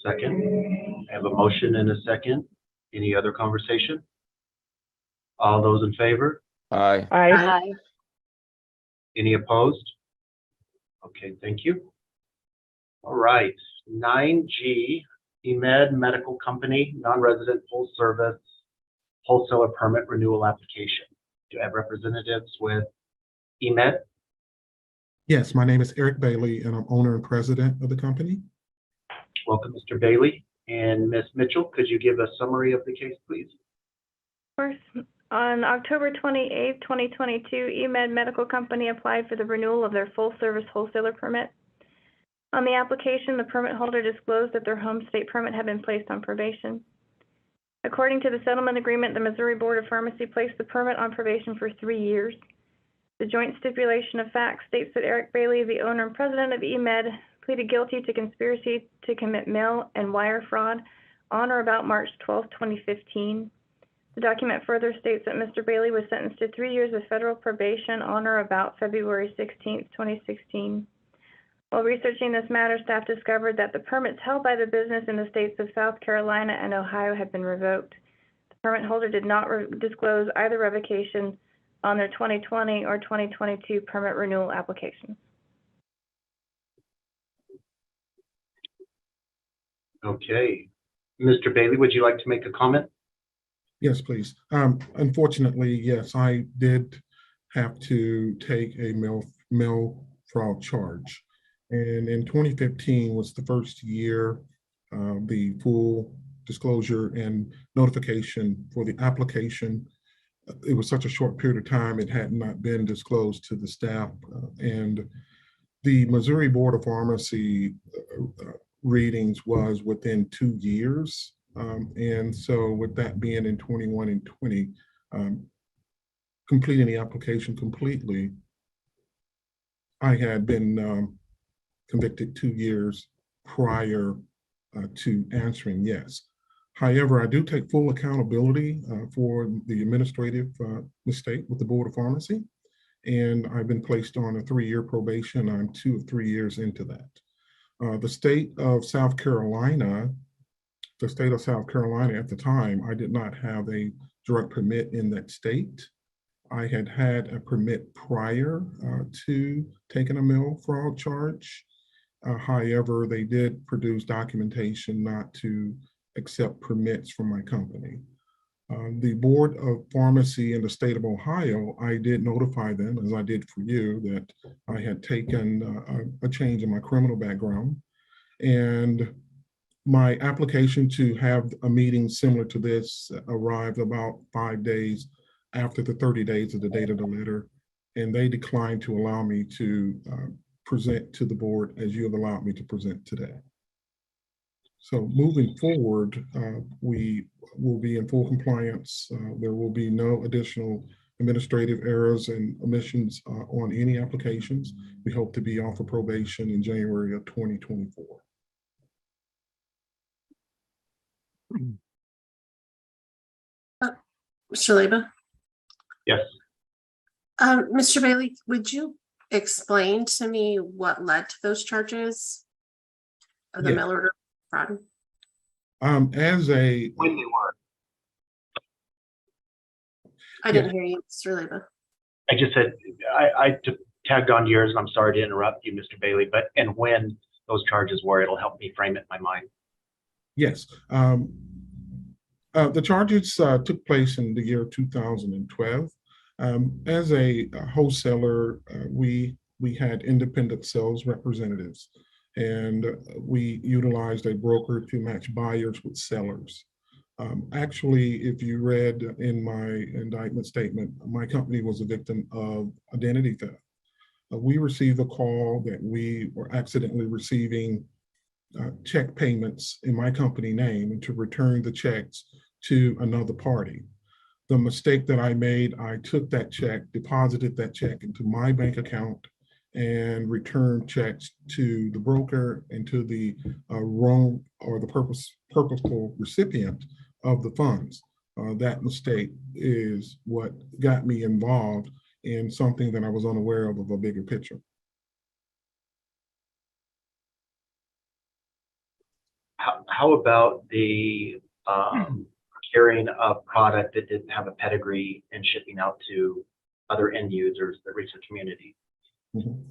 S1: Second. I have a motion and a second. Any other conversation? All those in favor?
S19: Aye.
S3: Aye.
S1: Any opposed? Okay, thank you. All right, 9G, EMED Medical Company, non-resident full service wholesaler permit renewal application. Do I have representatives with EMED?
S12: Yes, my name is Eric Bailey and I'm owner and president of the company.
S1: Welcome, Mr. Bailey. And Ms. Mitchell, could you give a summary of the case, please?
S7: Of course, on October 28th, 2022, EMED Medical Company applied for the renewal of their full-service wholesaler permit. On the application, the permit holder disclosed that their home state permit had been placed on probation. According to the settlement agreement, the Missouri Board of Pharmacy placed the permit on probation for 3 years. The joint stipulation of facts states that Eric Bailey, the owner and president of EMED, pleaded guilty to conspiracy to commit mail and wire fraud on or about March 12, 2015. The document further states that Mr. Bailey was sentenced to 3 years of federal probation on or about February 16, 2016. While researching this matter, staff discovered that the permits held by the business in the states of South Carolina and Ohio had been revoked. The permit holder did not disclose either revocation on their 2020 or 2022 permit renewal applications.
S1: Okay. Mr. Bailey, would you like to make a comment?
S12: Yes, please. Unfortunately, yes, I did have to take a mail fraud charge. And in 2015 was the first year the full disclosure and notification for the application. It was such a short period of time, it had not been disclosed to the staff. And the Missouri Board of Pharmacy readings was within 2 years. And so with that being in 21 and 20, completing the application completely, I had been convicted 2 years prior to answering yes. However, I do take full accountability for the administrative mistake with the Board of Pharmacy. and I've been placed on a 3-year probation. I'm 2 of 3 years into that. The state of South Carolina at the time, I did not have a drug permit in that state. I had a permit prior to taking a mail fraud charge. However, they did produce documentation not to accept permits from my company. The Board of Pharmacy in the state of Ohio, I did notify them, as I did for you, that I had taken a change in my criminal background. And my application to have a meeting similar to this arrived about 5 days after the 30 days of the date of the letter, and they declined to allow me to present to the board as you have allowed me to present today. So moving forward, we will be in full compliance. There will be no additional administrative errors and omissions on any applications. We hope to be off of probation in January of 2024.
S6: Mr. Leba?
S1: Yes.
S6: Mr. Bailey, would you explain to me what led to those charges of the
S12: Yes.
S6: mail order fraud?
S1: When they were.
S6: I didn't hear you, Mr. Leba.
S1: I just said, I tagged on yours, and I'm sorry to interrupt you, Mr. Bailey, and when those charges were, it'll help me frame it in my mind.
S12: Yes. The charges took place in the year 2012. As a wholesaler, we had independent sales representatives, and we utilized a broker to match buyers with sellers. Actually, if you read in my indictment statement, my company was a victim of identity theft. We received a call that we were accidentally receiving check payments in my company name and to return the checks to another party. The mistake that I made, I took that check, deposited that check into my bank account, and returned checks to the broker and to the wrong or the purposeful recipient of the funds. That mistake is what got me involved in something that I was unaware of a bigger picture.
S1: How about the carrying a product that didn't have a pedigree and shipping out to other end users that reach the community?
S12: Mhm.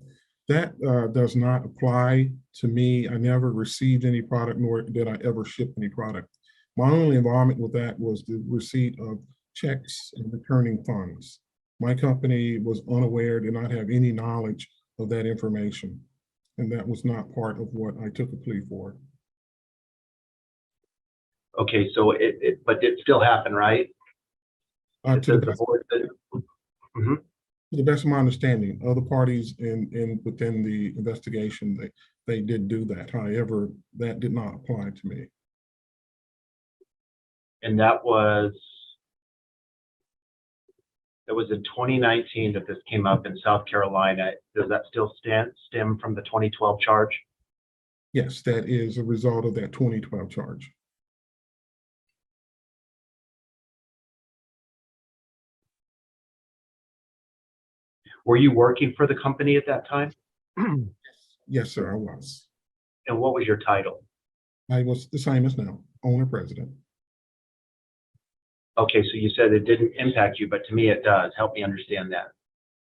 S12: That does not apply to me. I never received any product, nor did I ever ship any product. My only involvement with that was the receipt of checks and returning funds. My company was unaware, did not have any knowledge of that information, and that was not part of what I took a plea for.
S1: Okay, so but it still happened, right?
S12: To the best of my understanding, other parties within the investigation, they did do that. However, that did not apply to me.
S1: And that was in 2019 that this came up in South Carolina. Does that still stem from the 2012 charge?
S12: Yes, that is a result of that 2012 charge.
S1: Were you working for the company at that time?
S12: Yes, sir, I was.
S1: And what was your title?
S12: I was the same as now, owner president.
S1: Okay, so you said it didn't impact you, but to me it does. Help me understand that.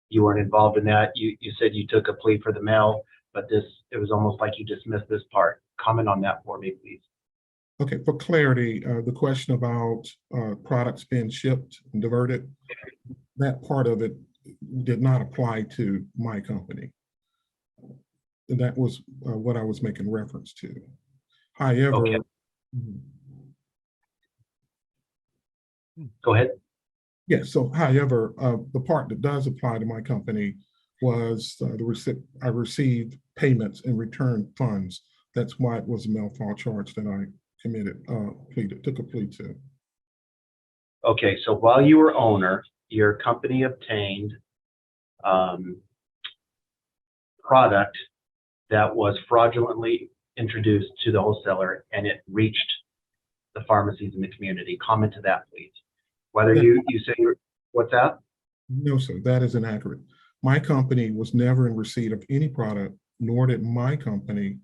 S1: You weren't involved in that. You said you took a plea for the mail, but it was almost like you dismissed this part. Comment on that for me, please.
S12: Okay, for clarity, the question about products being shipped and diverted, that part of it did not apply to my company. And that was what I was making reference to. However,
S1: okay. Go ahead.
S12: Yes, so however, the part that does apply to my company was I received payments and returned funds. That's why it was a mail fraud charge that I took a plea to.
S1: Okay, so while you were owner, your company obtained product that was fraudulently introduced to the wholesaler, and it reached the pharmacies in the community. Comment to that, please. Whether you say what's that?
S12: No, sir, that is inaccurate. My company was never in receipt of any product, nor did my company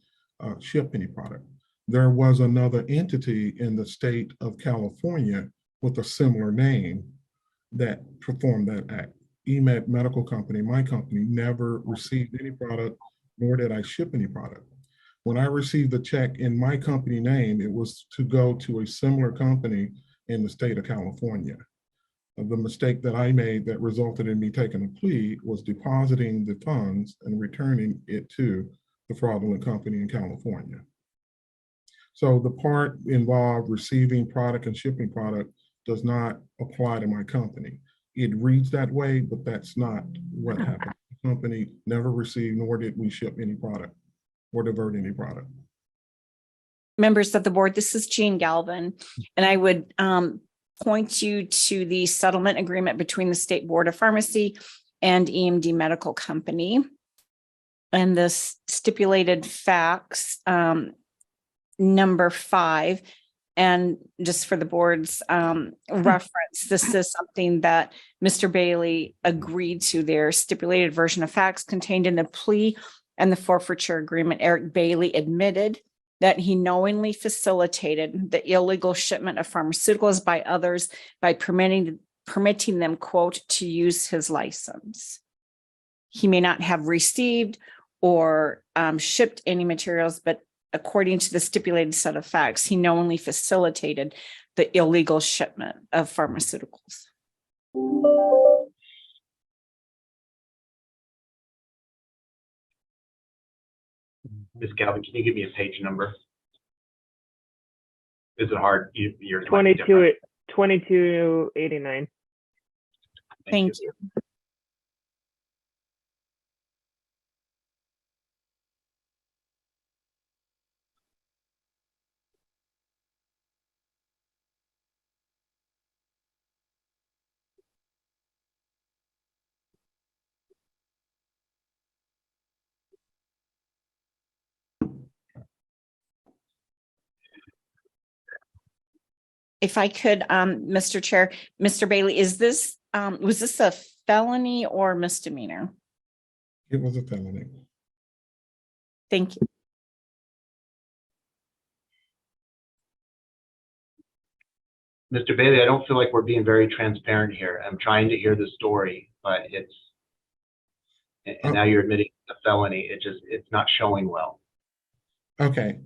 S12: ship any product. There was another entity in the state of California with a similar name that performed that act. EMED Medical Company, my company, never received any product, nor did I ship any product. When I received the check in my company name, it was to go to a similar company in the state of California. The mistake that I made that resulted in me taking a plea was depositing the funds and returning it to the fraudulent company in California. So the part involved receiving product and shipping product does not apply to my company. It reads that way, but that's not what happened. The company never received, nor did we ship any product or divert any product.
S13: Members of the board, this is Jean Galvin, and I would point you to the settlement agreement between the State Board of Pharmacy and EMD Medical Company. And this stipulated facts, number 5, and just for the board's reference, this is something that Mr. Bailey agreed to. Their stipulated version of facts contained in the plea and the forfeiture agreement. Eric Bailey admitted that he knowingly facilitated the illegal shipment of pharmaceuticals by others by permitting them, quote, to use his license. He may not have received or shipped any materials, but according to the stipulated set of facts, he knowingly facilitated the illegal shipment of pharmaceuticals.
S1: Ms. Galvin, can you give me a page number? Is it hard? You're
S3: 2289.
S13: Thank you. If I could, Mr. Chair, Mr. Bailey, is this, was this a felony or misdemeanor?
S12: It was a felony.
S13: Thank you.
S1: Mr. Bailey, I don't feel like we're being very transparent here. I'm trying to hear the story, but and now you're admitting a felony. It's not showing well.
S12: Okay.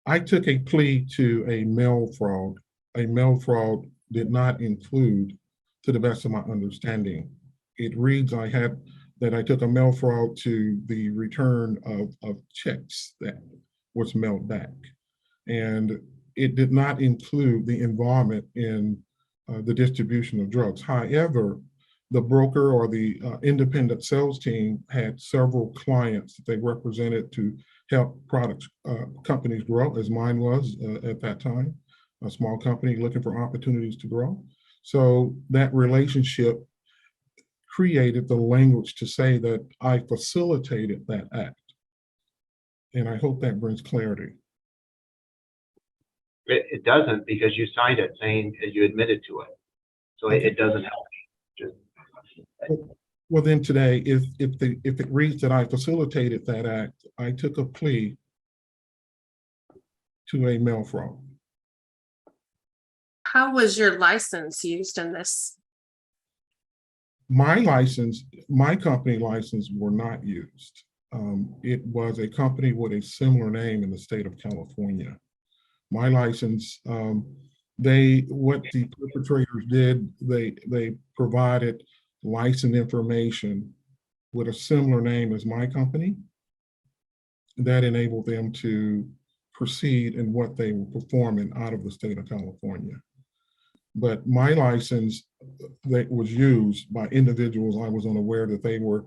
S12: I took a plea to a mail fraud. A mail fraud did not include, to the best of my understanding, it reads I took a mail fraud to the return of checks that was mailed back. And it did not include the involvement in the distribution of drugs. However, the broker or the independent sales team had several clients that they represented to help companies grow, as mine was at that time, a small company looking for opportunities to grow. So that relationship created the language to say that I facilitated that act. And I hope that brings clarity.
S1: It doesn't, because you signed it saying that you admitted to it. So it doesn't help me.
S12: Well, then today, if it reads that I facilitated that act, I took a plea to a mail fraud.
S6: How was your license used in this?
S12: My license, my company license were not used. It was a company with a similar name in the state of California. My license, what the perpetrators did, they provided license information with a similar name as my company. That enabled them to proceed in what they were performing out of the state of California. But my license that was used by individuals, I was unaware that they were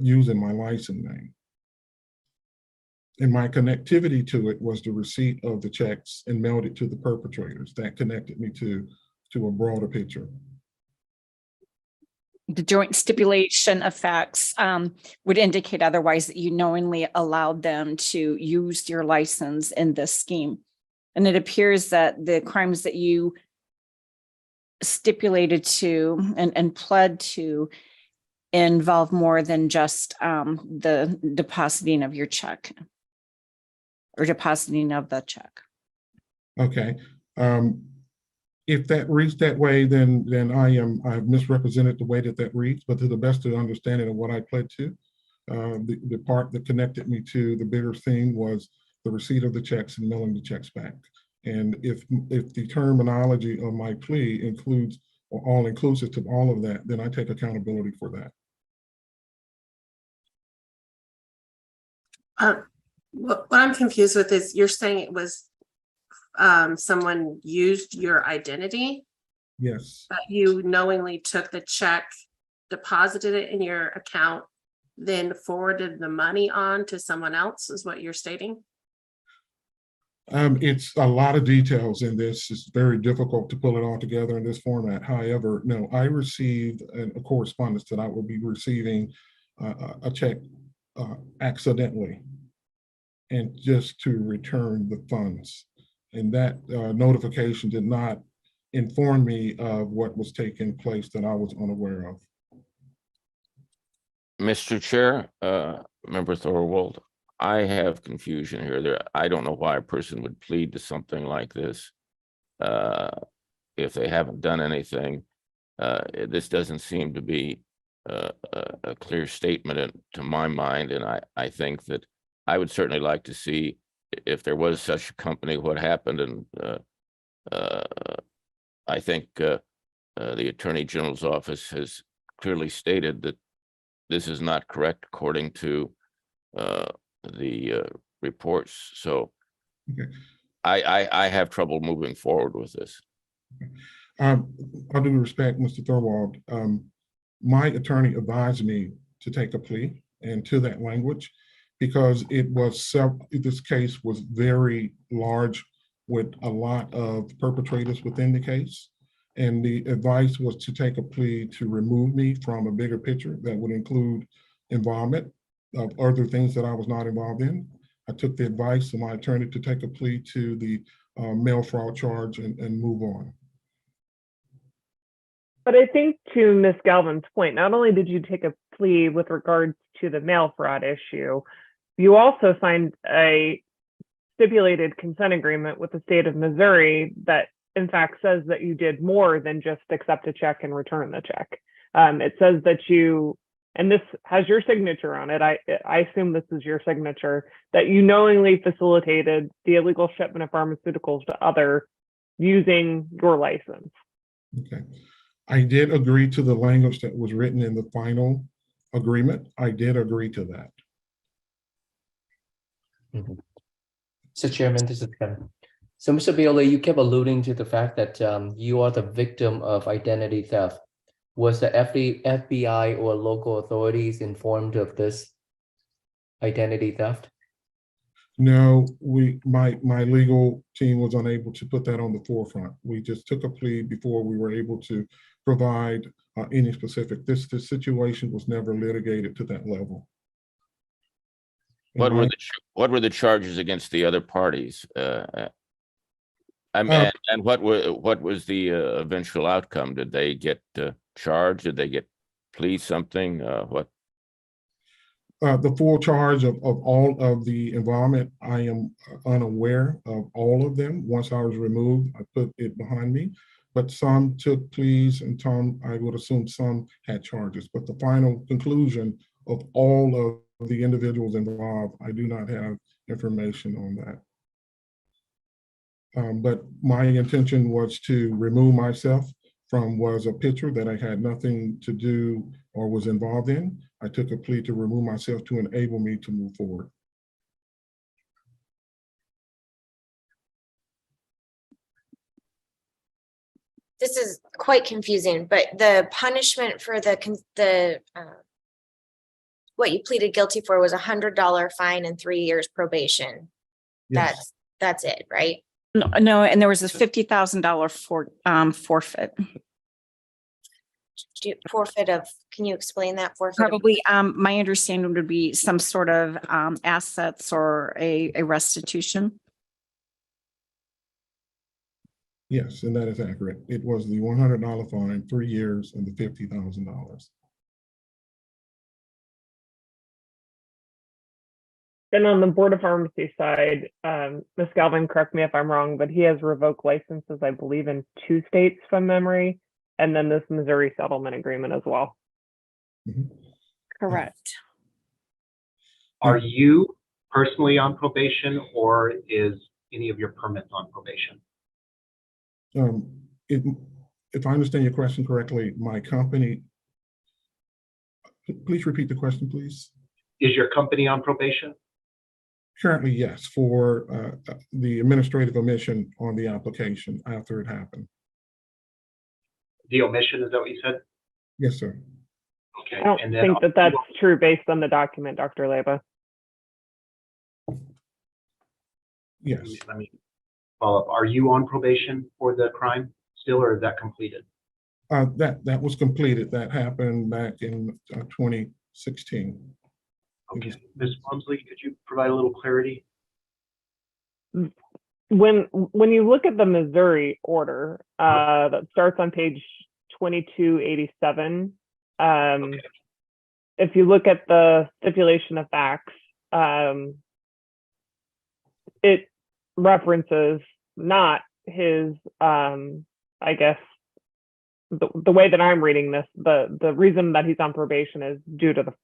S12: using my license name. And my connectivity to it was the receipt of the checks and mailed it to the perpetrators. That connected me to a broader picture.
S13: The joint stipulation of facts would indicate otherwise, that you knowingly allowed them to use your license in this scheme. And it appears that the crimes that you stipulated to and pled to involve more than just the depositing of your check or depositing of the check.
S12: Okay. If that reads that way, then I've misrepresented the way that reads, but to the best of the understanding of what I pled to, the part that connected me to the bigger thing was the receipt of the checks and mailing the checks back. And if the terminology of my plea includes or all inclusive to all of that, then I take accountability for that.
S6: What I'm confused with is you're saying it was someone used your identity,
S12: Yes.
S6: but you knowingly took the check, deposited it in your account, then forwarded the money on to someone else, is what you're stating?
S12: It's a lot of details in this. It's very difficult to pull it all together in this format. However, no, I received a correspondence that I would be receiving a check accidentally, and just to return the funds. And that notification did not inform me of what was taking place that I was unaware of.
S19: Mr. Chair, Member Thorwald, I have confusion here. I don't know why a person would plead to something like this if they haven't done anything. This doesn't seem to be a clear statement to my mind, and I think that I would certainly like to see if there was such a company, what happened. And I think the Attorney General's office has clearly stated that this is not correct according to the reports. So
S12: okay.
S19: I have trouble moving forward with this.
S12: All due respect, Mr. Thorwald, my attorney advised me to take a plea and to that language, because this case was very large with a lot of perpetrators within the case. And the advice was to take a plea to remove me from a bigger picture that would include involvement of other things that I was not involved in. I took the advice of my attorney to take a plea to the mail fraud charge and move on.
S3: But I think to Ms. Galvin's point, not only did you take a plea with regards to the mail fraud issue, you also signed a stipulated consent agreement with the state of Missouri that in fact says that you did more than just accept a check and return the check. It says that you, and this has your signature on it, I assume this is your signature, that you knowingly facilitated the illegal shipment of pharmaceuticals to others using your license.
S12: Okay. I did agree to the language that was written in the final agreement. I did agree to that.
S16: Mr. Chairman, this is Kevin. So, Mr. Bailey, you kept alluding to the fact that you are the victim of identity theft. Was the FBI or local authorities informed of this identity theft?
S12: No, my legal team was unable to put that on the forefront. We just took a plea before we were able to provide any specific. This situation was never litigated to that level.
S19: What were the charges against the other parties? And what was the eventual outcome? Did they get charged? Did they get plead something? What?
S12: The full charge of all of the involvement, I am unaware of all of them. Once I was removed, I put it behind me. But some took pleas, and some, I would assume some had charges. But the final conclusion of all of the individuals involved, I do not have information on that. But my intention was to remove myself from a picture that I had nothing to do or was involved in. I took a plea to remove myself to enable me to move forward.
S5: This is quite confusing, but the punishment for what you pleaded guilty for was $100 fine and 3 years probation.
S12: Yes.
S5: That's it, right?
S13: No, and there was a $50,000 forfeit.
S5: Forfeit of, can you explain that forfeit?
S13: Probably, my understanding would be some sort of assets or a restitution.
S12: Yes, and that is accurate. It was the $100 fine, 3 years, and the $50,000.
S3: Then on the Board of Pharmacy side, Ms. Galvin, correct me if I'm wrong, but he has revoked licenses, I believe, in 2 states from memory, and then this Missouri settlement agreement as well.
S13: Correct.
S1: Are you personally on probation, or is any of your permits on probation?
S12: If I understand your question correctly, my company, please repeat the question, please.
S1: Is your company on probation?
S12: Currently, yes, for the administrative omission on the application after it happened.
S1: The omission, is that what you said?
S12: Yes, sir.
S1: Okay.
S3: I don't
S1: and then
S3: think that that's true based on the document, Dr. Leba.
S12: Yes.
S1: Let me follow up. Are you on probation for the crime still, or is that completed?
S12: That was completed. That happened back in 2016.
S1: Okay. Ms. Plumsley, could you provide a little clarity?
S3: When you look at the Missouri order that starts on page 2287, if you look at the stipulation of facts, it references not his, I guess, the way that I'm reading this, the reason that he's on probation is due to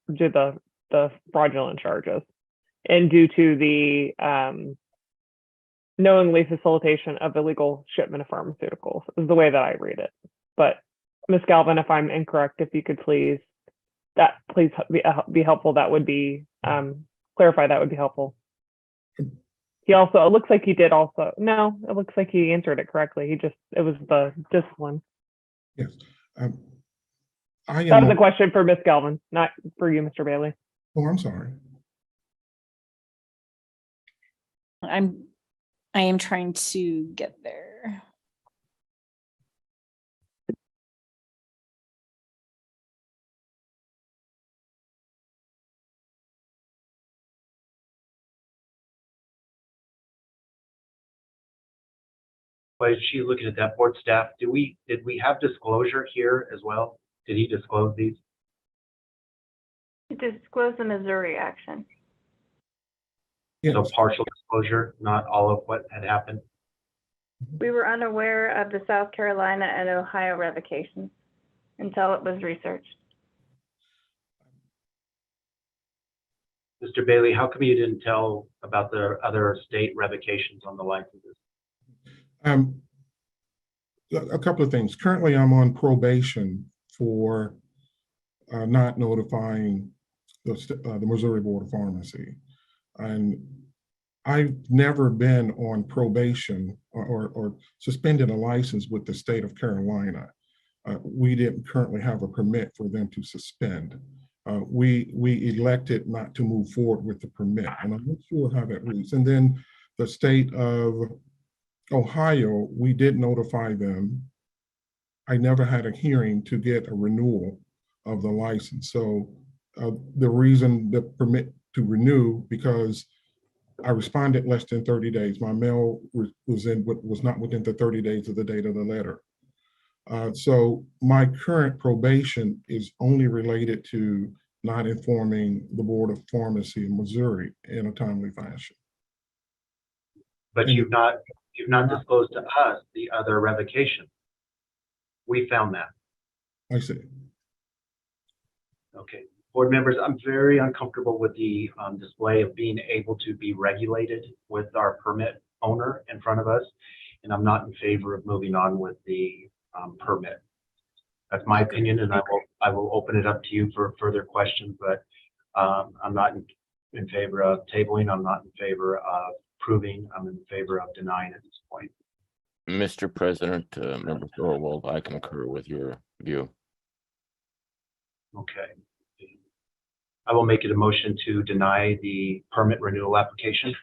S3: the fraudulent charges and due to the knowingly facilitation of illegal shipment of pharmaceuticals is the way that I read it. But Ms. Galvin, if I'm incorrect, if you could please be helpful, that would be clarify, that would be helpful. He also, it looks like he did also, no, it looks like he answered it correctly. It was the discipline.
S12: Yes.
S3: That was a question for Ms. Galvin, not for you, Mr. Bailey.
S12: Oh, I'm sorry.
S13: I am trying to get there.
S1: But is she looking at that, board staff? Did we have disclosure here as well? Did he disclose these?
S7: Disclose the Missouri action.
S12: Yes.
S1: So partial disclosure, not all of what had happened?
S7: We were unaware of the South Carolina and Ohio revocations until it was researched.
S1: Mr. Bailey, how come you didn't tell about the other state revocations on the licenses?
S12: A couple of things. Currently, I'm on probation for not notifying the Missouri Board of Pharmacy. And I've never been on probation or suspended a license with the state of Carolina. We didn't currently have a permit for them to suspend. We elected not to move forward with the permit, and I'm not sure how that reads. And then the state of Ohio, we did notify them. I never had a hearing to get a renewal of the license. So the reason the permit to renew, because I responded less than 30 days. My mail was not within the 30 days of the date of the letter. So my current probation is only related to not informing the Board of Pharmacy in Missouri in a timely fashion.
S1: But you've not disclosed to us the other revocation. We found that.
S12: I see.
S1: Okay. Board members, I'm very uncomfortable with the display of being able to be regulated with our permit owner in front of us, and I'm not in favor of moving on with the permit. That's my opinion, and I will open it up to you for further questions, but I'm not in favor of tabling. I'm not in favor of approving. I'm in favor of denying at this point.
S19: Mr. President, Member Thorwald, I concur with your view.
S1: Okay. I will make it a motion to deny the permit renewal application.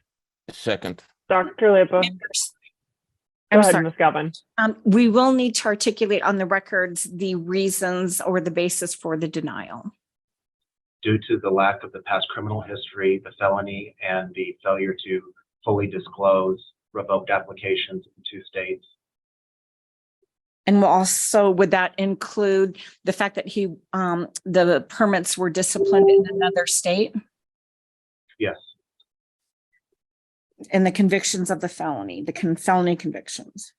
S19: Second.
S3: Dr. Lepa.
S13: I'm
S3: Go ahead,
S13: sorry.
S3: Ms. Galvin.
S13: We will need to articulate on the records the reasons or the basis for the denial.
S1: Due to the lack of the past criminal history, the felony, and the failure to fully disclose revoked applications in 2 states,
S13: And will also, would that include the fact that the permits were disciplined in another state
S1: Yes,
S13: and the convictions of the felony, felony convictions?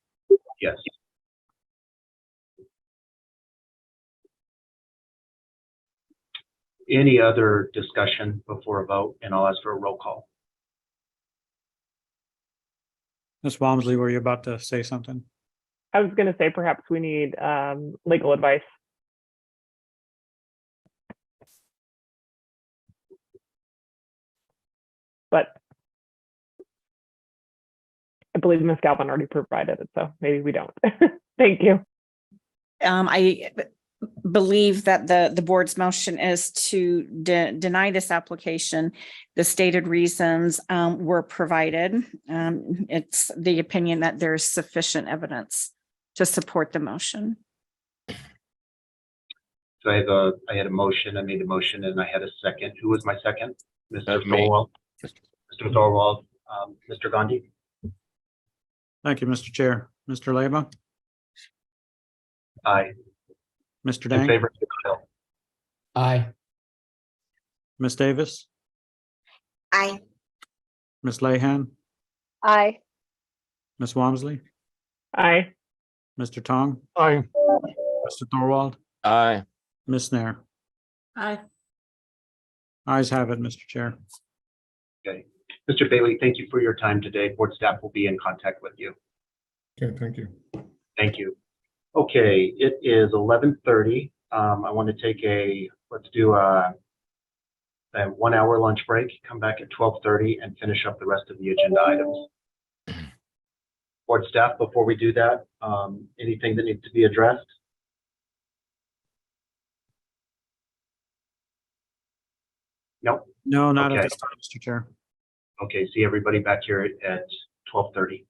S1: yes. Any other discussion before a vote? And I'll ask for a roll call.
S2: Ms. Walmsley, were you about to say something?
S3: I was going to say perhaps we need legal advice. But I believe Ms. Galvin already provided it, so maybe we don't. Thank you.
S13: I believe that the board's motion is to deny this application. The stated reasons were provided. It's the opinion that there's sufficient evidence to support the motion.
S1: So I had a motion, I made a motion, and I had a second. Who was my second? Mr.
S19: That's me.
S1: Thorwald? Mr. Thorwald, Mr. Gandhi?
S2: Thank you, Mr. Chair. Mr. Leba,
S1: Aye.
S2: Mr.
S1: In
S2: Dang,
S1: favor of the denial?
S16: Aye.
S2: Ms. Davis,
S5: Aye.
S2: Ms. Lehan,
S10: Aye.
S2: Ms. Walmsley,
S3: Aye.
S2: Mr. Tong,
S15: Aye.
S2: Mr. Thorwald,
S19: Aye.
S2: Ms. Nair.
S6: Aye.
S2: Ayes have it, Mr. Chair.
S1: Okay. Mr. Bailey, thank you for your time today. Board staff will be in contact with you.
S12: Okay, thank you.
S1: Thank you. Okay, it is 11:30. I want to take let's do a 1 hour lunch break, come back at 12:30 and finish up the rest of the agenda items. Board staff, before we do that, anything that needs to be addressed? No?
S2: No, not at
S1: Okay.
S2: this time, Mr. Chair.
S1: Okay, see everybody back here at 12:30.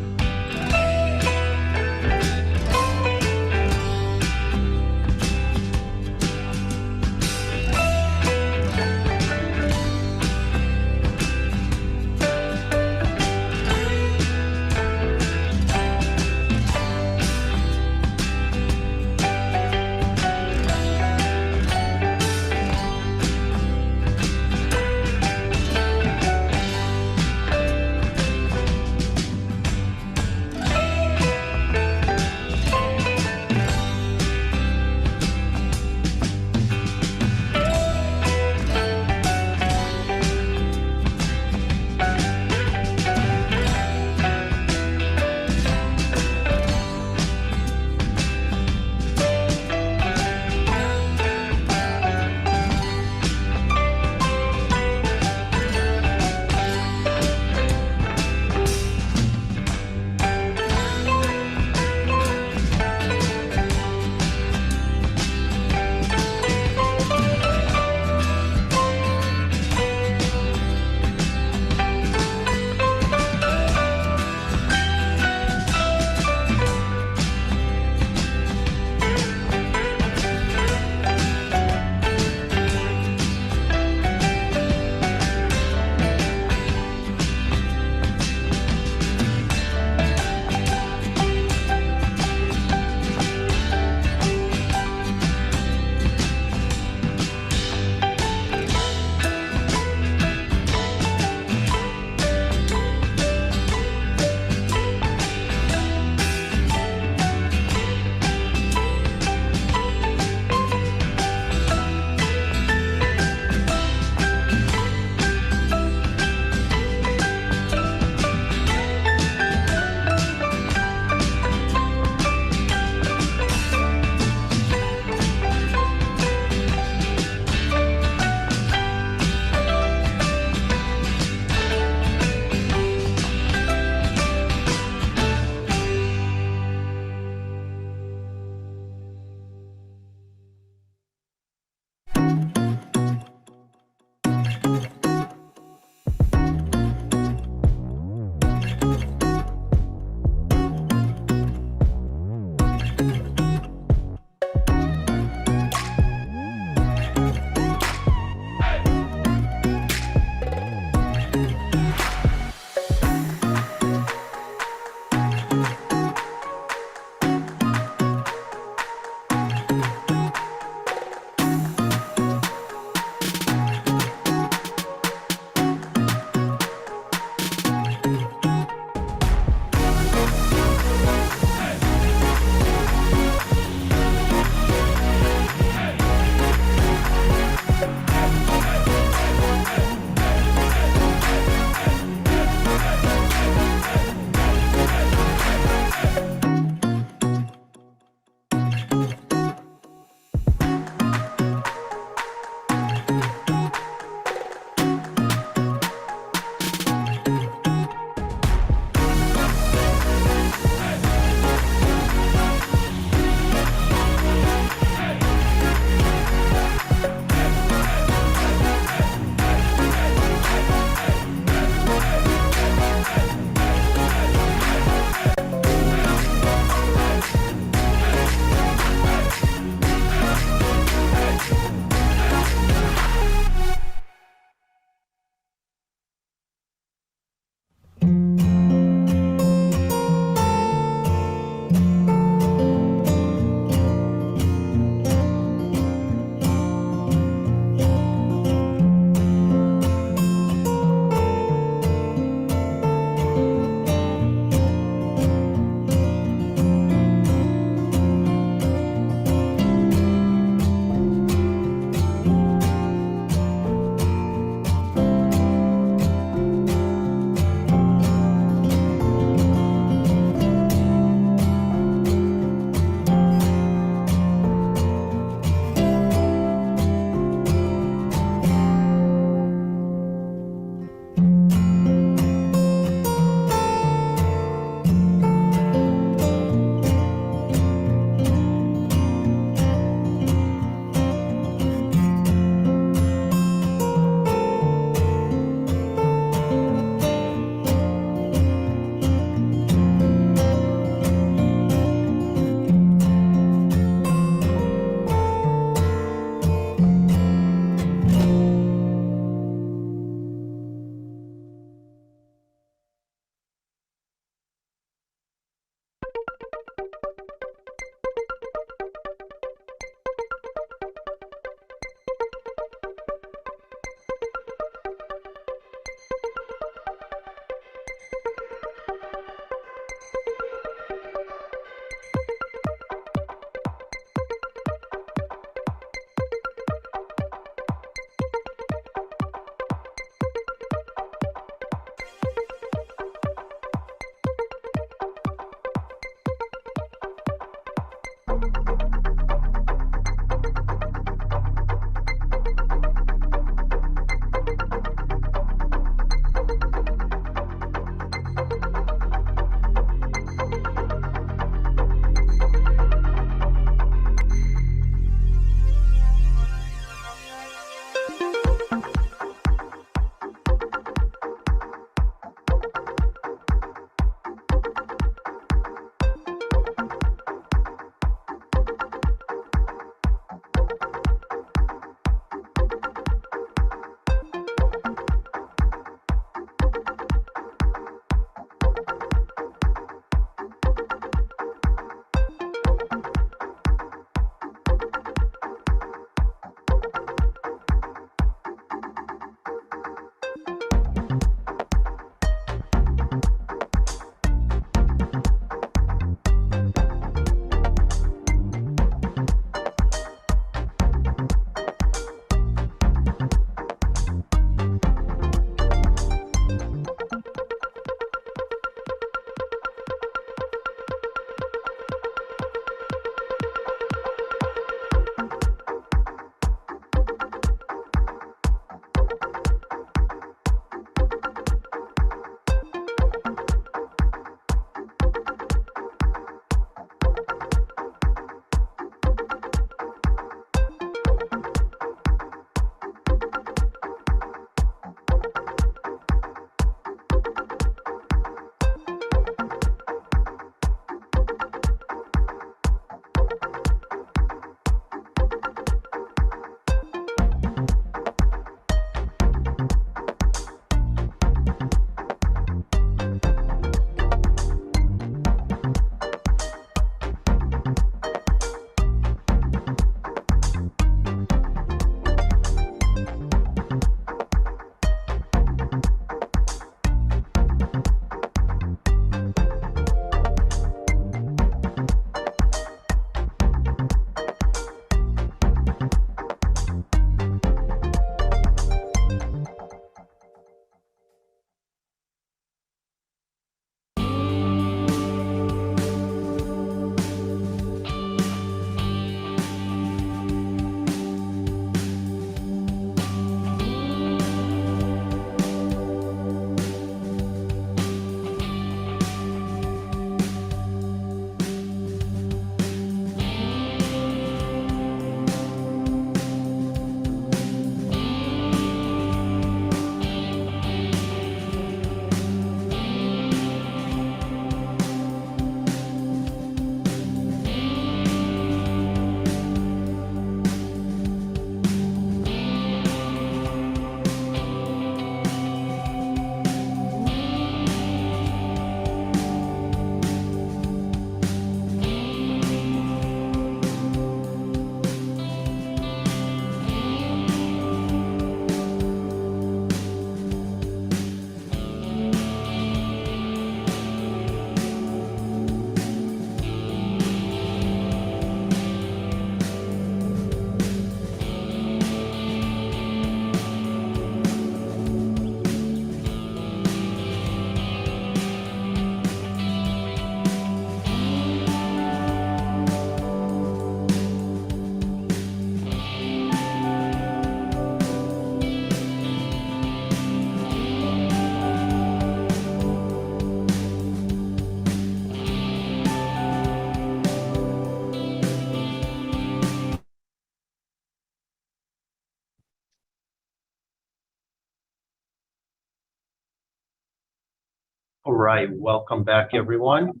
S1: All right, welcome back, everyone.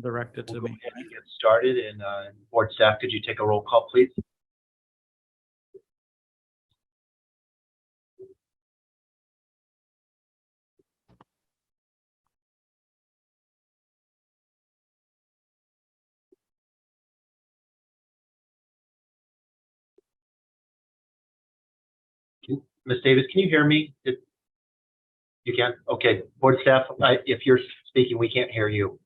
S2: Directed to
S1: We'll go
S2: me.
S1: ahead and get started, and board staff, could you take a roll call, please? Ms. Davis, can you hear me? You can? Okay, board staff, if you're speaking, we can't hear you.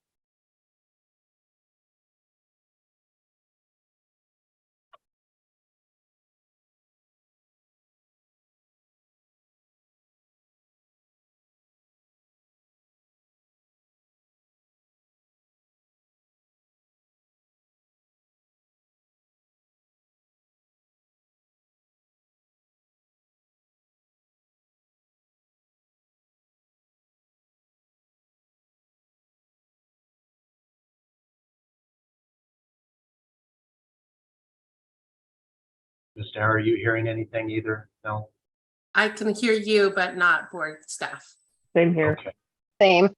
S1: Ms. Dara, are you hearing anything either? No?
S6: I can hear you, but not board staff.
S3: Same here.
S1: Okay.
S10: Same.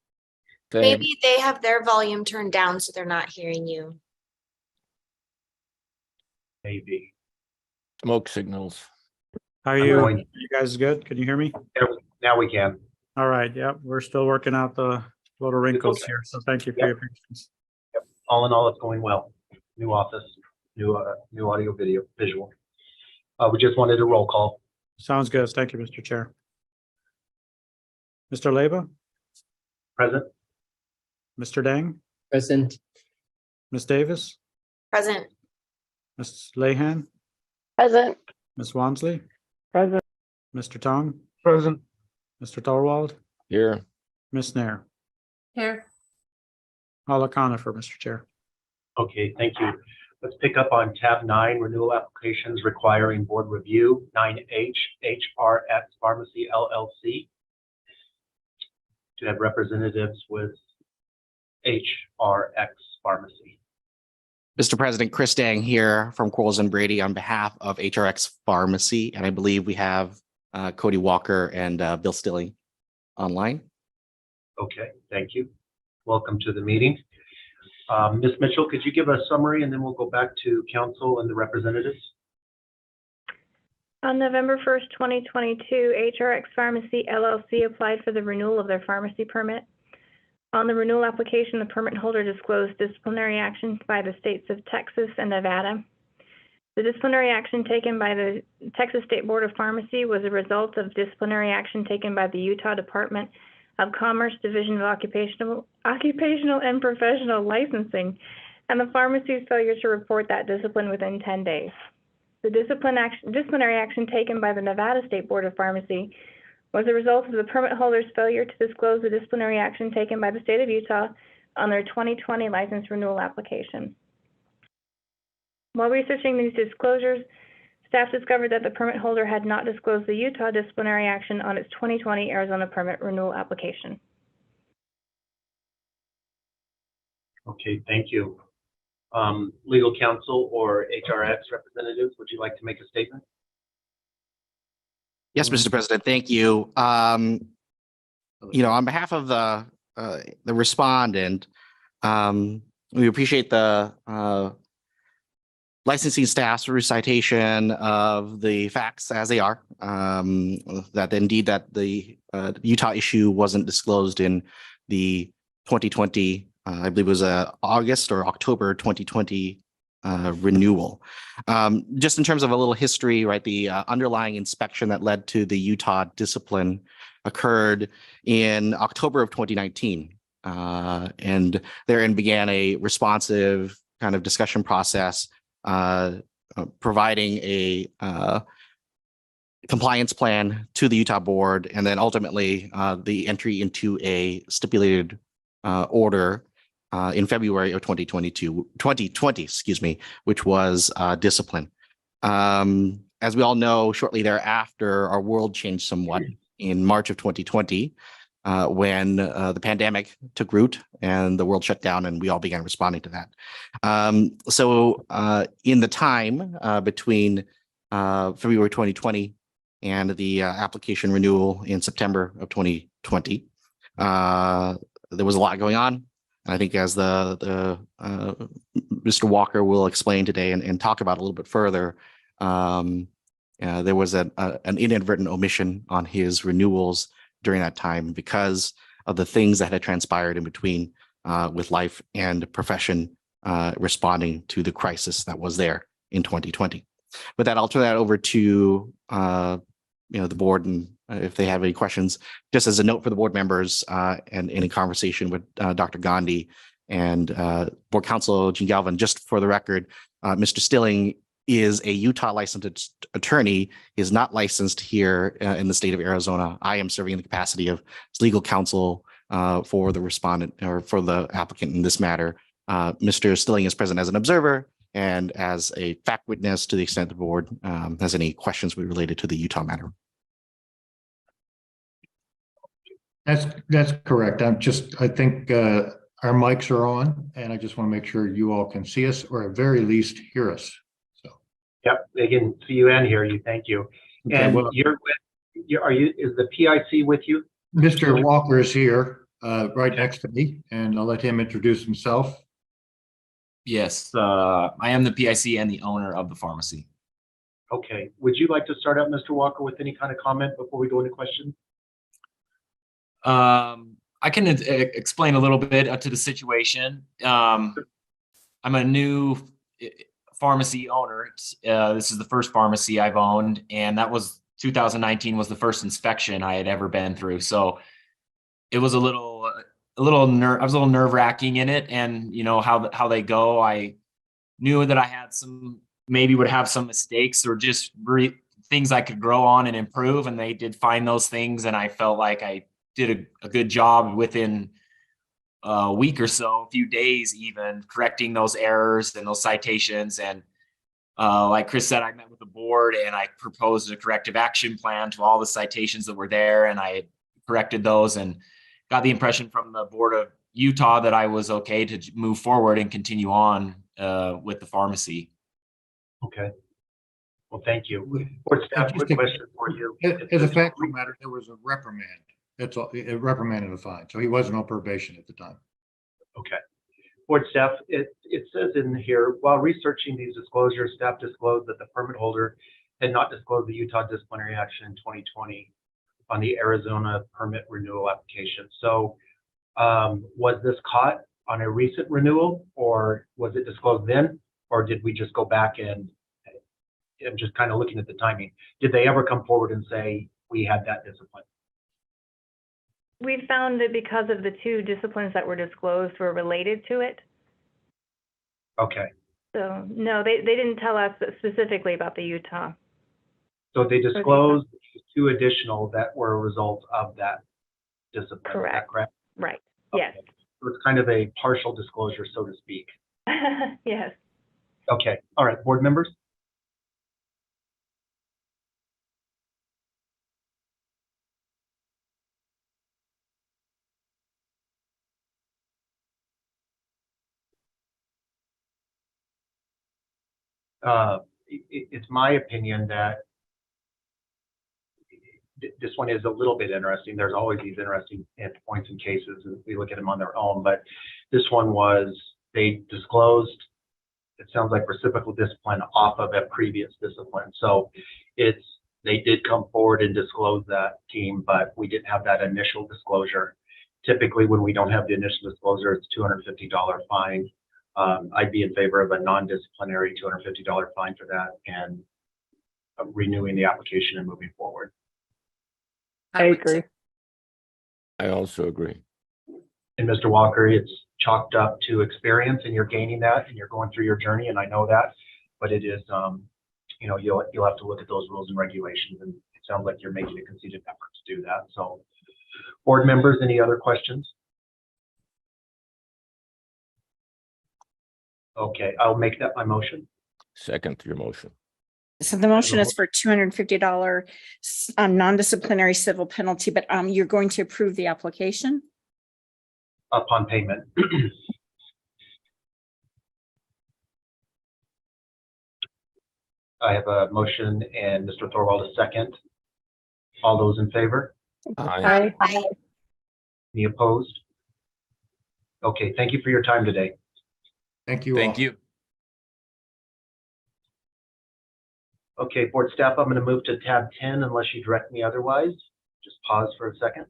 S19: Same.
S5: Maybe they have their volume turned down, so they're not hearing you.
S1: Maybe.
S19: Smoke signals.
S2: Are
S1: I'm
S2: you,
S1: going-
S2: you guys good? Can you hear me?
S1: Now we can.
S2: All right, yeah, we're still working out the little wrinkles
S1: okay.
S2: here, so thank you for
S1: Yep.
S2: your patience.
S1: All in all, it's going well. New office, new audio, video, visual. We just wanted a roll call.
S2: Sounds good. Thank you, Mr. Chair. Mr. Leba,
S1: Present?
S2: Mr. Dang,
S16: Present.
S2: Ms. Davis,
S5: Present.
S2: Ms. Lehan,
S10: Present.
S2: Ms. Wansley,
S3: Present.
S2: Mr. Tong,
S15: Present.
S2: Mr. Thorwald,
S19: Here.
S2: Ms. Nair.
S6: Here.
S2: All Conifer, Mr. Chair.
S1: Okay, thank you. Let's pick up on tab 9, renewal applications requiring board review, 9H, HRX Pharmacy LLC. To have representatives with HRX Pharmacy.
S17: Mr. President, Chris Dang here from Quarles and Brady on behalf of HRX Pharmacy, and I believe we have Cody Walker and Bill Stilling online.
S1: Okay, thank you. Welcome to the meeting. Ms. Mitchell, could you give a summary and then we'll go back to council and the representatives?
S7: On November 1st, 2022, HRX Pharmacy LLC applied for the renewal of their pharmacy permit. On the renewal application, the permit holder disclosed disciplinary action by the states of Texas and Nevada. The disciplinary action taken by the Texas State Board of Pharmacy was a result of disciplinary action taken by the Utah Department of Commerce Division of Occupational and Professional Licensing, and the pharmacy's failure to report that discipline within 10 days. The disciplinary action taken by the Nevada State Board of Pharmacy was a result of the permit holder's failure to disclose the disciplinary action taken by the state of Utah on their 2020 license renewal application. While researching these disclosures, staff discovered that the permit holder had not disclosed the Utah disciplinary action on its 2020 Arizona permit renewal application.
S1: Okay, thank you. Legal counsel or HRX representatives, would you like to make a statement?
S17: Yes, Mr. President, thank you. On behalf of the respondent, we appreciate the licensing staff's recitation of the facts as they are, that indeed that the Utah issue wasn't disclosed in the 2020, I believe it was August or October 2020 renewal. Just in terms of a little history, right, the underlying inspection that led to the Utah discipline occurred in October of 2019. And therein began a responsive kind of discussion process, providing a compliance plan to the Utah board, and then ultimately the entry into a stipulated order in February of 2020, excuse me, which was discipline. As we all know, shortly thereafter, our world changed somewhat in March of 2020, when the pandemic took root and the world shut down, and we all began responding to that. So in the time between February 2020 and the application renewal in September of 2020, there was a lot going on. And I think as the Mr. Walker will explain today and talk about a little bit further, there was an inadvertent omission on his renewals during that time because of the things that had transpired in between with life and profession responding to the crisis that was there in 2020. With that, I'll turn that over to the board, and if they have any questions, just as a note for the board members and in a conversation with Dr. Gandhi and Board Counsel Jean Galvin, just for the record, Mr. Stilling is a Utah licensed attorney, is not licensed here in the state of Arizona. I am serving in the capacity of legal counsel for the respondent or for the applicant in this matter. Mr. Stilling is present as an observer and as a fact witness to the extent the board has any questions related to the Utah matter.
S14: That's correct. I think our mics are on, and I just want to make sure you all can see us or at very least hear us.
S1: Yep, they can see you and hear you. Thank you.
S11: Okay,
S1: And
S11: well,
S1: is the PIC with you?
S11: Mr. Walker is here, right next to me, and I'll let him introduce himself.
S18: Yes, I am the PIC and the owner of the pharmacy.
S1: Okay. Would you like to start out, Mr. Walker, with any kind of comment before we go into questions?
S18: I can explain a little bit to the situation. I'm a new pharmacy owner. This is the first pharmacy I've owned, and that was 2019 was the first inspection I had ever been through. So it was I was a little nerve wracking in it, and you know how they go. I knew that I had would have some mistakes or just things I could grow on and improve, and they did find those things, and I felt like I did a good job within a week or so, a few days even, correcting those errors and those citations. And like Chris said, I met with the board and I proposed a corrective action plan to all the citations that were there, and I corrected those and got the impression from the board of Utah that I was okay to move forward and continue on with the pharmacy.
S1: Okay. Well, thank you. Board staff, quick question for you.
S11: As a factual matter, there was a reprimand. That's all, a reprimand and a fine. So he wasn't on probation at the time.
S1: Okay. Board staff, it says in here, while researching these disclosures, staff disclosed that the permit holder had not disclosed the Utah disciplinary action in 2020 on the Arizona permit renewal application. So was this caught on a recent renewal, or was it disclosed then? Or did we just go back and I'm just kind of looking at the timing. Did they ever come forward and say we had that discipline?
S7: We found that because of the two disciplines that were disclosed were related to it.
S1: Okay.
S7: So no, they didn't tell us specifically about the Utah.
S1: So they disclosed two additional that were a result of that discipline.
S7: Correct.
S1: Is that correct?
S7: Right.
S1: Okay.
S7: Yes.
S1: So it's kind of a partial disclosure, so to speak.
S7: Yes.
S1: Okay. All right. Board members? It's my opinion that this one is a little bit interesting. There's always these interesting points and cases, and we look at them on their own, but this one was, they disclosed, it sounds like reciprocal discipline off of a previous discipline. So they did come forward and disclose that, team, but we didn't have that initial disclosure. Typically, when we don't have the initial disclosure, it's $250 fine. I'd be in favor of a non-disciplinary $250 fine for that and renewing the application and moving forward.
S3: I agree.
S19: I also agree.
S1: And Mr. Walker, it's chalked up to experience, and you're gaining that, and you're going through your journey, and I know that, but it is, you know, you'll have to look at those rules and regulations, and it sounds like you're making a conceded effort to do that. So, board members, any other questions? Okay, I'll make that my motion.
S19: Second your motion.
S13: So the motion is for $250 non-disciplinary civil penalty, but you're going to approve the application?
S1: Upon payment. I have a motion and Mr. Thorwald a second. All those in favor?
S19: Aye.
S3: Aye.
S1: Any opposed? Okay, thank you for your time today.
S11: Thank you.
S18: Thank
S11: all.
S18: you.
S1: Okay, board staff, I'm going to move to tab 10 unless you direct me otherwise. Just pause for a second.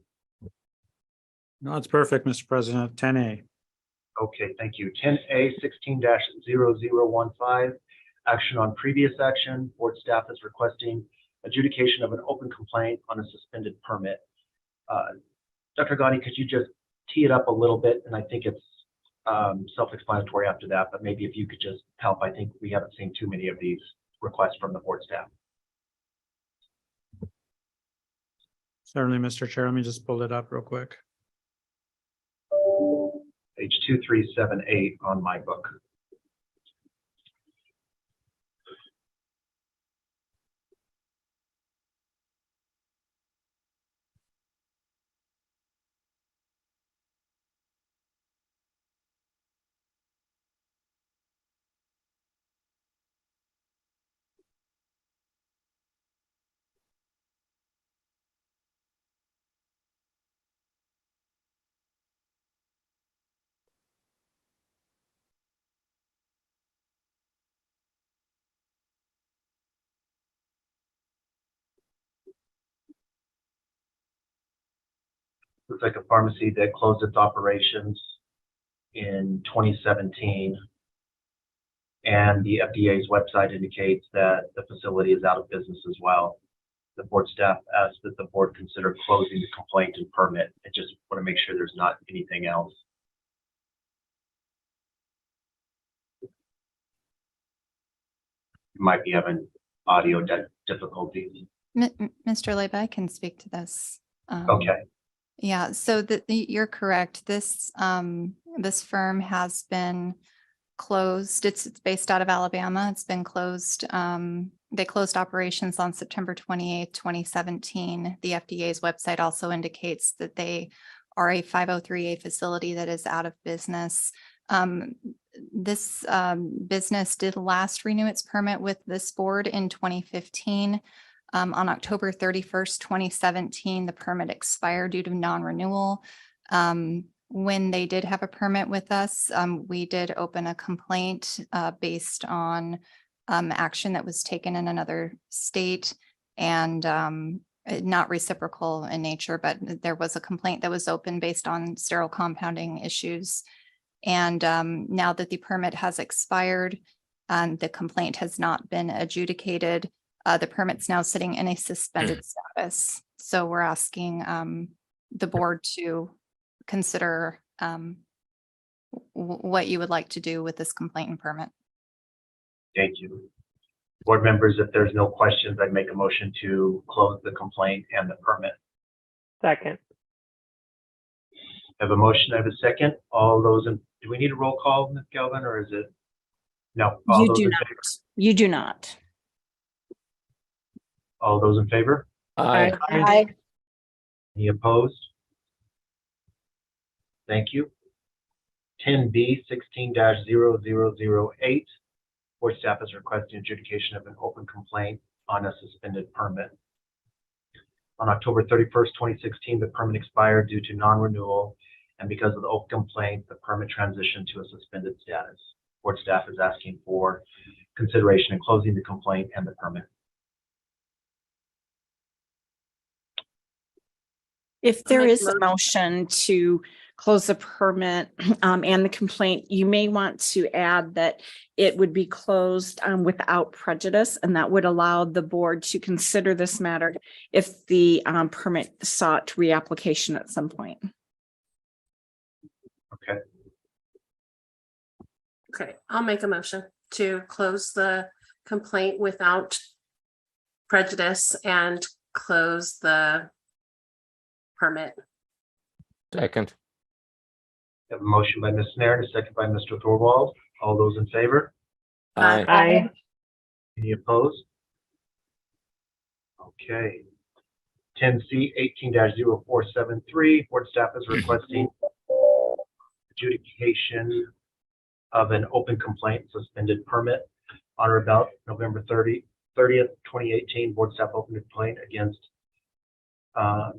S2: No, it's perfect, Mr. President. 10A.
S1: Okay, thank you. 10A 16-0015, action on previous action. Board staff is requesting adjudication of an open complaint on a suspended permit. Dr. Ghani, could you just tee it up a little bit? And I think it's self-explanatory after that, but maybe if you could just help. I think we haven't seen too many of these requests from the board staff.
S2: Certainly, Mr. Chair. Let me just pull it up real quick.
S1: Page 2378 on my book. Looks like a pharmacy that closed its operations in 2017. And the FDA's website indicates that the facility is out of business as well. The board staff asked that the board consider closing the complaint and permit. I just want to make sure there's not anything else. You might be having audio difficulties.
S9: Mr. Leba, I can speak to this.
S1: Okay.
S9: Yeah, so you're correct. This this firm has been closed. It's based out of Alabama. It's been closed. They closed operations on September 28th, 2017. The FDA's website also indicates that they are a 503A facility that is out of business. This business did last renew its permit with this board in 2015. On October 31st, 2017, the permit expired due to non-renewal. When they did have a permit with us, we did open a complaint based on action that was taken in another state and not reciprocal in nature, but there was a complaint that was open based on sterile compounding issues. And now that the permit has expired and the complaint has not been adjudicated, the permit's now sitting in a suspended status. So we're asking the board to consider what you would like to do with this complaint and permit.
S1: Thank you. Board members, if there's no questions, I'd make a motion to close the complaint and the permit.
S3: Second.
S1: I have a motion, I have a second. All those in, do we need a roll call, Ms. Galvin, or is it? No. All
S13: You
S1: those
S13: do
S1: in
S13: not.
S1: favor?
S13: You do not.
S1: All those in favor?
S19: Aye.
S10: Aye.
S1: Any opposed? Thank you. 10B 16-0008. Board staff is requesting adjudication of an open complaint on a suspended permit. On October 31st, 2016, the permit expired due to non-renewal, and because of the open complaint, the permit transitioned to a suspended status. Board staff is asking for consideration in closing the complaint and the permit.
S13: If there
S6: make a
S13: is a motion to close the permit and the complaint, you may want to add that it would be closed without prejudice, and that would allow the board to consider this matter if the permit sought reapplication at some point.
S1: Okay.
S6: Okay, I'll make a motion to close the complaint without prejudice and close the permit.
S19: Second.
S1: I have a motion by Ms. Nair and a second by Mr. Thorwald. All those in favor?
S19: Aye.
S3: Aye.
S1: Any opposed? Okay. 10C 18-0473, board staff is requesting adjudication of an open complaint suspended permit on or about November 30th, 2018. Board staff opened a complaint against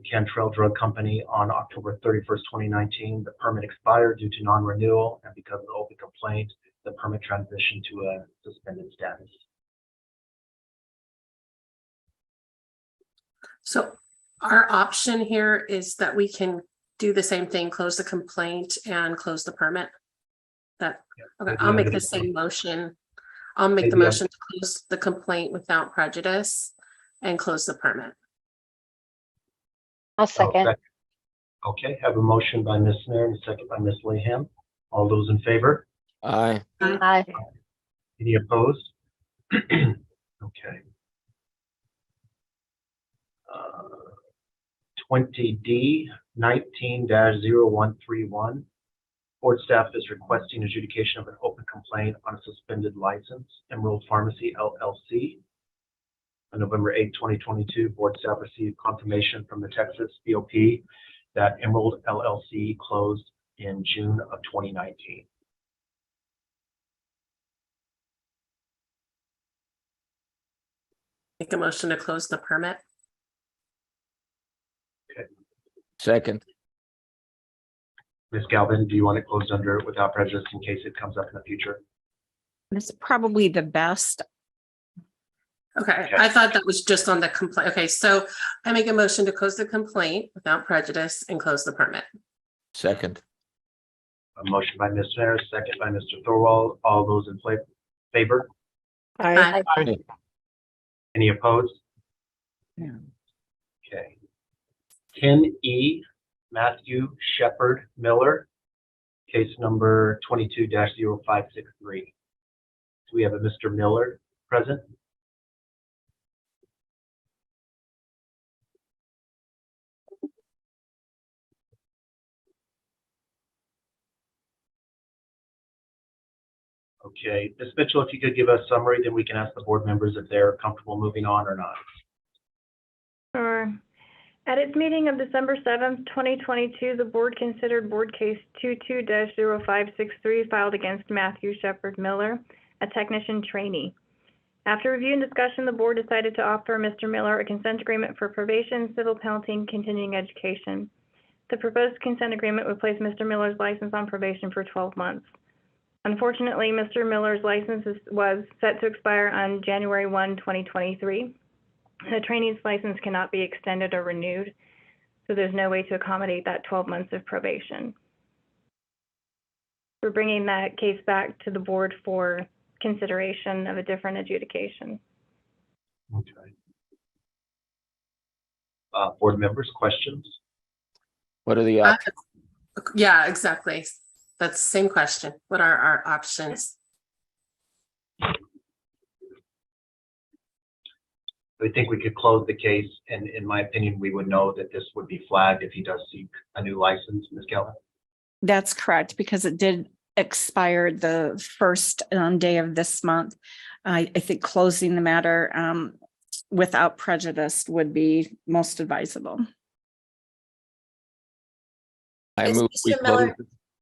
S1: Cantrell Drug Company on October 31st, 2019. The permit expired due to non-renewal, and because of the open complaint, the permit transitioned to a suspended status.
S6: So our option here is that we can do the same thing, close the complaint and close the permit. That, okay, I'll make the same motion. I'll make the
S1: Maybe
S6: motion to close the complaint without prejudice and close the permit.
S10: I'll second.
S1: Okay, have a motion by Ms. Nair and a second by Ms. Laham. All those in favor?
S19: Aye.
S10: Aye.
S1: Any opposed? Okay. 20D 19-0131. Board staff is requesting adjudication of an open complaint on a suspended license, Emerald Pharmacy LLC. On November 8, 2022, board staff received confirmation from the Texas BOP that Emerald LLC closed in June of 2019.
S6: Make a motion to close the permit.
S19: Second.
S1: Ms. Galvin, do you want it closed under without prejudice in case it comes up in the future?
S13: It's probably the best
S6: Okay, I thought that was just on the complaint. Okay, so I make a motion to close the complaint without prejudice and close the permit.
S19: Second.
S1: A motion by Ms. Harris, second by Mr. Thorwald. All those in favor?
S6: Aye.
S1: Any opposed? Okay. 10E, Matthew Shepard Miller, case number 22-0563. Do we have a Mr. Miller present? Okay, Ms. Mitchell, if you could give us a summary, then we can ask the board members if they're comfortable moving on or not.
S7: Sure. At its meeting of December 7th, 2022, the board considered board case 22-0563 filed against Matthew Shepard Miller, a technician trainee. After review and discussion, the board decided to offer Mr. Miller a consent agreement for probation, civil penalty, and continuing education. The proposed consent agreement would place Mr. Miller's license on probation for 12 months. Unfortunately, Mr. Miller's license was set to expire on January 1, 2023. The trainee's license cannot be extended or renewed, so there's no way to accommodate that 12 months of probation. We're bringing that case back to the board for consideration of a different adjudication.
S1: Okay. Board members, questions?
S19: What are the options?
S6: Yeah, exactly. That's the same question. What are our options?
S1: I think we could close the case, and in my opinion, we would know that this would be flagged if he does seek a new license, Ms. Kelvin.
S13: That's correct, because it did expire the first day of this month. I think closing the matter without prejudice would be most advisable.
S19: I
S5: Is
S19: move we
S5: Mr.
S19: close.
S5: Miller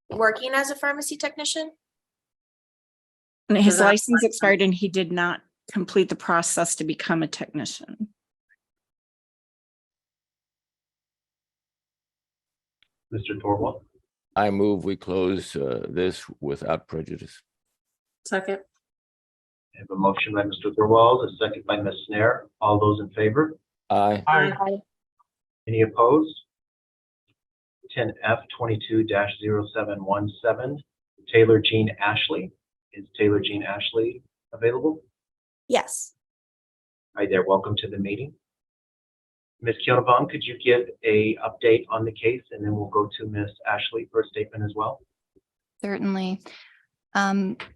S5: working as a pharmacy technician?
S13: And his
S6: Is that-
S13: license expired and he did not complete the process to become a technician.
S1: Mr. Thorwald,
S19: I move we close this without prejudice.
S6: Second.
S1: I have a motion by Mr. Thorwald, a second by Ms. Snare. All those in favor?
S19: Aye.
S10: Aye.
S1: Any opposed? 10F 22-0717, Taylor Jean Ashley. Is Taylor Jean Ashley available?
S5: Yes.
S1: Hi there, welcome to the meeting. Ms. Kionavong, could you give a update on the case, and then we'll go to Ms. Ashley for a statement as well?
S9: Certainly.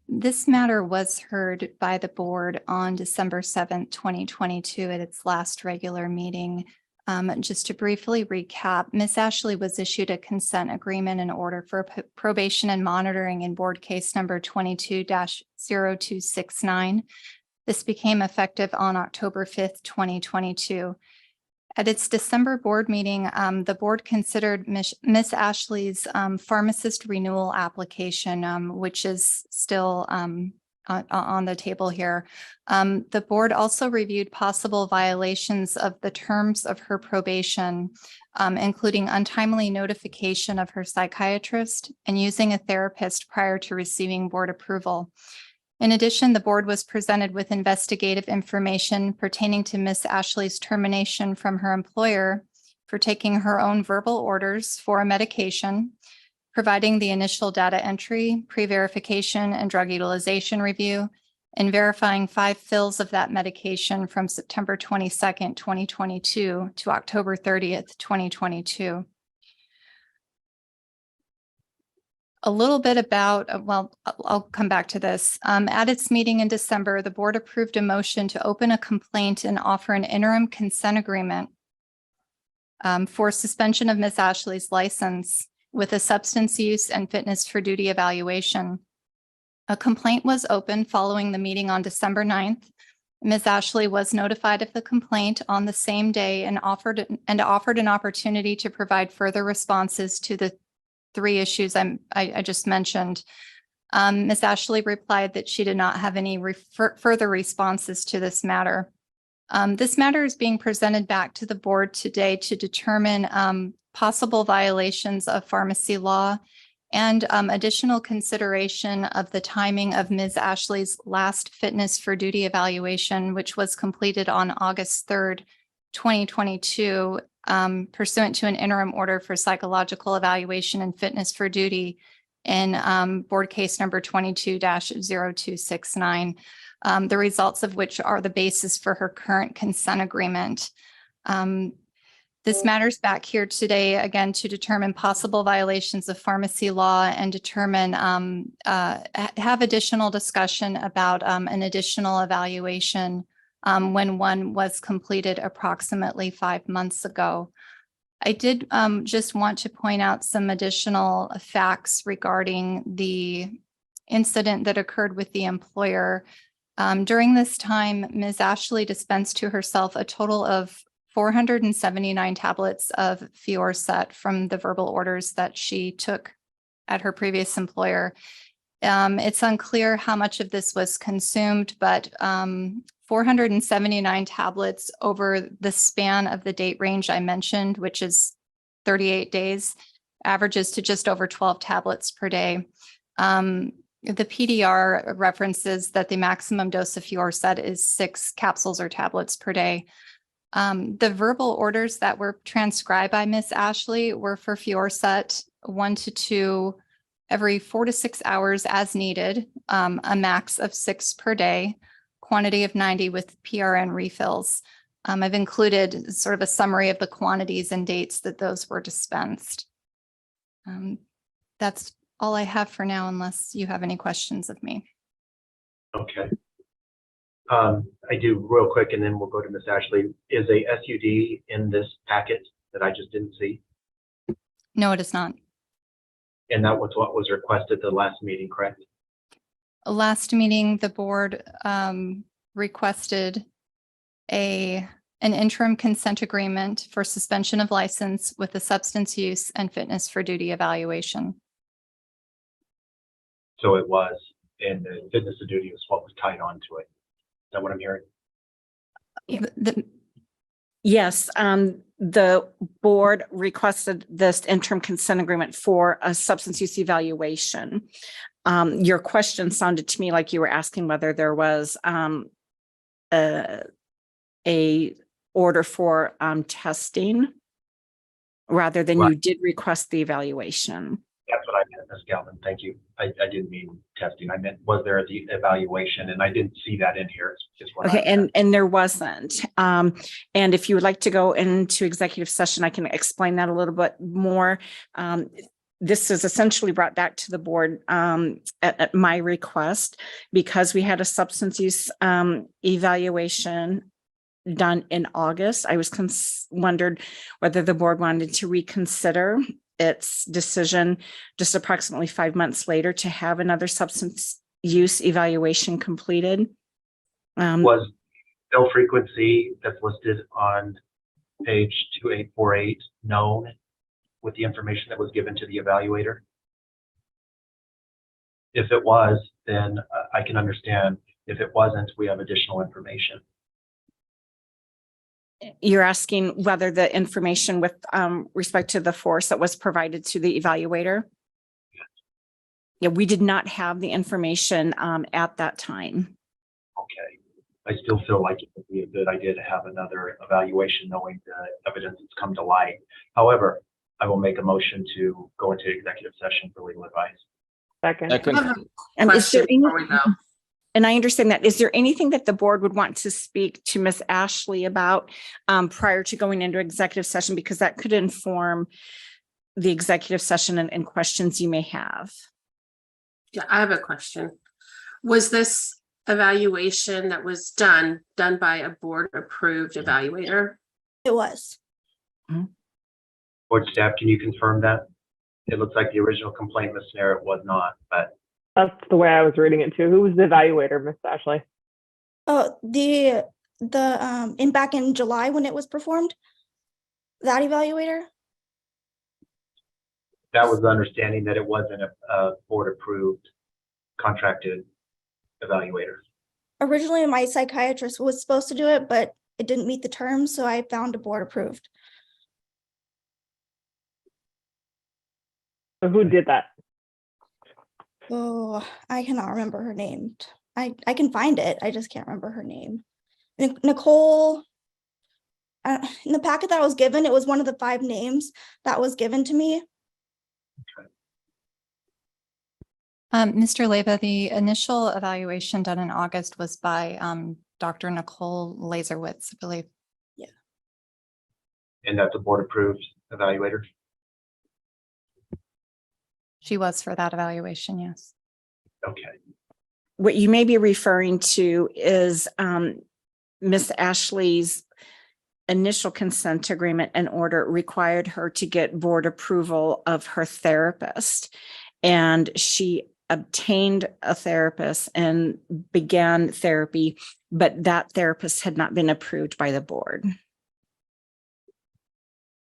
S9: This matter was heard by the board on December 7th, 2022 at its last regular meeting. Just to briefly recap, Ms. Ashley was issued a consent agreement in order for probation and monitoring in board case number 22-0269. This became effective on October 5th, 2022. At its December board meeting, the board considered Ms. Ashley's pharmacist renewal application, which is still on the table here. The board also reviewed possible violations of the terms of her probation, including untimely notification of her psychiatrist and using a therapist prior to receiving board approval. In addition, the board was presented with investigative information pertaining to Ms. Ashley's termination from her employer for taking her own verbal orders for a medication, providing the initial data entry, pre-verification, and drug utilization review, and verifying 5 fills of that medication from September 22nd, 2022 to October 30th, 2022. A little bit about, well, I'll come back to this. At its meeting in December, the board approved a motion to open a complaint and offer an interim consent agreement for suspension of Ms. Ashley's license with a substance use and fitness for duty evaluation. A complaint was opened following the meeting on December 9th. Ms. Ashley was notified of the complaint on the same day and offered an opportunity to provide further responses to the 3 issues I just mentioned. Ms. Ashley replied that she did not have any further responses to this matter. This matter is being presented back to the board today to determine possible violations of pharmacy law and additional consideration of the timing of Ms. Ashley's last fitness for duty evaluation, which was completed on August 3rd, 2022, pursuant to an interim order for psychological evaluation and fitness for duty in board case number 22-0269, the results of which are the basis for her current consent agreement. This matters back here today, again, to determine possible violations of pharmacy law and determine, have additional discussion about an additional evaluation when one was completed approximately 5 months ago. I did just want to point out some additional facts regarding the incident that occurred with the employer. During this time, Ms. Ashley dispensed to herself a total of 479 tablets of Fiorset from the verbal orders that she took at her previous employer. It's unclear how much of this was consumed, but 479 tablets over the span of the date range I mentioned, which is 38 days, averages to just over 12 tablets per day. The PDR references that the maximum dose of Fiorset is 6 capsules or tablets per day. The verbal orders that were transcribed by Ms. Ashley were for Fiorset 1 to 2 every 4 to 6 hours as needed, a max of 6 per day, quantity of 90 with PRN refills. I've included sort of a summary of the quantities and dates that those were dispensed. That's all I have for now, unless you have any questions of me.
S1: Okay. I do real quick, and then we'll go to Ms. Ashley. Is a SUD in this packet that I just didn't see?
S9: No, it is not.
S1: And that was what was requested the last meeting, correct?
S9: Last meeting, the board requested an interim consent agreement for suspension of license with a substance use and fitness for duty evaluation.
S1: So it was, and the fitness of duty was what was tied onto it. Is that what I'm hearing?
S13: Yes, the board requested this interim consent agreement for a substance use evaluation. Your question sounded to me like you were asking whether there was a order for testing rather than you did request the evaluation.
S1: That's what I meant, Ms. Galvin. Thank you. I didn't mean testing. I meant, was there the evaluation? And I didn't see that in here. Is what
S13: Okay,
S1: I meant.
S13: and there wasn't. And if you would like to go into executive session, I can explain that a little bit more. This is essentially brought back to the board at my request because we had a substance use evaluation done in August. I was wondered whether the board wanted to reconsider its decision just approximately 5 months later to have another substance use evaluation completed.
S1: Was no frequency that's listed on page 2848 known with the information that was given to the evaluator? If it was, then I can understand. If it wasn't, we have additional information.
S13: You're asking whether the information with respect to the force that was provided to the evaluator? Yeah, we did not have the information at that time.
S1: Okay. I still feel like it would be a good idea to have another evaluation knowing the evidence that's come to light. However, I will make a motion to go into executive session for legal advice.
S3: Second.
S13: And is there any, and I understand that. Is there anything that the board would want to speak to Ms. Ashley about prior to going into executive session? Because that could inform the executive session and questions you may have.
S6: Yeah, I have a question. Was this evaluation that was done by a board approved evaluator?
S20: It was.
S1: Board staff, can you confirm that? It looks like the original complaint, Ms. Snare, it was not, but
S3: That's the way I was reading it too. Who was the evaluator, Miss Ashley?
S20: Oh, the back in July when it was performed, that evaluator.
S1: that was the understanding that it wasn't a board approved contracted evaluator.
S20: Originally, my psychiatrist was supposed to do it, but it didn't meet the terms, so I found a board approved.
S3: So who did that?
S20: Oh, I cannot remember her name. I can find it. I just can't remember her name. Nicole. In the packet that I was given, it was one of the 5 names that was given to me.
S9: Mr. Leyva, the initial evaluation done in August was by Dr. Nicole Laserwitz, I believe.
S1: And that's a board approved evaluator?
S9: She was for that evaluation, yes.
S1: Okay.
S13: What you may be referring to is Miss Ashley's initial consent agreement and order required her to get board approval of her therapist. And she obtained a therapist and began therapy, but that therapist had not been approved by the board.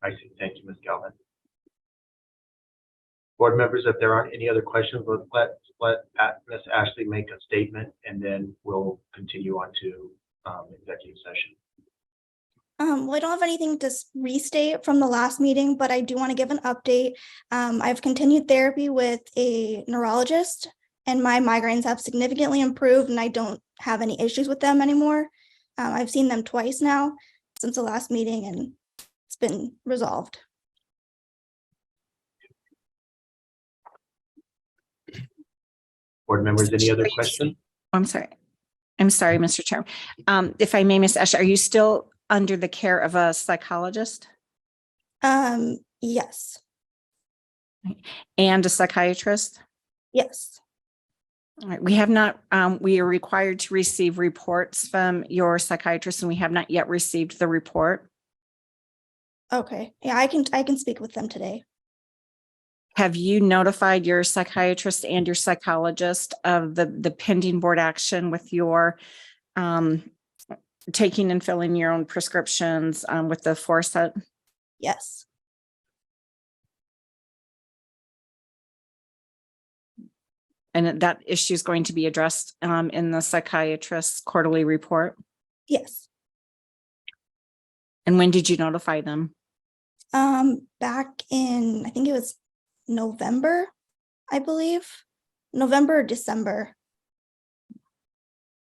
S1: I see. Thank you, Ms. Galvin. Board members, if there aren't any other questions, let Ms. Ashley make a statement and then we'll continue on to executive session.
S20: Well, I don't have anything to restate from the last meeting, but I do want to give an update. I've continued therapy with a neurologist and my migraines have significantly improved and I don't have any issues with them anymore. I've seen them twice now since the last meeting and it's been resolved.
S1: Board members, any other questions?
S13: I'm sorry, Mr. Chair. If I may, Miss Ashley, are you still under the care of a psychologist
S20: Yes,
S13: and a psychiatrist?
S20: yes.
S13: All right, we have not, we are required to receive reports from your psychiatrist and we have not yet received the report.
S20: Okay, yeah, I can speak with them today.
S13: Have you notified your psychiatrist and your psychologist of the pending board action with your taking and filling your own prescriptions with the Forset?
S20: Yes.
S13: And that issue is going to be addressed in the psychiatrist's quarterly report?
S20: Yes.
S13: And when did you notify them?
S20: Back in, I think it was November, I believe. November or December.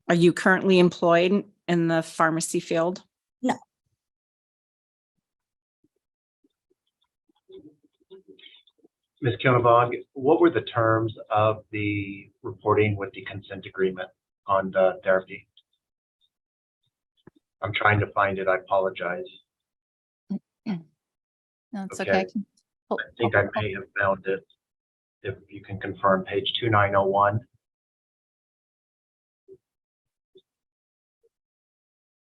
S13: Are you currently employed in the pharmacy field?
S20: No.
S1: Ms. Kionavog, what were the terms of the reporting with the consent agreement on the therapy? I'm trying to find it. I apologize.
S9: No, it's
S1: Okay.
S9: okay.
S1: I think I may have found it. If you can confirm page 2901.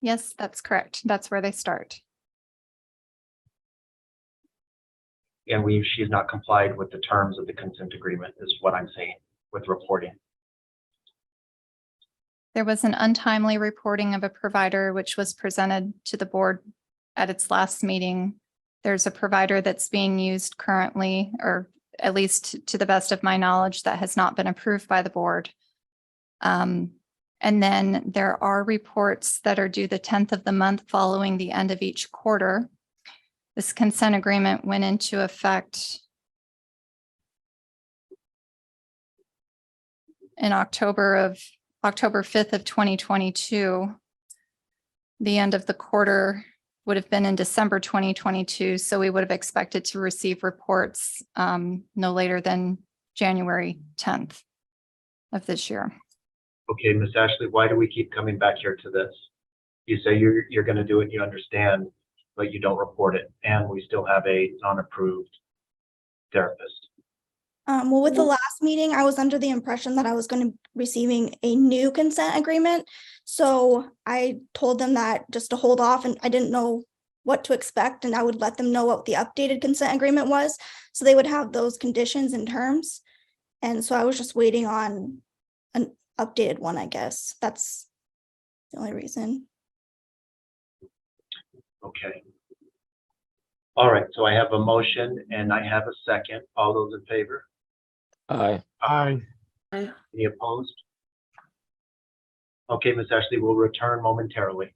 S9: Yes, that's correct. That's where they start.
S1: And she's not complied with the terms of the consent agreement is what I'm saying with reporting.
S9: There was an untimely reporting of a provider which was presented to the board at its last meeting. There's a provider that's being used currently, or at least to the best of my knowledge, that has not been approved by the board. And then there are reports that are due the 10th of the month following the end of each quarter. This consent agreement went into effect in October 5th of 2022. The end of the quarter would have been in December 2022, so we would have expected to receive reports no later than January 10th of this year.
S1: Okay, Ms. Ashley, why do we keep coming back here to this? You say you're going to do it, you understand, but you don't report it, and we still have a non-approved therapist.
S20: Well, with the last meeting, I was under the impression that I was going to be receiving a new consent agreement. So I told them that just to hold off, and I didn't know what to expect, and I would let them know what the updated consent agreement was. So they would have those conditions and terms. And so I was just waiting on an updated one, I guess. That's the only reason.
S1: Okay. All right, so I have a motion and I have a second. All those in favor?
S19: Aye.
S2: Aye.
S1: Any opposed? Okay, Ms. Ashley, we'll return momentarily.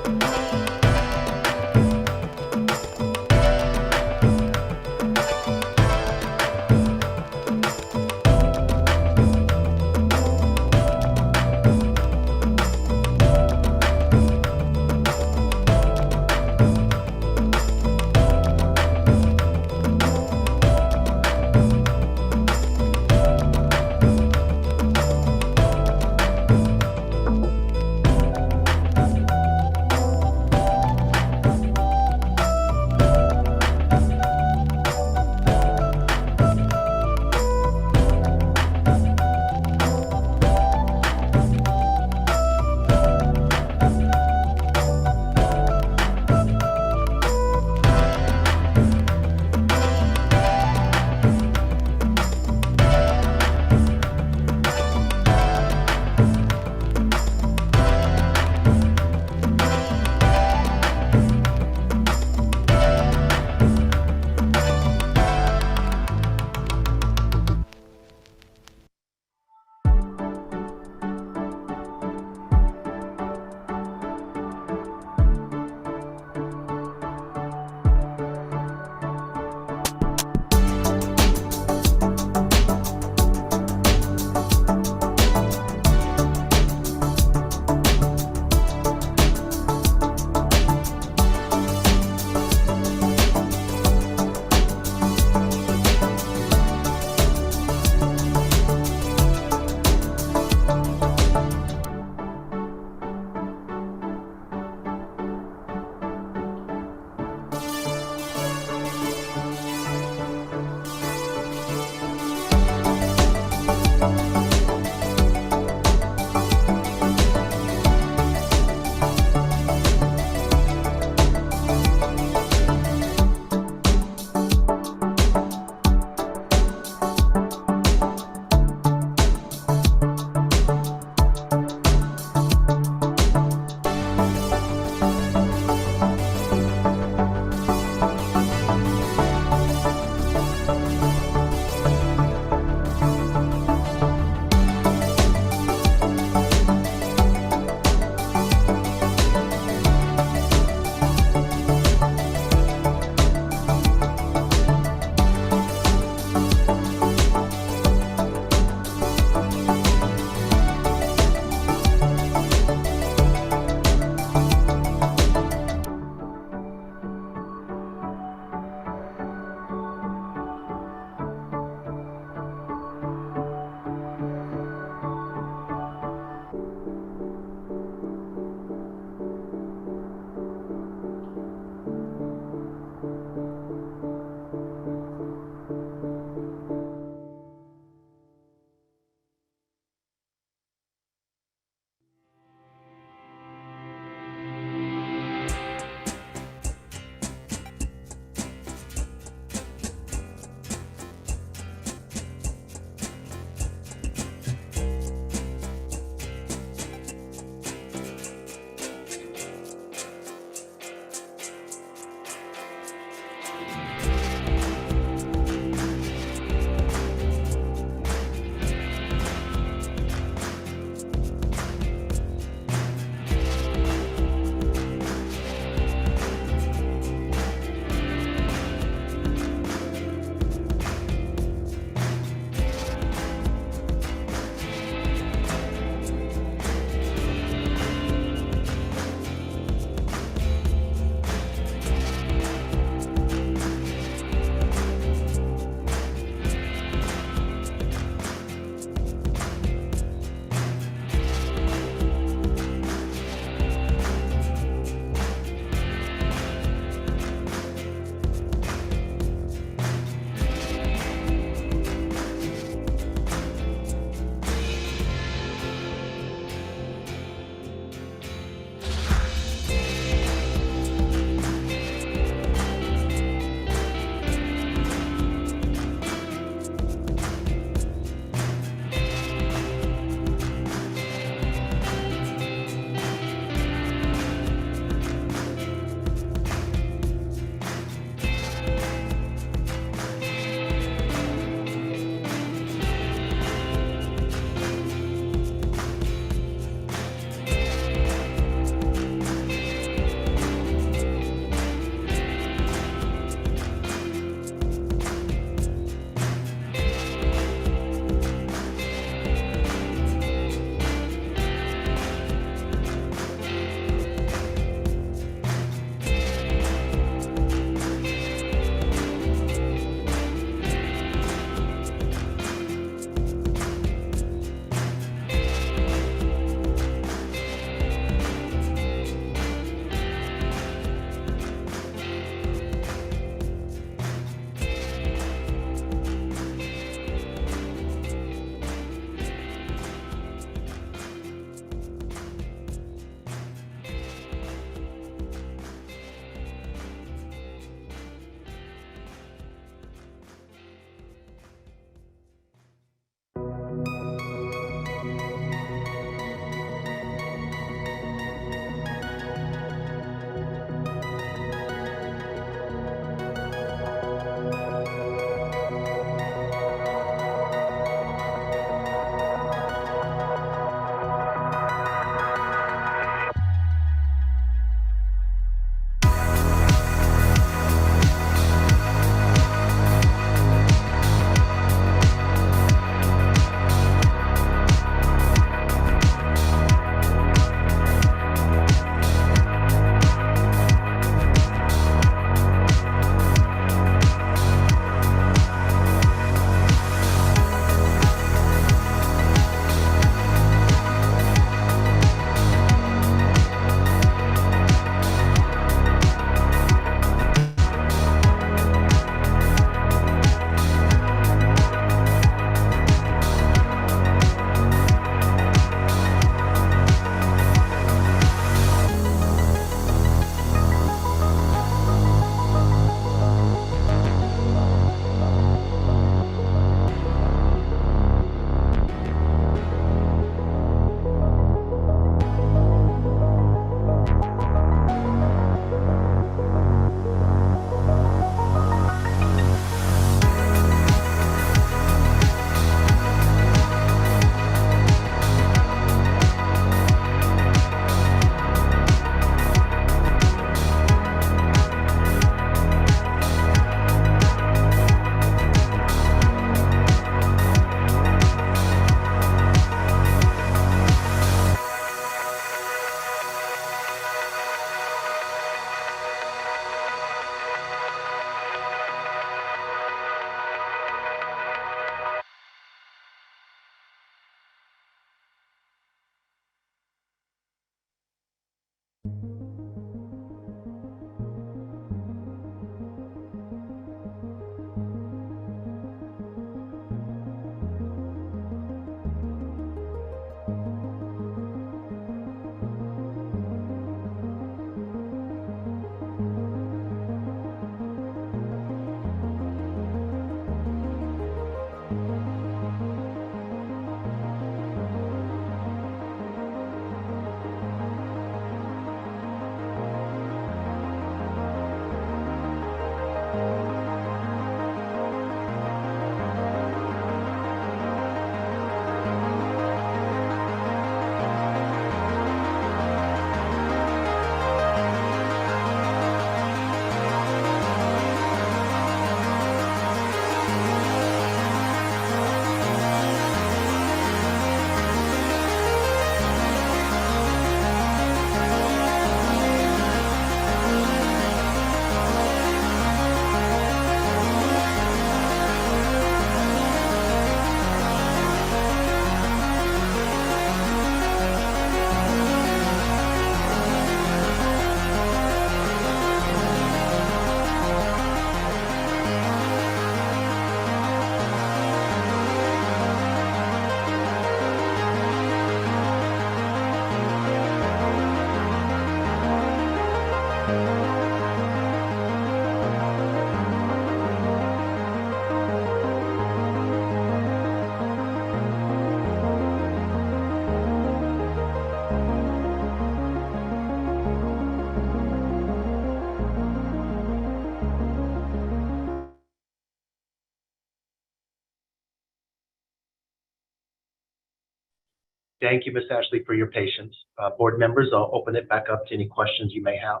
S1: Thank you, Ms. Ashley, for your patience. Board members, I'll open it back up to any questions you may have.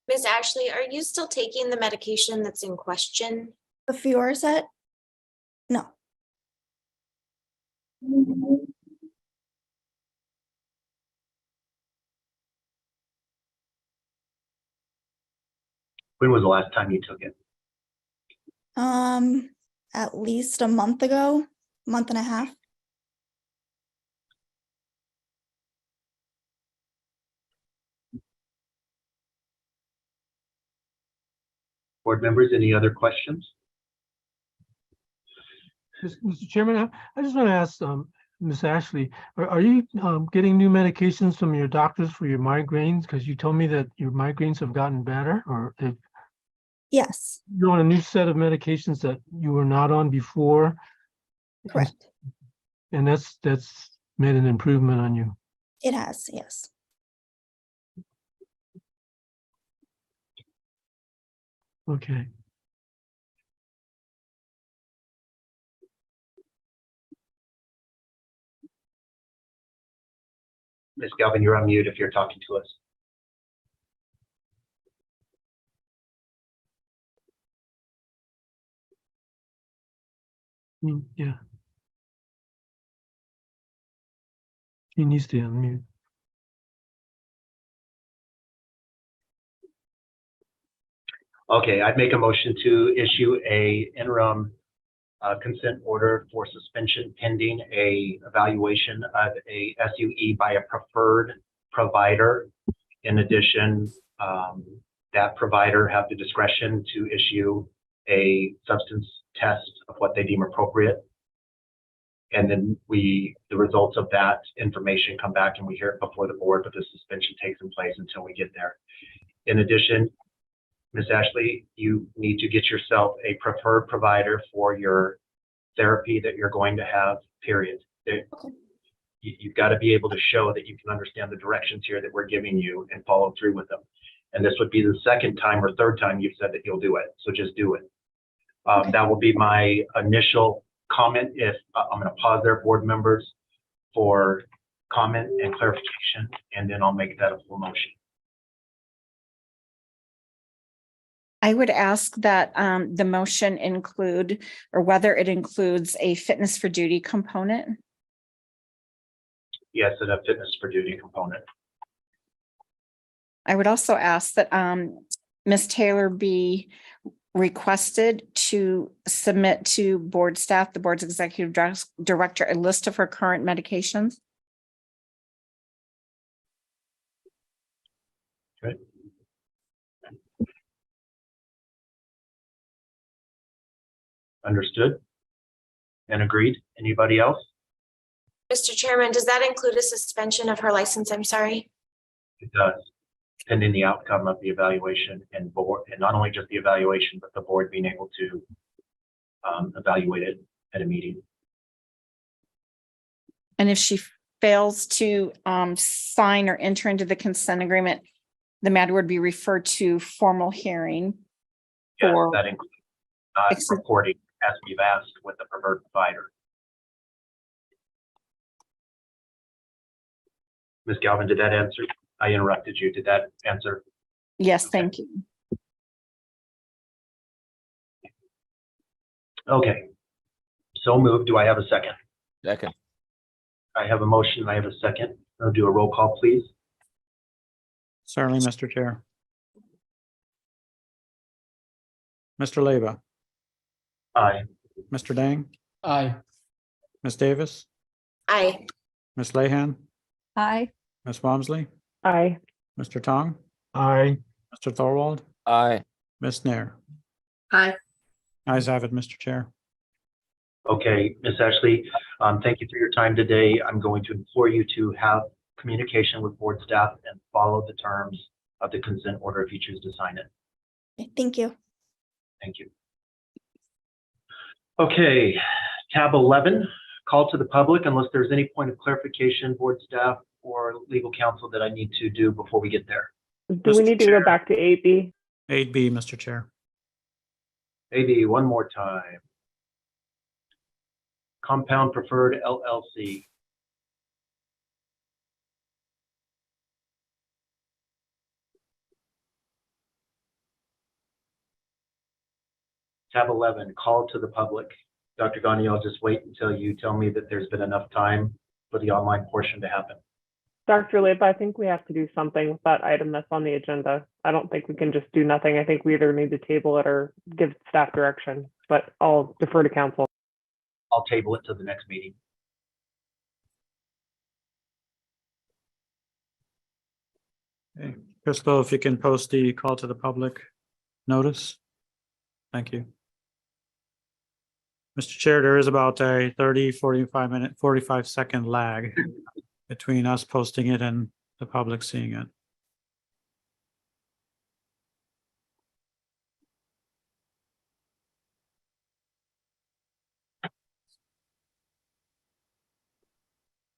S5: Ms. Ashley, are you still taking the medication that's in question?
S20: The Fiorset? No.
S1: When was the last time you took it?
S20: At least a month ago, month and a half.
S1: Board members, any other questions?
S15: Mr. Chairman, I just want to ask Ms. Ashley, are you getting new medications from your doctors for your migraines? Because you told me that your migraines have gotten better, or if
S20: Yes,
S15: you're on a new set of medications that you were not on before,
S20: correct.
S15: and that's made an improvement on you.
S20: It has, yes.
S15: Okay.
S1: Ms. Galvin, you're on mute if you're talking to us.
S15: Yeah. He needs to unmute.
S1: Okay, I'd make a motion to issue a interim consent order for suspension pending a evaluation of a SUE by a preferred provider. In addition, that provider have the discretion to issue a substance test of what they deem appropriate. And then the results of that information come back and we hear it before the board, but the suspension takes in place until we get there. In addition, Ms. Ashley, you need to get yourself a preferred provider for your therapy that you're going to have, period. You've got to be able to show that you can understand the directions here that we're giving you and follow through with them. And this would be the second time or third time you've said that you'll do it. So just do it. That will be my initial comment. If I'm going to pause there, board members, for comment and clarification, and then I'll make that a full motion.
S13: I would ask that the motion include, or whether it includes a fitness for duty component.
S1: Yes, and a fitness for duty component.
S13: I would also ask that Ms. Taylor be requested to submit to board staff, the board's executive director, a list of her current medications.
S1: Okay. Understood and agreed. Anybody else?
S5: Mr. Chairman, does that include a suspension of her license? I'm sorry.
S1: It does, pending the outcome of the evaluation and board, and not only just the evaluation, but the board being able to evaluate it at a meeting.
S13: And if she fails to sign or enter into the consent agreement, the matter would be referred to formal hearing.
S1: Yes,
S13: for
S1: that includes not reporting as we've asked with the preferred provider. Ms. Galvin, did that answer? I interrupted you. Did that answer?
S13: Yes, thank you.
S1: Okay. So moved. Do I have a second?
S19: Second.
S1: I have a motion. I have a second. I'll do a roll call, please.
S2: Certainly, Mr. Chair. Mr. Leyva,
S1: Aye.
S2: Mr. Dang,
S16: Aye.
S2: Ms. Davis,
S5: Aye.
S2: Ms. Lehan,
S9: Aye.
S2: Ms. Walmsley,
S3: Aye.
S2: Mr. Tong,
S15: Aye.
S2: Mr. Thorwald,
S19: Aye.
S2: Ms. Nair.
S6: Aye.
S2: Ayes have it, Mr. Chair.
S1: Okay, Ms. Ashley, thank you for your time today. I'm going to implore you to have communication with board staff and follow the terms of the consent order if you choose to sign it.
S20: Okay, thank you.
S1: Thank you. Okay, tab 11, call to the public unless there's any point of clarification, board staff or legal counsel that I need to do before we get there.
S3: Do we need to go back to 8B?
S2: 8B, Mr. Chair.
S1: Maybe one more time. Compound Preferred LLC. Tab 11, call to the public. Dr. Gani, I'll just wait until you tell me that there's been enough time for the online portion to happen.
S3: Dr. Leib, I think we have to do something with that item that's on the agenda. I don't think we can just do nothing. I think we either need to table it or give staff direction, but I'll defer to council.
S1: I'll table it to the next meeting.
S2: Okay. Crystal, if you can post the call to the public notice. Thank you. Mr. Chair, there is about a 45-second lag between us posting it and the public seeing it.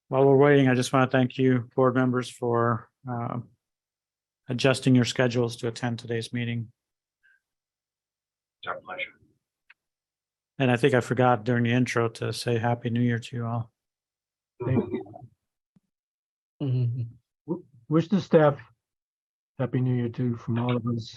S2: While we're waiting, I just want to thank you, board members, for adjusting your schedules to attend today's meeting.
S1: It's our pleasure.
S2: And I think I forgot during the intro to say Happy New Year to you all.
S15: Thank you. Wish the staff Happy New Year too from all of us.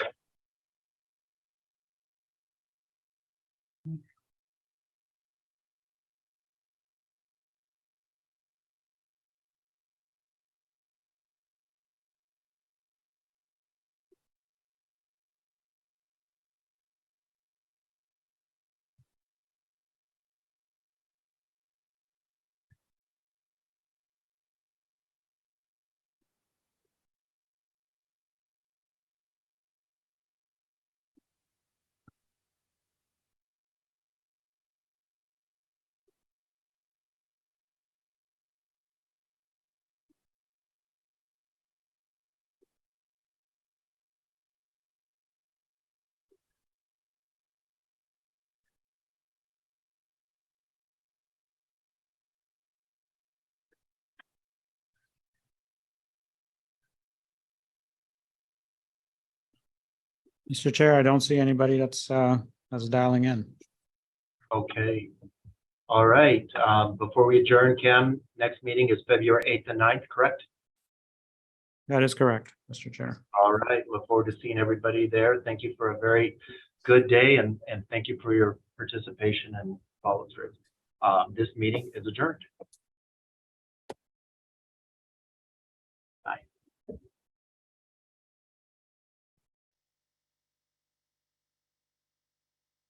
S2: Mr. Chair, I don't see anybody that's dialing in.
S1: Okay. All right. Before we adjourn, Kim, next meeting is February 8th and 9th, correct?
S2: That is correct, Mr. Chair.
S1: All right. Look forward to seeing everybody there. Thank you for a very good day and thank you for your participation and follow through. This meeting is adjourned.